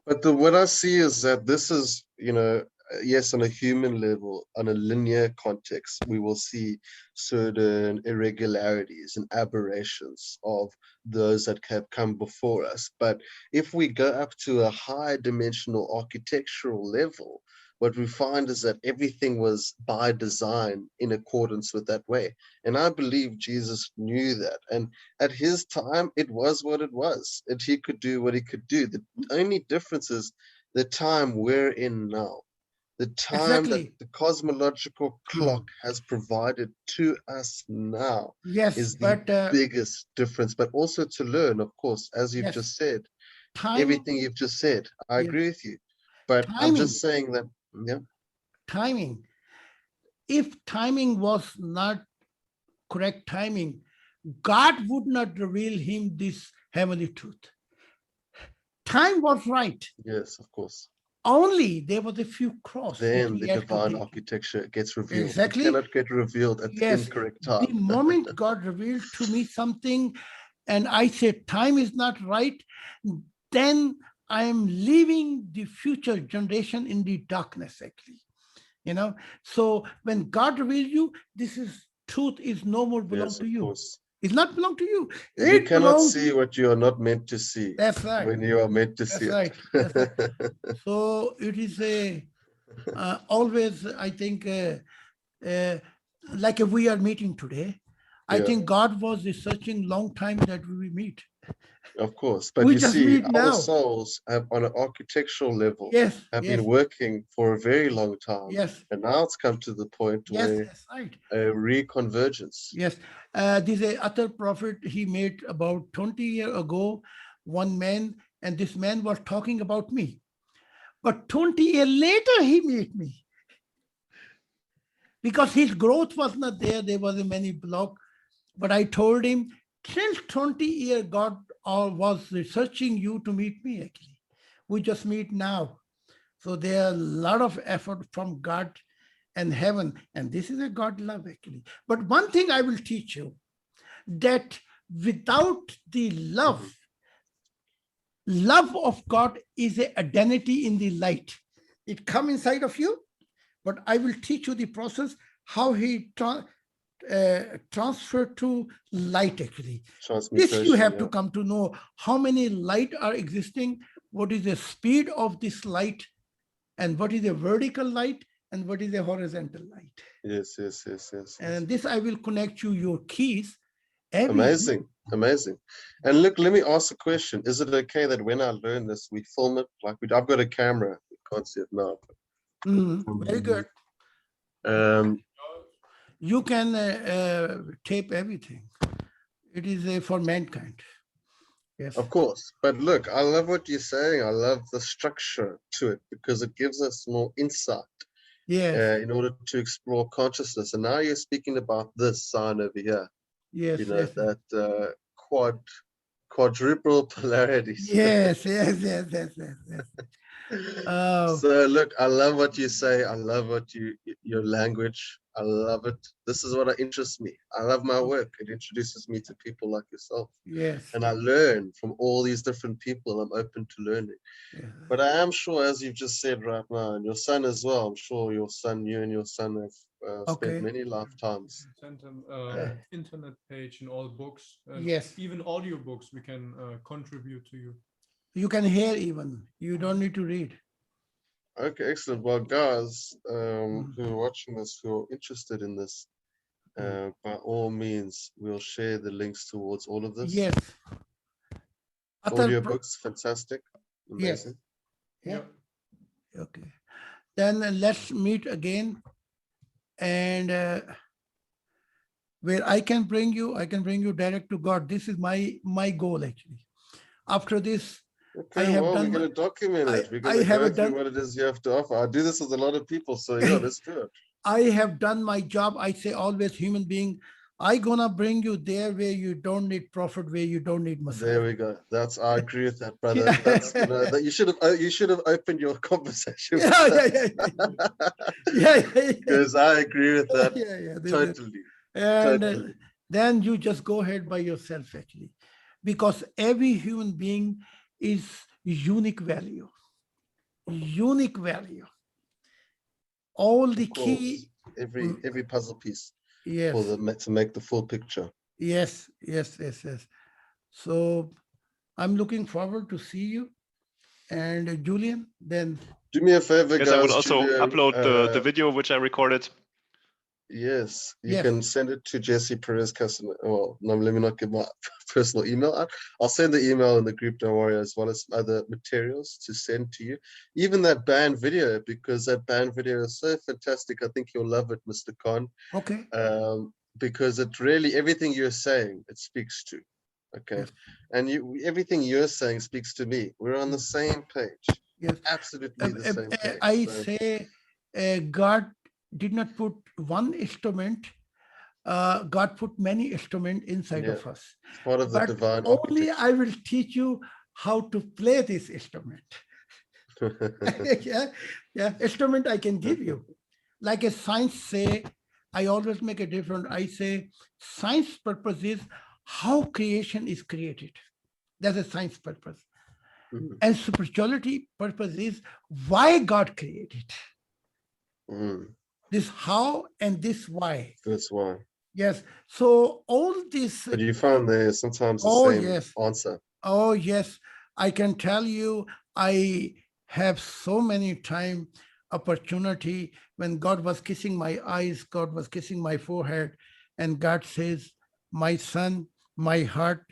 [SPEAKER 3] But what I see is that this is, you know, yes, on a human level, on a linear context, we will see certain irregularities and aberrations of those that have come before us. But if we go up to a high dimensional architectural level, what we find is that everything was by design in accordance with that way. And I believe Jesus knew that. And at his time, it was what it was. And he could do what he could do. The only difference is the time we're in now. The time
[SPEAKER 1] Exactly.
[SPEAKER 3] that the cosmological clock has provided to us now
[SPEAKER 1] Yes,
[SPEAKER 3] is the
[SPEAKER 1] but
[SPEAKER 3] biggest difference. But also to learn, of course, as you've
[SPEAKER 1] yes,
[SPEAKER 3] just said,
[SPEAKER 1] time,
[SPEAKER 3] everything you've just said, I
[SPEAKER 1] yes,
[SPEAKER 3] agree with you. But I'm
[SPEAKER 1] timing,
[SPEAKER 3] just saying that, yeah.
[SPEAKER 1] timing. If timing was not correct timing, God would not reveal him this heavenly truth. time was right.
[SPEAKER 3] Yes, of course.
[SPEAKER 1] Only there was a few crosses.
[SPEAKER 3] Then the divine architecture gets revealed.
[SPEAKER 1] Exactly.
[SPEAKER 3] It cannot get revealed at the
[SPEAKER 1] Yes,
[SPEAKER 3] incorrect
[SPEAKER 1] the
[SPEAKER 3] time.
[SPEAKER 1] moment God revealed to me something, and I said, time is not right, then I am leaving the future generation in the darkness, actually. So when God reveals you, this is truth is no more belong
[SPEAKER 3] Yes,
[SPEAKER 1] to
[SPEAKER 3] of
[SPEAKER 1] you.
[SPEAKER 3] course.
[SPEAKER 1] It's not belong to you.
[SPEAKER 3] You
[SPEAKER 1] It
[SPEAKER 3] cannot
[SPEAKER 1] belongs.
[SPEAKER 3] see what you are not meant to see
[SPEAKER 1] That's right.
[SPEAKER 3] when you are meant to
[SPEAKER 1] That's
[SPEAKER 3] see
[SPEAKER 1] right.
[SPEAKER 3] it.
[SPEAKER 1] That's right. So it is a always, I think, like if we are meeting today, I
[SPEAKER 3] Yeah.
[SPEAKER 1] think God was researching long time that we will meet.
[SPEAKER 3] Of course, but
[SPEAKER 1] We
[SPEAKER 3] you
[SPEAKER 1] just
[SPEAKER 3] see,
[SPEAKER 1] meet
[SPEAKER 3] our
[SPEAKER 1] now.
[SPEAKER 3] souls have, on an architectural level,
[SPEAKER 1] Yes,
[SPEAKER 3] have
[SPEAKER 1] yes,
[SPEAKER 3] been working for a very long time,
[SPEAKER 1] yes,
[SPEAKER 3] and now it's come to the point
[SPEAKER 1] yes,
[SPEAKER 3] where
[SPEAKER 1] that's right.
[SPEAKER 3] a reconvergence.
[SPEAKER 1] Yes, this is a other prophet he made about 20 years ago, one man, and this man was talking about me. But 20 years later, he met me. Because his growth was not there, there was a many block. But I told him, since 20 years, God was researching you to meet me, actually. We just meet now. So there are a lot of effort from God and heaven. And this is a God love, actually. But one thing I will teach you, that without the love of God is an identity in the light. It comes inside of you, but I will teach you the process, how he transfer to light, actually. This you
[SPEAKER 3] Transmutation,
[SPEAKER 1] have to
[SPEAKER 3] yeah.
[SPEAKER 1] come to know how many light are existing, what is the speed of this light, and what is the vertical light, and what is the horizontal light.
[SPEAKER 3] Yes, yes, yes, yes.
[SPEAKER 1] And this I will connect you your keys. Every
[SPEAKER 3] Amazing, amazing. And look, let me ask a question. Is it okay that when I learn this, we film it? Like I've got a camera. You can't see it now.
[SPEAKER 1] Very good. You can tape everything. It is for mankind. Yes.
[SPEAKER 3] Of course. But look, I love what you're saying. I love the structure to it because it gives us more insight
[SPEAKER 1] Yes.
[SPEAKER 3] in order to explore consciousness. And now you're speaking about this sign over here.
[SPEAKER 1] Yes.
[SPEAKER 3] You know,
[SPEAKER 1] Yes.
[SPEAKER 3] that quadruple polarities.
[SPEAKER 1] Yes. Yes. Yes. Yes. Yes. Yes.
[SPEAKER 3] So look, I love what you say. I love what your language. I love it. This is what interests me. I love my work. It introduces me to people like yourself.
[SPEAKER 1] Yes.
[SPEAKER 3] And I learn from all these different people. I'm open to learning.
[SPEAKER 1] Yeah.
[SPEAKER 3] But I am sure, as you've just said right now, and your son as well, I'm sure you and your son have spent many lifetimes.
[SPEAKER 5] Send them internet page and all books. And
[SPEAKER 1] Yes.
[SPEAKER 5] even audiobooks we can contribute to you.
[SPEAKER 1] You can hear even. You don't need to read.
[SPEAKER 3] Okay, excellent. Well, guys who are watching this, who are interested in this, by all means, we'll share the links towards all of this.
[SPEAKER 1] Yes.
[SPEAKER 3] Audiobooks, fantastic. Amazing.
[SPEAKER 1] Yes. Yeah. Okay. Then let's meet again. And where I can bring you direct to God. This is my goal, actually. After this,
[SPEAKER 3] Okay, well, we're going to document it. We're going to go through what it is you have to offer. I do this with a lot of people, so yeah, let's do it.
[SPEAKER 1] I have done my job. I say always, human being, I gonna bring you there where you don't need prophet, where you don't need Messiah.
[SPEAKER 3] There we go. I agree with that, brother. That's that you should have opened your conversation.
[SPEAKER 1] Yeah.
[SPEAKER 3] Because I agree with that. Totally.
[SPEAKER 1] And
[SPEAKER 3] totally.
[SPEAKER 1] Then you just go ahead by yourself, actually, because every human being is unique value. Unique value. All the key.
[SPEAKER 3] Every puzzle piece.
[SPEAKER 1] Yes.
[SPEAKER 3] To make the full picture.
[SPEAKER 1] Yes. So I'm looking forward to see you. And Julian, then.
[SPEAKER 3] Do me a favor, guys.
[SPEAKER 2] I will also
[SPEAKER 3] Julian,
[SPEAKER 2] upload the video which I recorded.
[SPEAKER 3] Yes, you can send it to Jesse Perez Casanova. Well, no, let me not give my personal email out. I'll send the email in the group, don't worry, as well as other materials to send to you. Even that band video, because that band video is so fantastic. I think you'll love it, Mr. Khan.
[SPEAKER 1] Okay.
[SPEAKER 3] Because it really, everything you're saying, it speaks to. Okay. Yes. And everything you're saying speaks to me. We're on the same page.
[SPEAKER 1] Yes.
[SPEAKER 3] Absolutely the same page.
[SPEAKER 1] I say God did not put one instrument. God put many instruments inside of us.
[SPEAKER 3] It's part of the divine
[SPEAKER 1] only I will teach you how to play this instrument. Yeah, instrument I can give you. Like a science say, I always make a difference. I say science purpose is how creation is created. That's a science purpose.
[SPEAKER 6] Mhm.
[SPEAKER 1] And spirituality purpose is why God created.
[SPEAKER 6] Mm,
[SPEAKER 1] This how and this why.
[SPEAKER 6] that's why.
[SPEAKER 1] Yes. So all this,
[SPEAKER 6] But you find there's sometimes the
[SPEAKER 1] oh
[SPEAKER 6] same
[SPEAKER 1] yes,
[SPEAKER 6] answer.
[SPEAKER 1] oh yes, I can tell you, I have so many time opportunity when God was kissing my eyes, God was kissing my forehead, and God says, my son, my heart,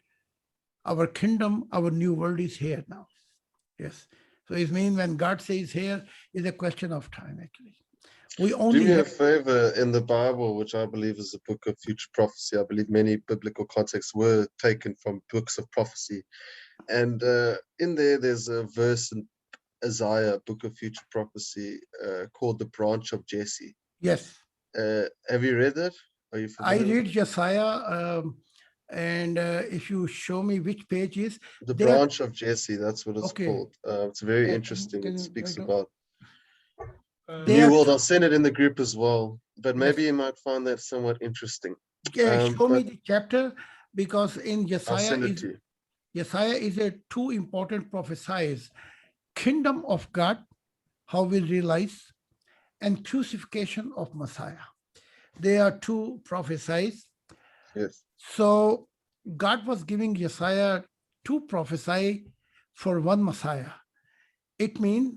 [SPEAKER 1] our kingdom, our new world is here now. Yes. So it means when God says here is a question of time, actually. We
[SPEAKER 6] Do
[SPEAKER 1] only
[SPEAKER 6] me a
[SPEAKER 1] have,
[SPEAKER 6] favor, in the Bible, which I believe is a book of future prophecy, I believe many biblical contexts were taken from books of prophecy. And in there's a verse in Isaiah, book of future prophecy, called the branch of Jesse.
[SPEAKER 1] yes,
[SPEAKER 6] Have you read that? Are you
[SPEAKER 1] I
[SPEAKER 6] familiar with
[SPEAKER 1] read Josiah, and if you show me which page is,
[SPEAKER 6] it? The
[SPEAKER 1] they are,
[SPEAKER 6] branch of Jesse, that's what it's
[SPEAKER 1] okay.
[SPEAKER 6] called. It's very
[SPEAKER 1] Can-
[SPEAKER 6] interesting.
[SPEAKER 1] can
[SPEAKER 6] It
[SPEAKER 1] you
[SPEAKER 6] speaks
[SPEAKER 1] write down?
[SPEAKER 6] about
[SPEAKER 1] They
[SPEAKER 6] New
[SPEAKER 1] are,
[SPEAKER 6] World. I'll send it in the group as well. But
[SPEAKER 1] yes.
[SPEAKER 6] maybe you might find that somewhat interesting.
[SPEAKER 1] Show me
[SPEAKER 6] But
[SPEAKER 1] the chapter, because in
[SPEAKER 6] I'll send it to you.
[SPEAKER 1] Josiah is a two important prophecies: kingdom of God, how we realize, and crucifixion of Messiah. They are two prophecies.
[SPEAKER 6] Yes.
[SPEAKER 1] So God was giving Josiah two prophesy for one Messiah. It means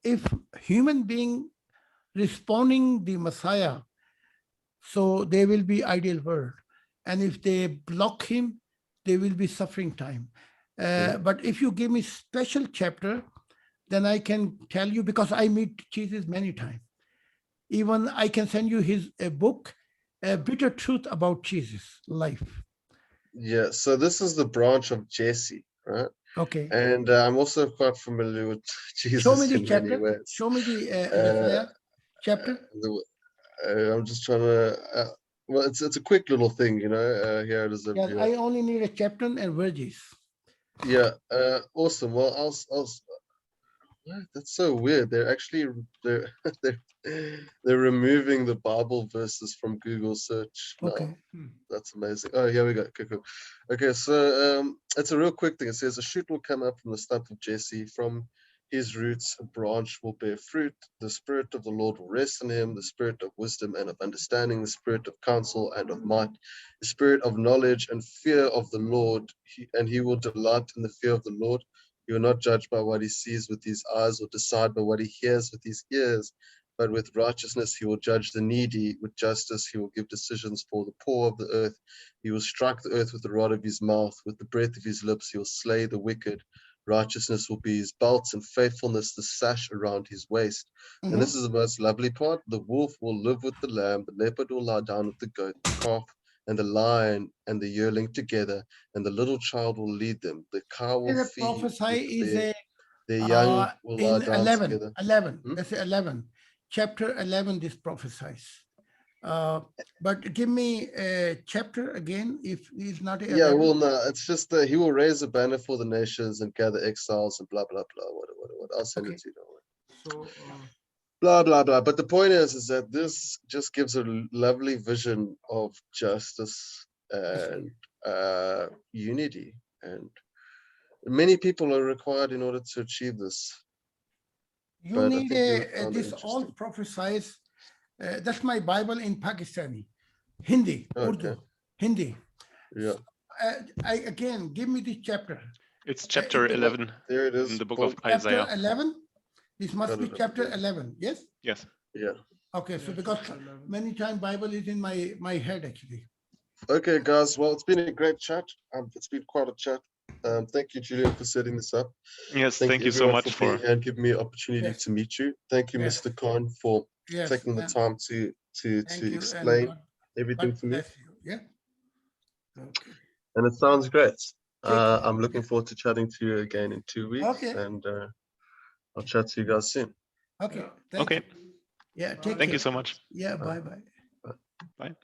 [SPEAKER 1] if human being responding the Messiah, so they will be ideal world. And if they block him, they will be suffering time. But if you give me special chapter, then I can tell you, because I meet Jesus many times. Even I can send you his a book, a bitter truth about Jesus' life.
[SPEAKER 6] Yeah. So this is the branch of Jesse, right?
[SPEAKER 1] Okay.
[SPEAKER 6] And I'm also quite familiar with
[SPEAKER 1] Show me
[SPEAKER 6] Jesus
[SPEAKER 1] the
[SPEAKER 6] in many
[SPEAKER 1] chapter.
[SPEAKER 6] ways.
[SPEAKER 1] Show me the
[SPEAKER 6] Uh,
[SPEAKER 1] Josiah chapter.
[SPEAKER 6] I'm just trying to. Well, it's a quick little thing, you know. Here it is over
[SPEAKER 1] Yes,
[SPEAKER 6] here.
[SPEAKER 1] I only need a chapter and verses.
[SPEAKER 6] Yeah. Awesome. Well, what? That's so weird. They're actually they're they're removing the Bible verses from Google search now.
[SPEAKER 1] Okay.
[SPEAKER 6] That's amazing. Oh, here we go. Okay, cool. Okay, so it's a real quick thing. It says a shoot will come up from the stump of Jesse. From his roots, a branch will bear fruit. The spirit of the Lord will rest on him, the spirit of wisdom and of understanding, the spirit of counsel and of might, the spirit of knowledge and fear of the Lord. And he will delight in the fear of the Lord. He will not judge by what he sees with his eyes or decide by what he hears with his ears. But with righteousness he will judge the needy. With justice he will give decisions for the poor of the earth. He will strike the earth with the rod of his mouth. With the breath of his lips he will slay the wicked. Righteousness will be his belt, and faithfulness the sash around his waist. And this is the most lovely part. The wolf will live with the lamb. The leopard will lie down with the goat. The calf and the lion and the yearling together, and the little child will lead them. The cow will
[SPEAKER 1] The
[SPEAKER 6] feed
[SPEAKER 1] prophesy
[SPEAKER 6] with
[SPEAKER 1] is
[SPEAKER 6] their young will lie
[SPEAKER 1] in
[SPEAKER 6] down
[SPEAKER 1] 11,
[SPEAKER 6] together.
[SPEAKER 1] 11,
[SPEAKER 6] Hmm?
[SPEAKER 1] that's 11. Chapter 11, this prophesies. But give me a chapter again, if it's not
[SPEAKER 6] Yeah,
[SPEAKER 1] 11.
[SPEAKER 6] well, no, it's just that he will raise a banner for the nations and gather exiles and blah blah blah. What? I'll send
[SPEAKER 1] Okay.
[SPEAKER 6] it to you. Don't worry.
[SPEAKER 5] So,
[SPEAKER 6] Blah blah blah. But the point is that this just gives a lovely vision of justice and unity, and many people are required in order to achieve this.
[SPEAKER 1] You
[SPEAKER 6] But I
[SPEAKER 1] need
[SPEAKER 6] think you would find it
[SPEAKER 1] this all
[SPEAKER 6] interesting.
[SPEAKER 1] prophesies. That's my Bible in Pakistani, Hindi,
[SPEAKER 6] Okay.
[SPEAKER 1] Urdu, Hindi.
[SPEAKER 6] Yeah,
[SPEAKER 1] Again, give me the chapter.
[SPEAKER 2] It's chapter 11
[SPEAKER 6] there it is.
[SPEAKER 2] in the book
[SPEAKER 6] Boom.
[SPEAKER 2] of
[SPEAKER 1] Chapter
[SPEAKER 2] Isaiah.
[SPEAKER 1] 11. This must
[SPEAKER 6] Got
[SPEAKER 1] be
[SPEAKER 6] it over
[SPEAKER 1] chapter
[SPEAKER 6] here.
[SPEAKER 1] 11. Yes.
[SPEAKER 2] Yes.
[SPEAKER 6] Yeah.
[SPEAKER 1] Okay. So
[SPEAKER 5] Yeah,
[SPEAKER 1] because
[SPEAKER 5] chapter 11.
[SPEAKER 1] many times Bible is in my head actually.
[SPEAKER 6] Okay, guys. Well, it's been a great chat. It's been quite a chat. Thank you, Julian, for setting this up.
[SPEAKER 2] Yes.
[SPEAKER 6] Thank
[SPEAKER 2] Thank
[SPEAKER 6] you
[SPEAKER 2] you so
[SPEAKER 6] everyone
[SPEAKER 2] much
[SPEAKER 6] for being
[SPEAKER 2] for.
[SPEAKER 6] here and giving me an opportunity
[SPEAKER 1] Yes.
[SPEAKER 6] to meet you. Thank you,
[SPEAKER 1] Yes.
[SPEAKER 6] Mr. Khan, for
[SPEAKER 1] Yes.
[SPEAKER 6] taking the
[SPEAKER 1] and
[SPEAKER 6] time to
[SPEAKER 1] Thank you.
[SPEAKER 6] explain
[SPEAKER 1] And
[SPEAKER 6] everything
[SPEAKER 1] God
[SPEAKER 6] to me.
[SPEAKER 1] bless you. Yeah. Okay.
[SPEAKER 6] And it sounds great.
[SPEAKER 1] Take care.
[SPEAKER 6] I'm looking forward to chatting to you again in 2 weeks.
[SPEAKER 1] Okay.
[SPEAKER 6] And I'll chat to you guys soon.
[SPEAKER 1] Okay. Thank
[SPEAKER 2] Okay.
[SPEAKER 1] you. Yeah. Take
[SPEAKER 2] Thank
[SPEAKER 1] care.
[SPEAKER 2] you so much.
[SPEAKER 1] Yeah. Bye. Bye.
[SPEAKER 2] Bye.